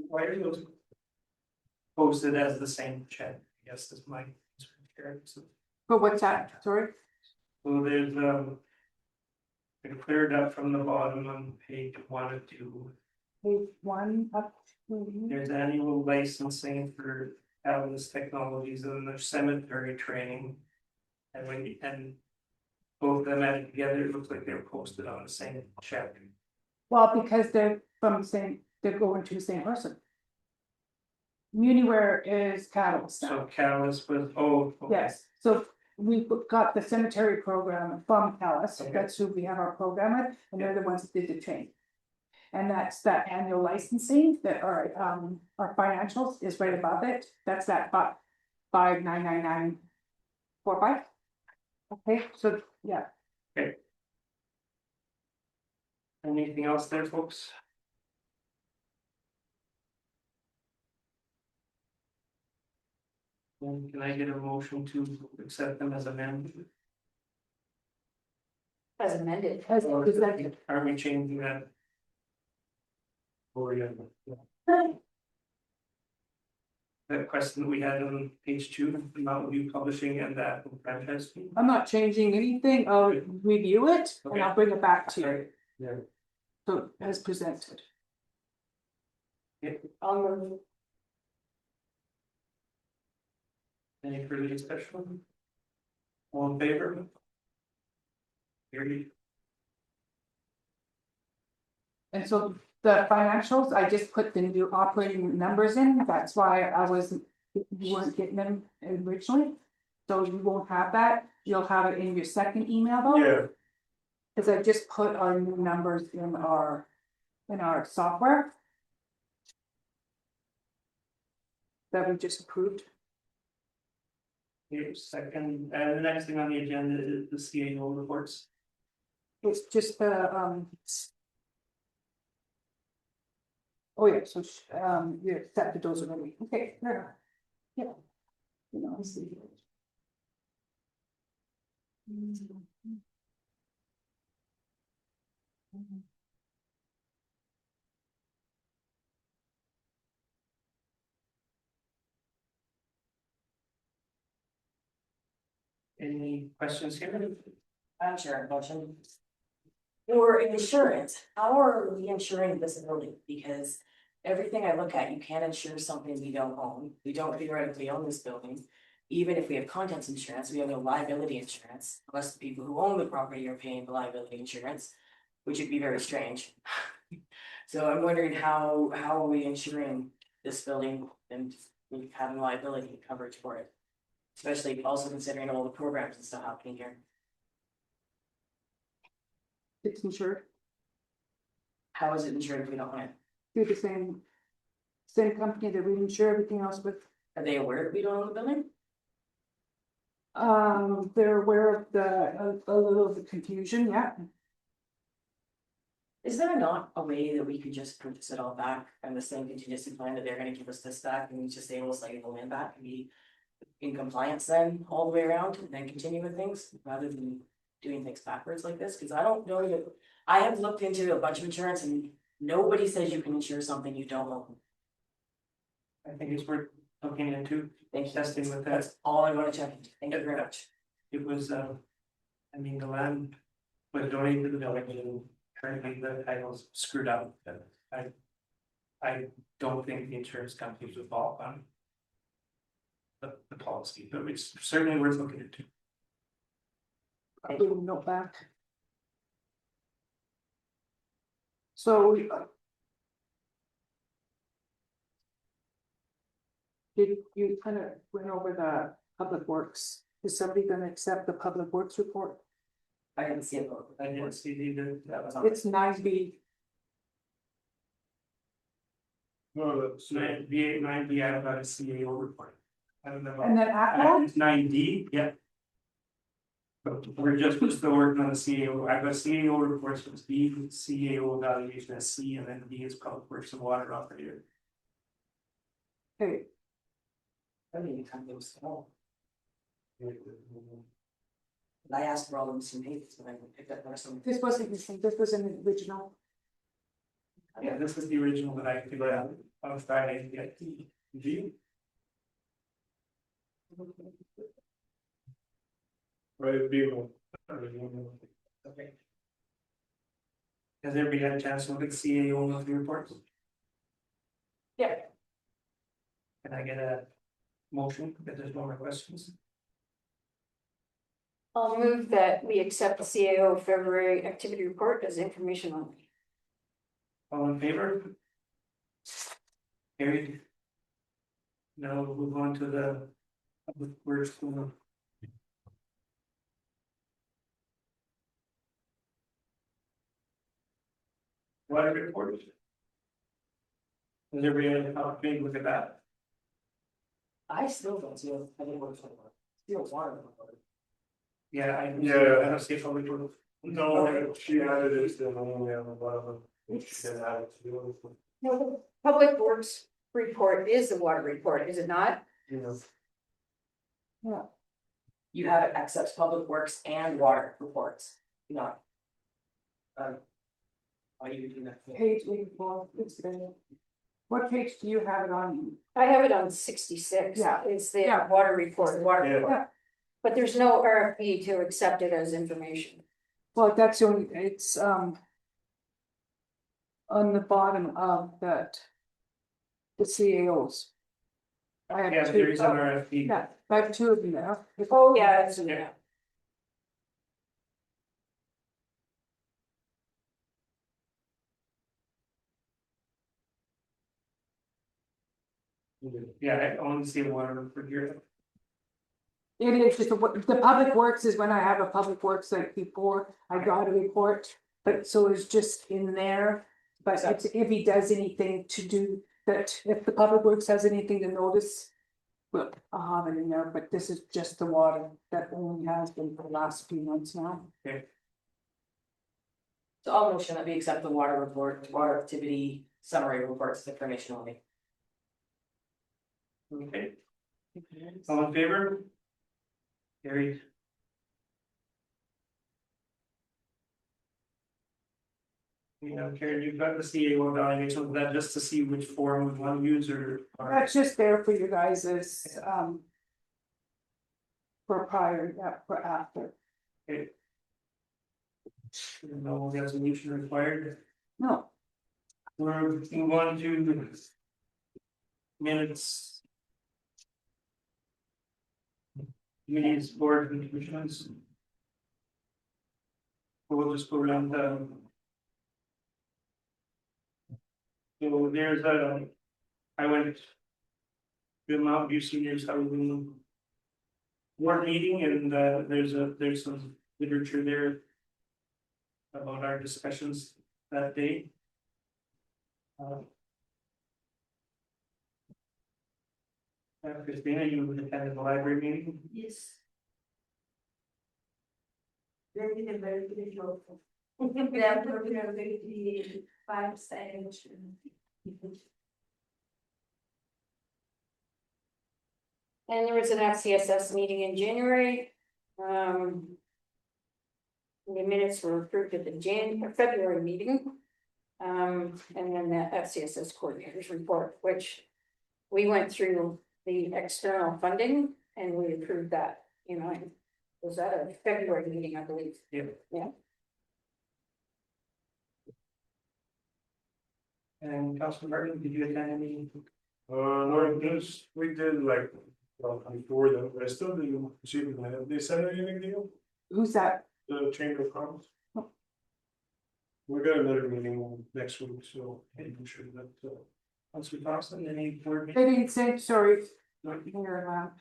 Why are those posted as the same check? I guess is my concern. So But what's that, sorry? there's it cleared up from the bottom on page 1 or 2. Page 1 up to. There's annual licensing for Atlas Technologies and there's cemetery training. And both of them added together, it looks like they're posted on the same check. Well, because they're from the same, they're going to the same person. Muniware is Catalyst now. So Callis was, oh. okay. Yes, so we got the cemetery program from Callis, Okay. that's who we have our program with, and they're the ones that did the training. And that's that annual licensing that our financials is right above it, that's that 599945. Okay, so, yeah, Anything else there, folks? Then can I get a motion to accept them as amended? As amended. as presented. Are we changing that? Or yeah. That question that we had on page 2, Mountain View Publishing and that franchise fee? I'm not changing anything, I'll review it and I'll bring it back to you. Yeah. So as presented. Any further discussion? All in favor? Carried. And so the financials, I just put the new operating numbers in, that's why you weren't getting them originally. So you won't have that, you'll have it in your second email though. Yeah, Cause I just put our new numbers in our software. That we just approved. Okay, second, and the next thing on the agenda is the CAO reports. It's just the, oh, yeah, so, you accepted those already, okay, yeah. Yeah. You know, I see. Any questions here? I'm sure, motion. For insurance, how are we insuring this building? Because everything I look at, you can't insure something we don't own. We don't theoretically own this building. Even if we have contents insurance, we have no liability insurance, unless the people who own the property are paying the liability insurance, which would be very strange. So I'm wondering how are we insuring this building and having liability coverage for it? Especially also considering all the programs and stuff happening here. It's insured How is it insured if we don't own it? through the same company that we insure everything else with. Are they aware that we don't own the building? They're aware of a little of the confusion, yeah. Is there not a way that we could just purchase it all back and the same contingency plan that they're gonna give us this back and we just able to like the land back and be in compliance then all the way around and then continue with things rather than doing things backwards like this? Cause I don't know that, I have looked into a bunch of insurance and nobody says you can insure something you don't own. I think it's worth looking into, Thank you. testing with that. That's all I wanna check into. Thank you very much. It was, I mean, the land was donated to the village and currently the title's screwed up. But I don't think the insurance companies would fall on the policy, but it's certainly worth looking into. I didn't know back. So. Did you kind of went over the public works? Is somebody gonna accept the public works report? I didn't see it. I didn't see either. That was on. It's 9B. No, that's, Nine B, I have got a CAO report. I don't know. And then after that, It's 9D, yeah. But we're just still working on the CAO. I've got CAO reports, so it's B, CAO evaluation as C, and then D is public works and water operator. okay, I didn't even come to this at all. I asked for all of them some papers, but I picked up the rest of them. this wasn't missing, this was an original. Yeah, this is the original that I figured out on Friday, yeah. G. right, be one. Okay. Has everybody had a chance to look at CAO monthly reports? Yeah. Can I get a motion, if there's no more questions? I'll move that we accept the CAO February activity report as information only. All in favor? Carried. Now we'll move on to the public works. Water report. Has everybody had an opportunity to look at that? I still don't see it, I didn't work for it. Still water. Yeah, I don't see a public works. No, she added it, then only have a lot of them. She did add it to the other one. No, the Public Works report is the water report, is it not? Yeah, You have it accepts public works and water reports, not. Why you do that? page 84, it's there. What page do you have it on? I have it on 66. Yeah. It's the Yeah. water report, Water Yeah. report. but there's no RFP to accept it as information. Well, that's only, it's, on the bottom of that. The CAOs. I have Yeah, two, there is an RFP. yeah, I have two of them there. Oh, yeah, it's, Yeah. Yeah, I only see water report here. It is just, the public works is when I have a public works like before, I got a report, but so it's just in there. But it's if he does anything to do that, if the public works has anything to notice. Well, I'll have it in there, but this is just the water that only has been for the last few months now. So I'll motion that we accept the water report, water activity summary reports as information only. Okay. All in favor? Carried. You know, Karen, you've got the CAO evaluation, was that just to see which form we want to use or? That's just there for you guys as, for prior, yeah, for after. No resolution required. No, We're moving on to minutes. Committees, board and commissions. We'll just go around, so there's I went to Mount View Seniors Housing board meeting and there's some literature there about our discussions that day. Christina, you attended the library meeting? Yes. Very good, very good job. They are talking about the 5 stage. And there was an FCSS meeting in January. The minutes were approved at the February meeting. And then the FCSS coordinators report, which we went through the external funding and we approved that, you know, it was at a February meeting, I believe. Yeah. And Councilor Martin, did you attend any? No, we did like, well, before that, but I still didn't receive it. Have they sent anything to you? who's that? The Chamber of Commerce? No. We got another meeting next week, so I'm sure that, Councilor Thompson, any board They meeting? didn't send, sorry, you're,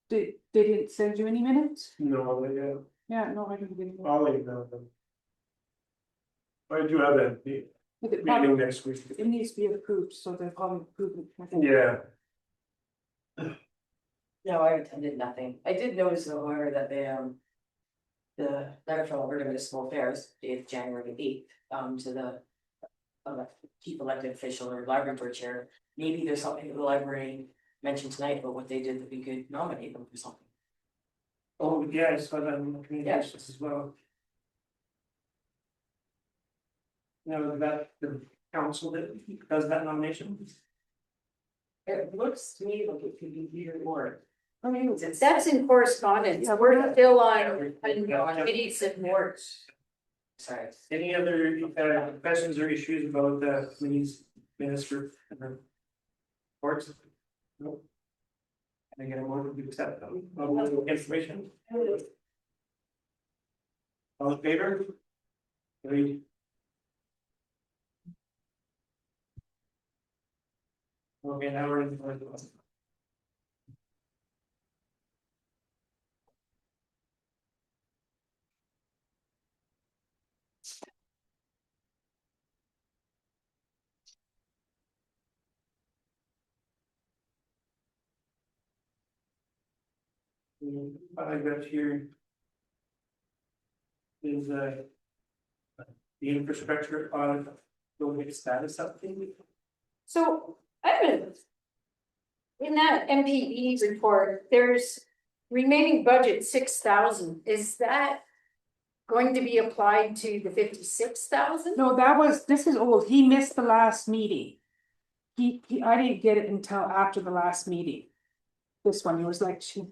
they didn't send you any minutes? no, they, Yeah, no, I didn't get any. I'll email them. I do have that But it meeting probably- next week. It needs to be approved, so they'll probably approve it. Yeah, No, I attended nothing. I did notice however that the letter from Alberta Municipal Affairs dated January 8th, to the chief elected official or library board chair. Maybe there's something that the library mentioned tonight about what they did that we could nominate them for something. Oh, yeah, I saw that in the communications as well. No, that the council that does that nomination? It looks to me like it could be either or. I mean, it's. That's in correspondence, Yeah, we're still on Yeah. committees and boards. Sorry. Any other questions or issues about the committee's minister? Reports? No. Can I get a motion to accept them? Information? All in favor? Agreed. Okay, now we're in. What I got here is the infrastructure audit building status update. So in that MPE report, there's remaining budget 6,000, is that going to be applied to the 56,000? No, this is old, he missed the last meeting. I didn't get it until after the last meeting. This one, he was like, he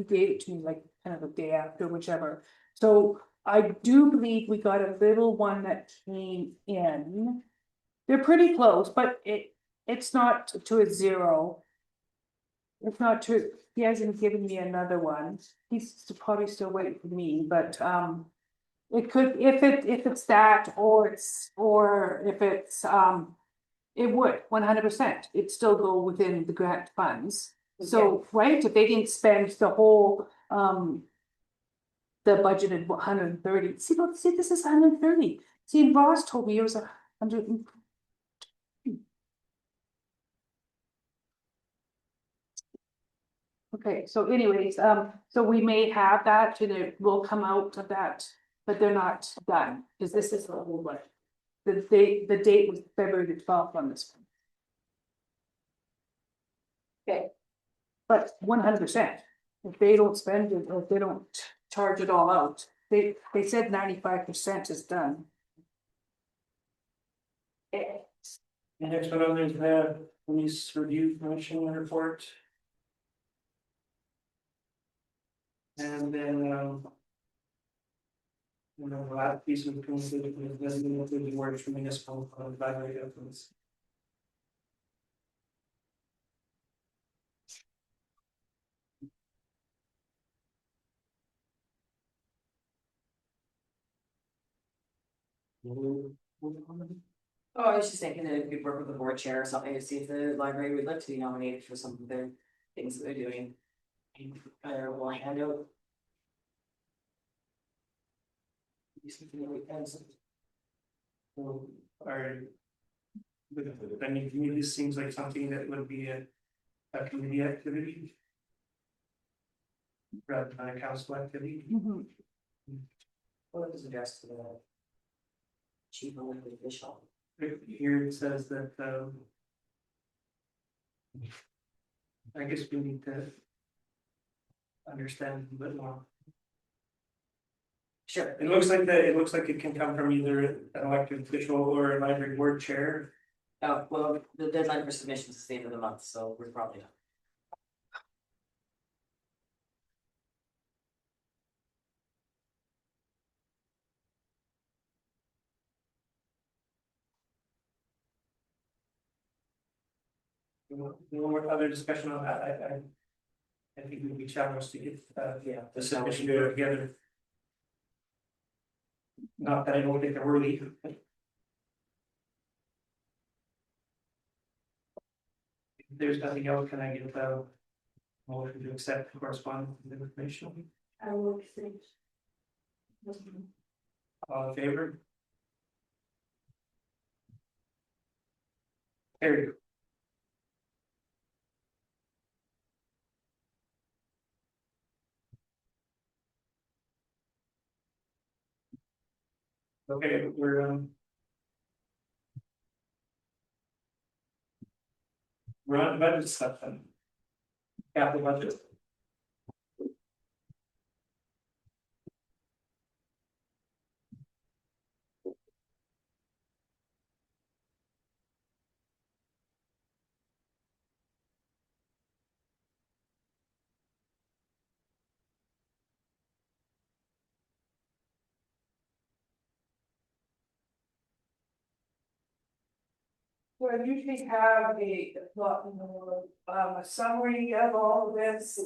gave it to me like kind of a day after, whichever. So I do believe we got a little one that came in. They're pretty close, but it's not to a 0. It's not true, he hasn't given me another one, he's probably still waiting for me, but it could, if it's that, or if it's it would 100%, it'd still go within the grant funds. So, right, if they didn't spend the whole the budgeted 130, see, look, see, this is 130, see, Ross told me it was 100. Okay, so anyways, so we may have that and it will come out of that but they're not done, because this is the old one. The date was February the 12th on this one. Okay. But 100%, if they don't spend it, or if they don't charge it all out, they said 95% is done. Okay. The next one on there is the police review commission report. And then, you know, the last piece of communication with the words from municipal evaluate efforts. Oh, I was just thinking that it could work with the board chair or something to see if the library would like to be nominated for some of their things that they're doing. Will I hand out? So, are. I mean, to me, this seems like something that would be a committee activity. Rather than a council activity. Mhm. Well, it was addressed to the chief elected official. Here it says that, I guess we need to. Understand a bit more. Sure. It looks like it can come from either an elected official or a library board chair. Oh, well, the deadline for submissions is the end of the month, so we're probably not. No more other discussion on that, I think we'd be challenged to get, the submission put together. Not that I don't think they're worthy. If there's nothing else, can I get a motion to accept the correspondence with information? I will say. All in favor? Carried. Okay, we're on budget stuff then. Capital budget. So I usually have a summary of all of this.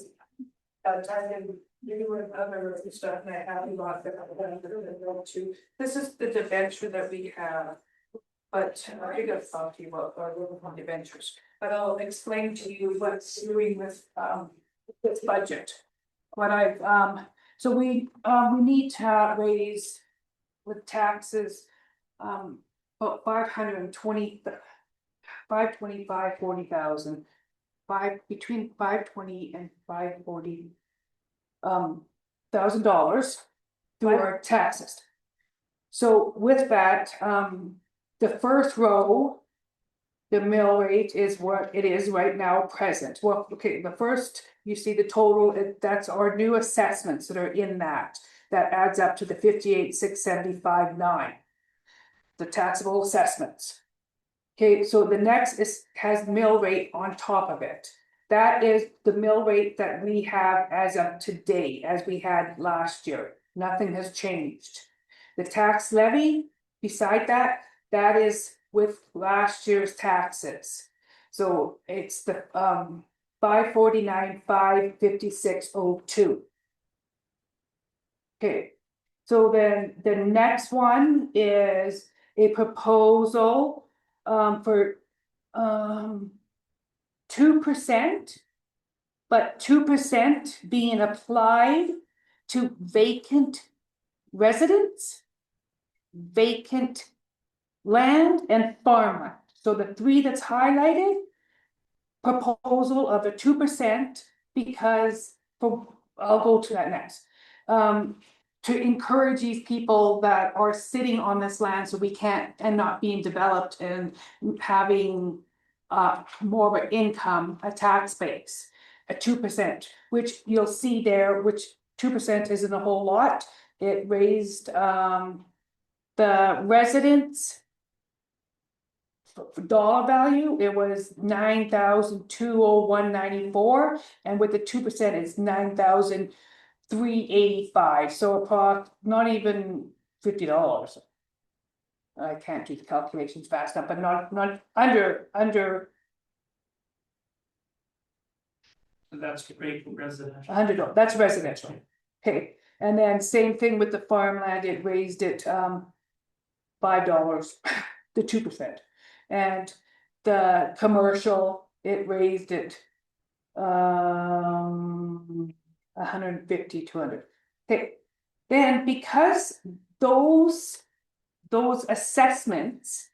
I can do with other stuff, and I have a lot that I'm going to go to. This is the debenture that we have. But I got to talk to you about our little debentures, but I'll explain to you what's doing with this budget. What I've so we need to raise with taxes about 40,000, between 520 and 540 $1,000 through our taxes. So with that, the first row, the mill rate is what it is right now present. Well, okay, the first, you see the total, that's our new assessments that are in that. That adds up to the 58,675.9. The taxable assessments. Okay, so the next has mill rate on top of it. That is the mill rate that we have as of today, as we had last year. Nothing has changed. The tax levy, beside that, that is with last year's taxes. So it's the 549,556.02. Okay, so then the next one is a proposal for 2%, but 2% being applied to vacant residents, vacant land, and farmland. So the three that's highlighted, proposal of a 2%, because I'll go to that next. to encourage these people that are sitting on this land so we can't, and not being developed and having more of an income, a tax base, at 2%, which you'll see there, which 2% isn't a whole lot. It raised the residents dollar value, it was 9,201.94, and with the 2%, it's 9,385. So approx not even $50. I can't do the calculations fast enough, but not under. That's great for residential. $100, that's residential. Okay, and then same thing with the farmland, it raised it $5, the 2%. And the commercial, it raised it 150, 200. Okay, then because those assessments,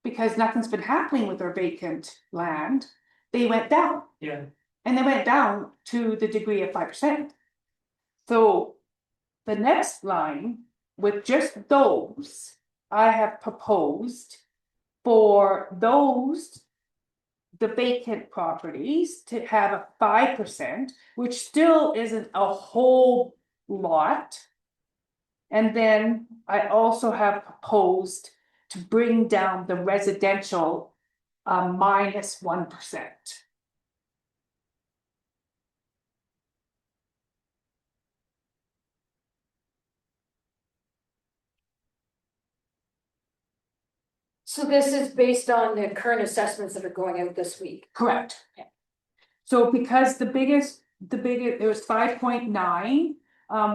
because nothing's been happening with our vacant land, they went down. Yeah. And they went down to the degree of 5%. So the next line, with just those, I have proposed for those, the vacant properties, to have a 5%, which still isn't a whole lot. And then I also have proposed to bring down the residential minus 1%. So this is based on the current assessments that are going out this week. Correct. So because the biggest, it was 5.9.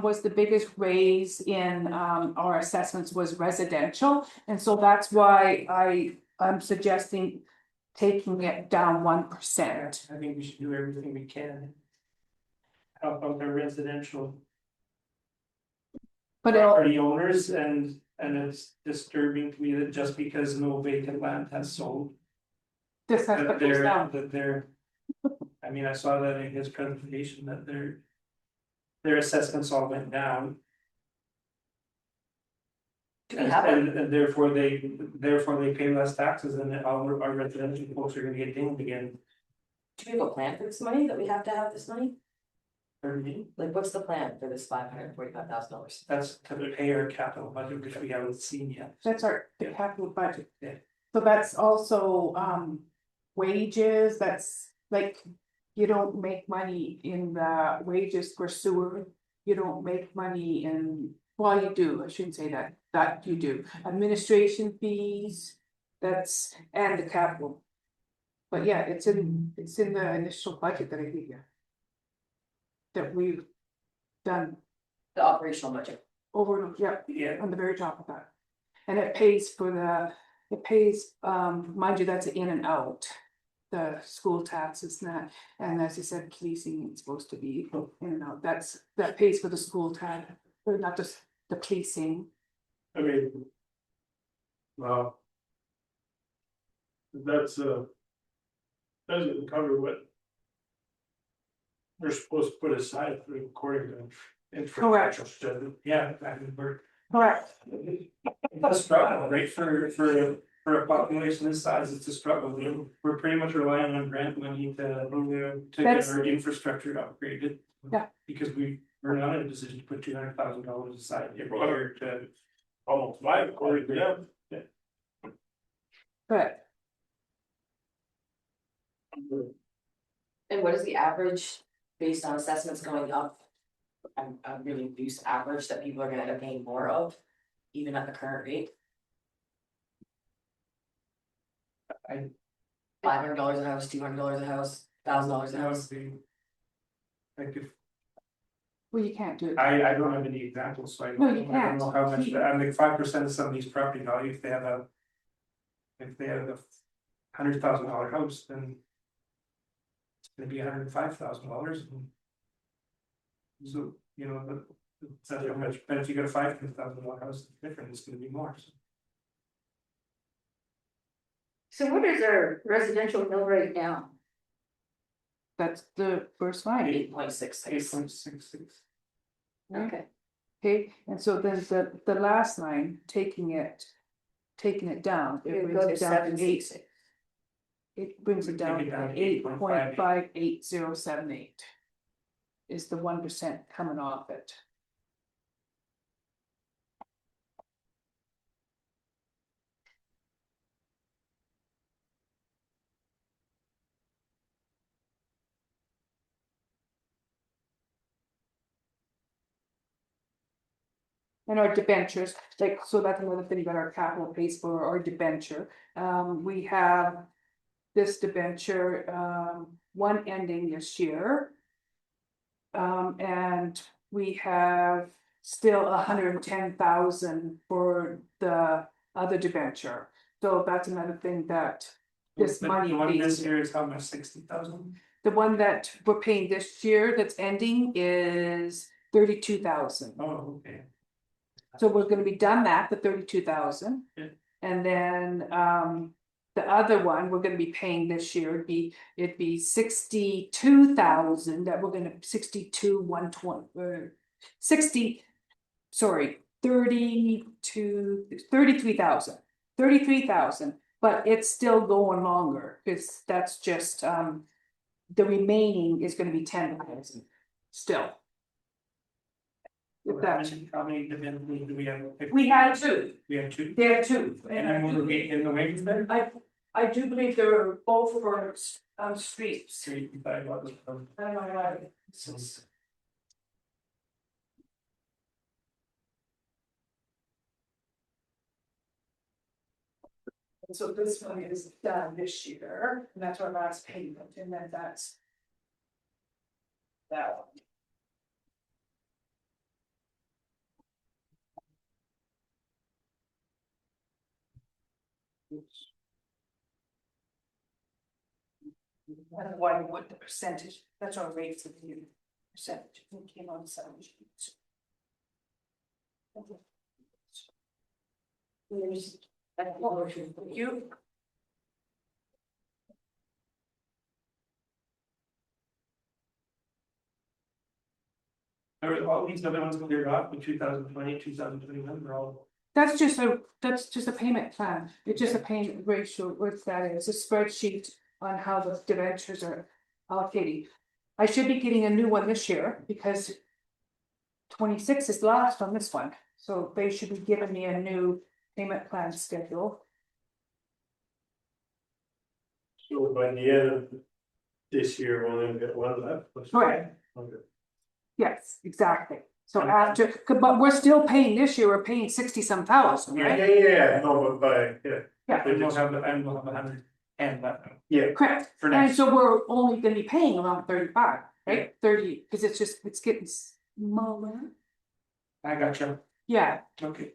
Was the biggest raise in our assessments was residential, and so that's why I'm suggesting taking it down 1%. I think we should do everything we can. Help out the residential But it'll, property owners, and it's disturbing to me that just because no vacant land has sold. this has That put this down. they're, I mean, I saw that in his presentation, that their assessments all went down. Do we have a, And therefore they pay less taxes, and our residential folks are gonna get dinged again. do we have a plan for this money, that we have to have this money? Pardon me? Like, what's the plan for this $545,000? That's to pay our capital budget, which we haven't seen yet. That's the capital budget. Yeah. So that's also wages, that's like, you don't make money in the wages for sewer. You don't make money in, well, you do, I shouldn't say that you do, administration fees, that's, and the capital. But yeah, it's in the initial budget that I gave you. That we've done The operational budget. over, and yeah, Yeah, on the very top of that. And it pays for mind you, that's in and out. The school taxes and that, and as you said, policing is supposed to be in and out, that pays for the school tax, or not just the policing. I mean. Well. That's doesn't cover what. We're supposed to put aside for according to. Correct. infrastructure. yeah, I mean, Correct. it's a struggle, right, for a population this size, it's a struggle. We're pretty much relying on grant money to get That's- our infrastructure upgraded. Yeah. Because we're not in a position to put $200,000 aside every year to. Almost 5 according to them. But And what is the average based on assessments going up? A really reduced average that people are gonna end up paying more of, even at the current rate? I- $500 a house, $200 a house, $1,000 a house. Like if, well, you can't do it. I don't have any examples, so I No, you don't can't. know how much, I'm like 5% of somebody's property value, if they have a. If they have a $100,000 house, then. It's gonna be $105,000. So, you know, that's not how much, but if you got a $500,000 house, it's different, it's gonna be more, so. So what is our residential mill rate now? That's the first line. 8.66. 8.66. Okay. Okay, and so then the last line, taking it down, it It brings goes it down to 766. it brings it down Take it down to to 8.58078. Is the 1% coming off it. And our debentures, like, so that's another thing that our capital pays for, our debenture, we have. This debenture, one ending this year. And we have still 110,000 for the other debenture, so that's another thing that. This The money one this pays, year is how much, 60,000? the one that we're paying this year that's ending is 32,000. Oh, okay. So we're gonna be done that, the 32,000. Yeah. And then, the other one, we're gonna be paying this year, it'd be 62,000 that we're gonna, 62,120, 60. Sorry, 33,000, 33,000, but it's still going longer, cause that's just, the remaining is gonna be 10,000, still. With that, How many dividends do we have? we had two, We have two. there are two. And then we're in the wages there? I do believe they're both for streets. 3,500. I don't know why. This is- And so this one is done this year, and that's our last payment, and then that's. That one. I don't know why what the percentage, that's our rates of the percentage, it came on some sheets. You. Are all these other ones cleared off in 2020, 2021, they're all. That's just a payment plan, it's just a payment ratio, what that is, a spreadsheet on how the debentures are allocating. I should be getting a new one this year because. 26 is last on this one, so they should be giving me a new payment plan schedule. So by the end of this year, we'll only get one left. Correct. Okay. Yes, exactly, so after, but we're still paying this year, we're paying 60-some thousand, right? Yeah, no, but yeah. Yeah. And we'll have 100 and that. Yeah. Correct, For and next. so we're only gonna be paying around 35, right, 30, because it's getting smaller. I got you, Yeah, okay.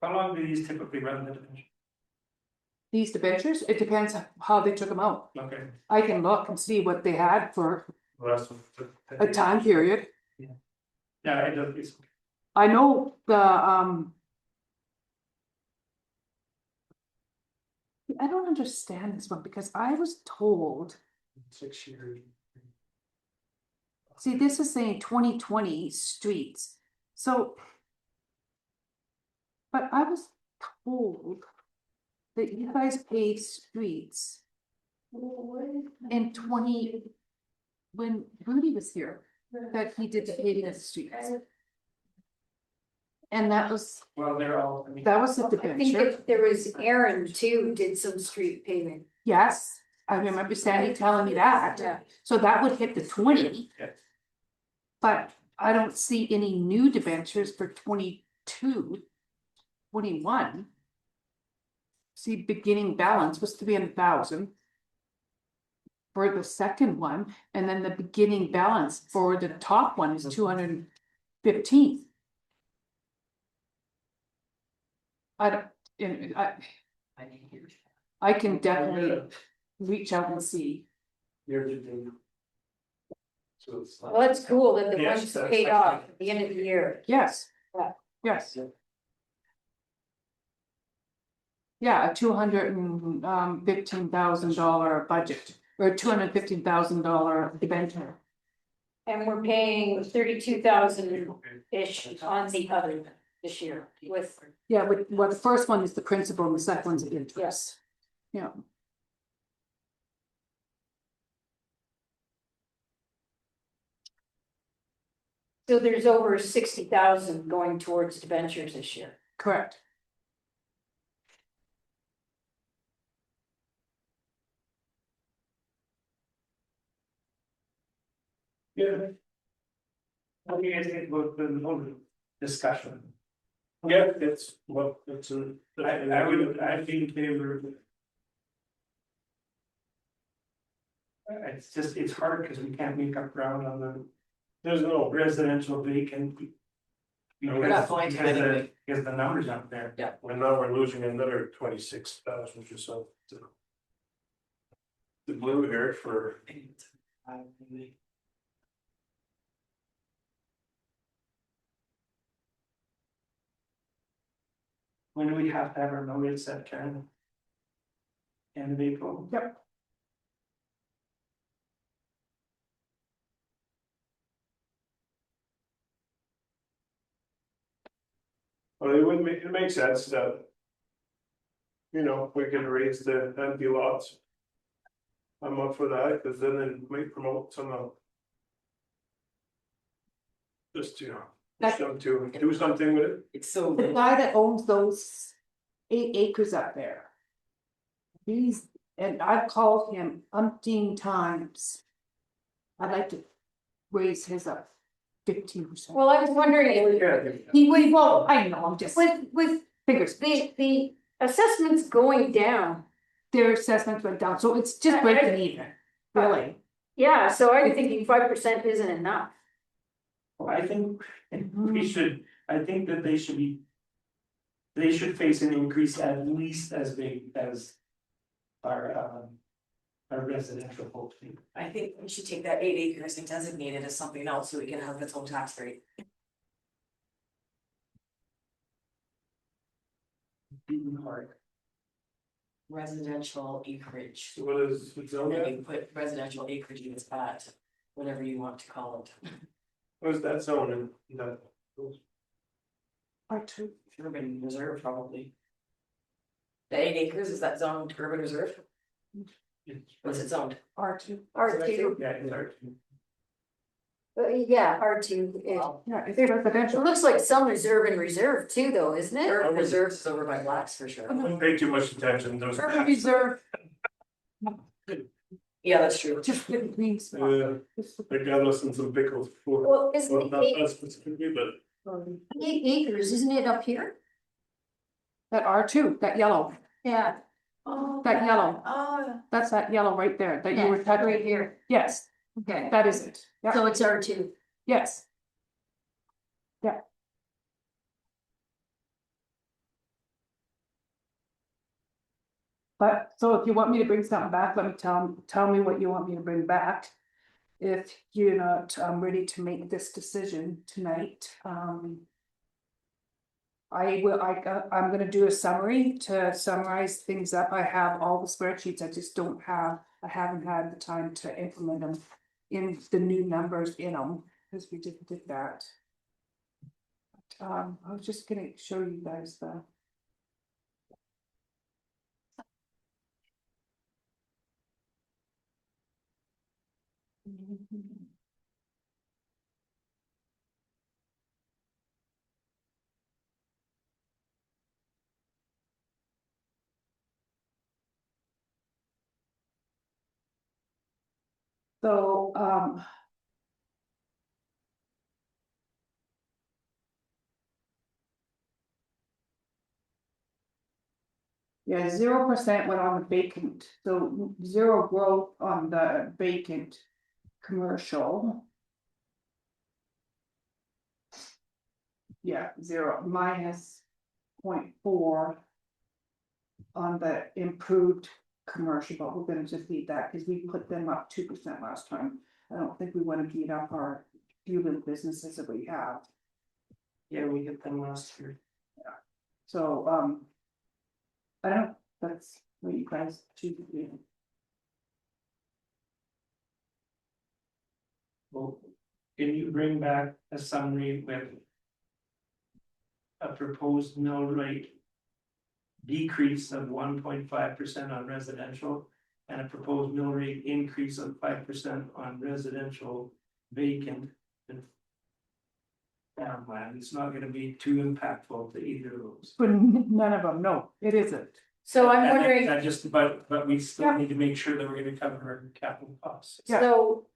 How long do these typically run the division? these debentures, it depends how they took them out. Okay. I can look and see what they had for Last one. a time period. Yeah, it does. I know the, I don't understand this one because I was told, 6 years. see, this is saying 2020 streets, so. But I was told that you guys paid streets in 20, when Rudy was here, that he did the paving of the streets. And that was, Well, they're all, I mean. that was the I think debenture, that there was Aaron too, did some street paving. yes, I remember Sandy telling me that. Yeah. So that would hit the 20. Yeah. But I don't see any new debentures for 22, 21. See, beginning balance was 300,000. For the second one, and then the beginning balance for the top one is 215. I don't, I can definitely reach out and see. So it's Well, that's cool that the Yes, ones that's paid actually- off at the end of the year. Yes. Yeah. Yes. Yeah, a $215,000 budget or $215,000 debenture. And we're paying 32,000-ish on the other this year with, Yeah, well, the first one is the principal and the second one's the interest. yes. Yeah. So there's over 60,000 going towards debentures this year. Correct. Yeah, What do you guys think about the whole discussion? yeah, it's, well, it's a. I'd be in favor of it. It's just, it's hard because we can't make up ground on the There's no, residential vacant. We're not going to anyway. Because the numbers out there. and now we're losing another 26,000 or so. The blue here for. When do we have to have our notice set, Karen? End of April? Yep. Well, it would make, it makes sense that. You know, we can raise the empty lots. I'm up for that, because then it might promote some of. Just to, push them to do something with it. It's so. The guy that owns those 8 acres up there. And I've called him umpteen times. I'd like to raise his up 15%. Well, I was wondering, Well, I know, I'm just with fingers. the assessments going down. Their assessments went down, so it's just breaking even, really. Yeah, so I'm thinking 5% isn't enough. Well, I think we should, I think that they should be. They should face an increase at least as big as. Our residential folks do. I think we should take that 8 acres and designate it as something else so we can have its own tax rate. Beaten hard. Residential acreage. So what is the zone And at? you put residential acreage units at whatever you want to call it. What is that zone in that? R2. Urban reserve probably. The 8 acres, is that zoned urban reserve? What's it zoned? R2. R2, Yeah, it's hard. yeah, R2. Yeah, it's It residential. looks like some reserve and reserve too, though, isn't it? Urban reserves is over by Blacks for sure. I wouldn't pay too much attention, those. Urban reserve, Yeah, that's true. just the green spot. I got us in some pickles before, Well, isn't well, not it us specifically, but. 8 acres, isn't it up here? That R2, that yellow, Yeah. Oh. that yellow, Oh, that's that yellow right there that you were Yeah, touching. right here. Yes, Okay, that is it. Yeah, so it's R2. yes. Yeah. But, so if you want me to bring something back, let me tell me what you want me to bring back. If you're not, ready to make this decision tonight, I'm gonna do a summary to summarize things up. I have all the spreadsheets, I just don't have, I haven't had the time to implement them in the new numbers in them, because we did that. I was just gonna show you guys the. So, yeah, 0% went on the vacant, so 0 growth on the vacant commercial. Yeah, 0 minus 0.4 on the improved commercial, but we're gonna just leave that because we put them up 2% last time. I don't think we want to beat up our few little businesses that we have. Yeah, we hit them last year. So, I don't know, that's what you guys choose to do. Well, can you bring back a summary with a proposed mill rate decrease of 1.5% on residential and a proposed mill rate increase of 5% on residential vacant and farmland? It's not gonna be too impactful to either of those. For none of them, no, it isn't. So I'm And wondering, that just, but we still Yeah. need to make sure that we're gonna cover our capital costs. Yeah. so.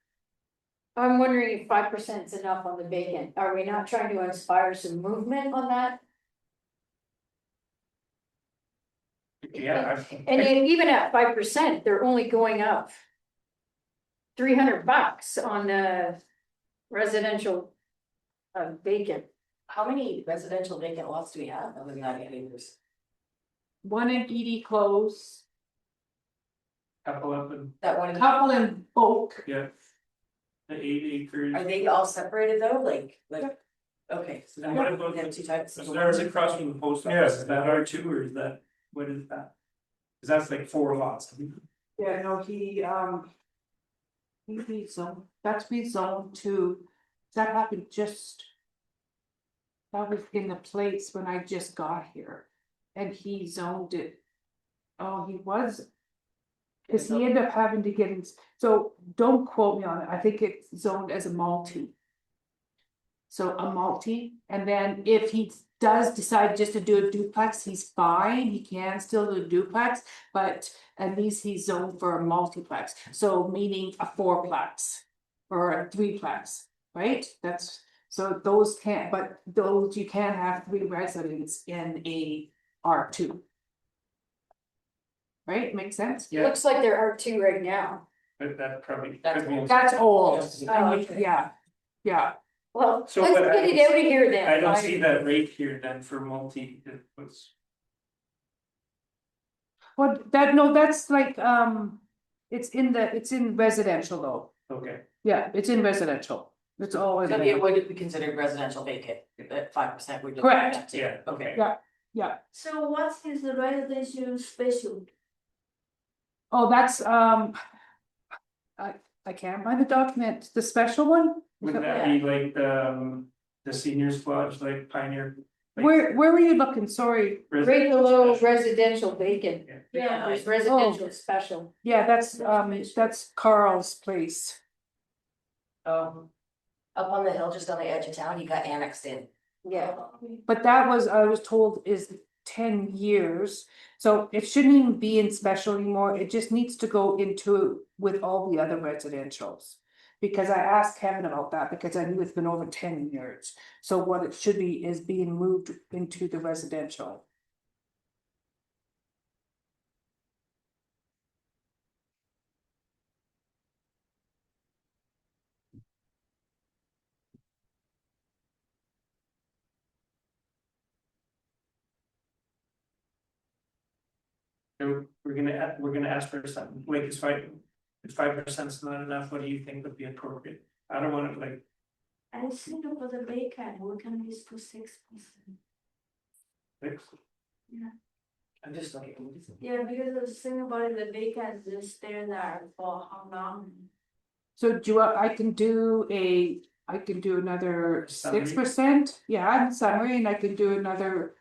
I'm wondering if 5% is enough on the vacant. Are we not trying to inspire some movement on that? Yeah, And then even at 5%, they're only going up. $300 on the residential. Vacant. How many residential vacant lots do we have other than 90 acres? One in Edie Close, couple up and, That one, couple in Oak. yeah. The 8 acres. are they all separated though, like, okay, so And what then about we have two types. So there's across from the post office, is that R2 or is that, what is that? Cause that's like 4 lots. Yeah, no, he rezoned, that's rezoned to, that happened just. That was in the place when I just got here, and he zoned it. Oh, he was. Cause he ended up having to get in, so don't quote me on it, I think it's zoned as a multi. So a multi, and then if he does decide just to do a duplex, he's fine, he can still do a duplex, but at least he's zoned for a multiplex, so meaning a fourplex. Or a threeplex, right? That's, so those can't, but those you can have 3 residents in a R2. Right, makes sense? Yeah, Looks like there are 2 right now. but that probably. That's could be- That's old, Oh, I mean, okay. yeah, Well, let's So get what I it don't- out of here then. I don't see that rate here then for multi, it was, well, that, no, that's like, it's in residential though, okay. yeah, it's in residential, it's all in So there. it would be considered residential vacant, at 5% would. Correct. Yeah, Okay. Yeah, So what is the residential special? oh, that's, I can't find the document, the special one? Would that be like, the seniors lodge, like Pioneer? like- Where were you looking, sorry? Right below residential vacant. Yeah. Yeah, There's residential special. Yeah, that's Carl's place. Up on the hill, just on the edge of town, he got annexed in. Yeah. But that was, I was told, is 10 years, so it shouldn't even be in special anymore, it just needs to go into with all the other residentials. Because I asked Kevin about that, because I knew it's been over 10 years, so what it should be is being moved into the residential. So we're gonna ask for something, like, if 5% is not enough, what do you think would be appropriate? I don't wanna like, I think for the vacant, we can use to 6%. fix, I'm just looking. Yeah, because the thing about it, the vacant is stay there for how long? So do I can do another Summary? 6%, yeah, summary, and I can do another.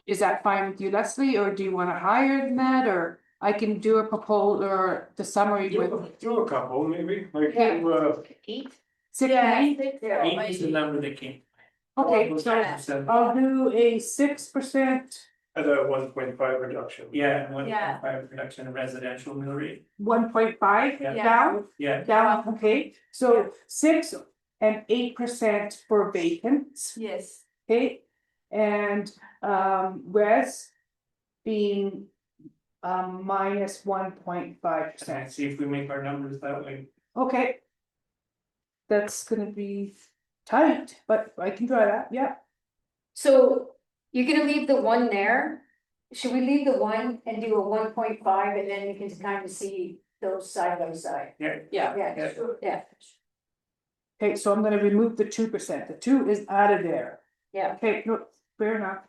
Is that fine with you, Leslie, or do you want to higher than that, or I can do a proposal or the summary with Do a couple, maybe, like, Yeah. 8? 6 Yeah, I and 8? think so. 8 is the number that came. Okay, so I'll do a 6%, at a 1.5 reduction. Yeah, Yeah. 1.5 reduction in residential mill rate, 1.5 Yeah. down, yeah, down, okay, so 6 and 8% for vacants, Yes, okay? And res being minus 1.5%. and I see if we make our numbers that way. Okay. That's gonna be tight, but I can try that, yeah. So you're gonna leave the 1 there? Should we leave the 1 and do a 1.5 and then you can kind of see those side by side? Yeah. Yeah. Yeah, sure. yeah, Okay, so I'm gonna remove the 2%, the 2 is out of there, yeah. okay, no, fair enough.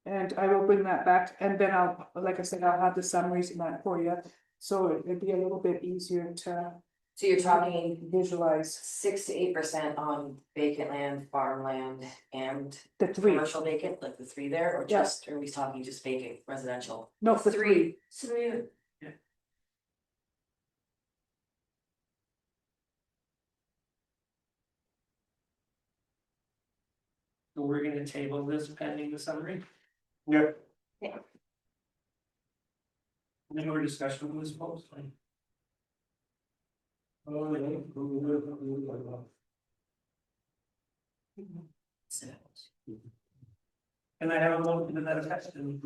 And I will bring that back, and then I'll, like I said, I'll have the summaries in that for you, so it'd be a little bit easier to So you're talking visualize 6 to 8% on vacant land, farmland, and the three, commercial vacant, like the three there, or Yeah. just, are we talking just vacant residential? no, the three. Three. So we're gonna table this pending the summary, Yeah, any more discussion on this post? And I have a motion to that effect and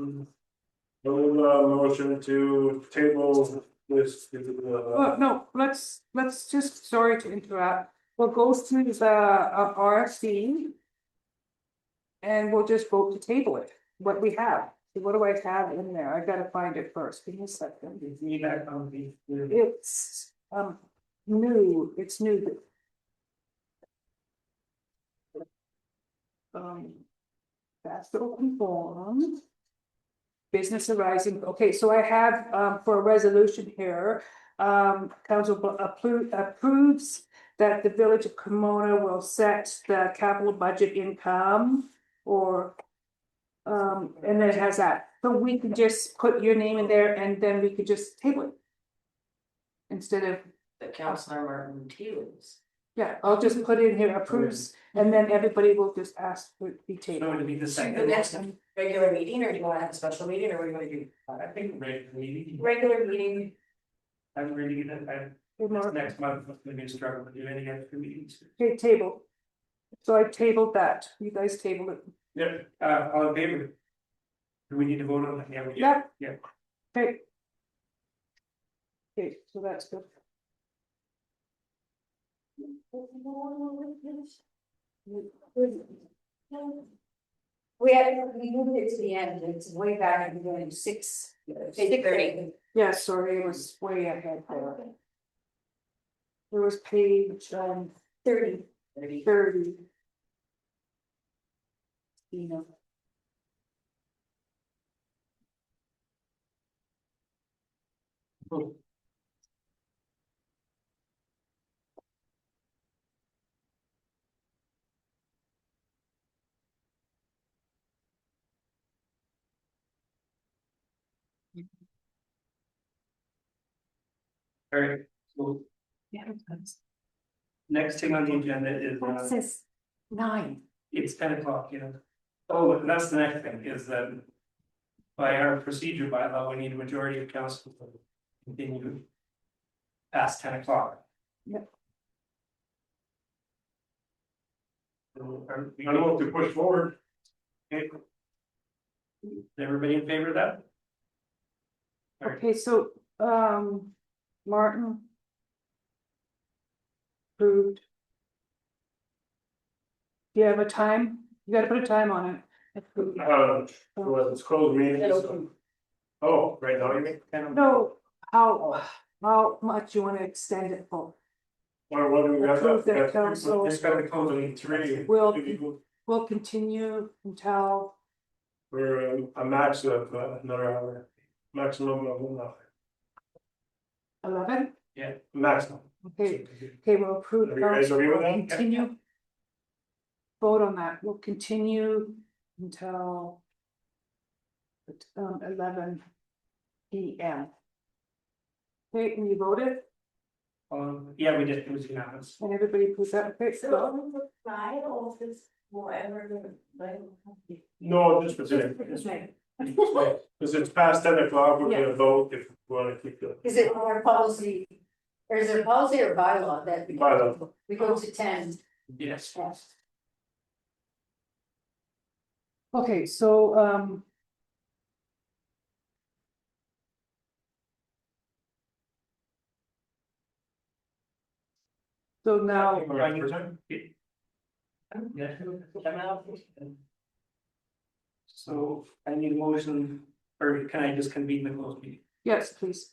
motion to table this, Well, no, let's just, sorry to interrupt, we'll go through the RFC. And we'll just vote to table it, what we have, so what do I have in there, I gotta find it first, give me a second. feedback on the. It's new, it's new. That's the open forum. Business arising, okay, so I have for a resolution here, council approves. That the village of Cremona will set the capital budget income or. And then it has that, so we can just put your name in there and then we could just table it. Instead of, The Councilor Martin Taylor's. yeah, I'll just put in here approves, and then everybody will just ask for it to be So tabled. to be the The second. next regular meeting, or do you wanna have a special meeting, or what do you wanna do? I think regularly, Regular meeting, I'm really gonna, Good morning. next month, I'm gonna be struggling to do any extra meetings. Okay, table. So I tabled that, you guys tabled it. Yeah, all in favor? Do we need to vote on that? Yeah, we do. Yeah. Yeah. Okay. Okay, so that's good. We moved it to the end, it's way back in the beginning, 6:30. Yeah, sorry, it was way ahead there. There was page 30. 30. You know. All right, so next thing on the agenda is, What says 9? it's 10 o'clock, you know. Oh, and that's the next thing, is that by our procedure bylaw, we need a majority of council to continue past 10 o'clock. Yep. So, I don't know if to push forward. okay. Is everybody in favor of that? All right. Okay, so Martin. Approved. Do you have a time? You gotta put a time on it. Approved. Well, it's closed meeting. so- Oh, right now, you mean? No, how much you wanna extend it for? Or what do we got? Approve that council. It's got to close in 3. We'll continue until, We're a max of another hour, maximum of 1 hour, 11, maximum. okay, we'll approve. Are you guys agree with that? Continue. Vote on that, we'll continue until 11 PM. Okay, and you voted, Yeah, we did, it was unanimous. and everybody approves that, okay, so, No, just for today. Because it's past 10 o'clock, we're gonna vote if we wanna keep the Is it our policy? Or is it a policy or bylaw that bylaw. we go to 10? Yes. Yes. okay, so, so now, So I need a motion, or can I just convene the closed meeting? yes, please.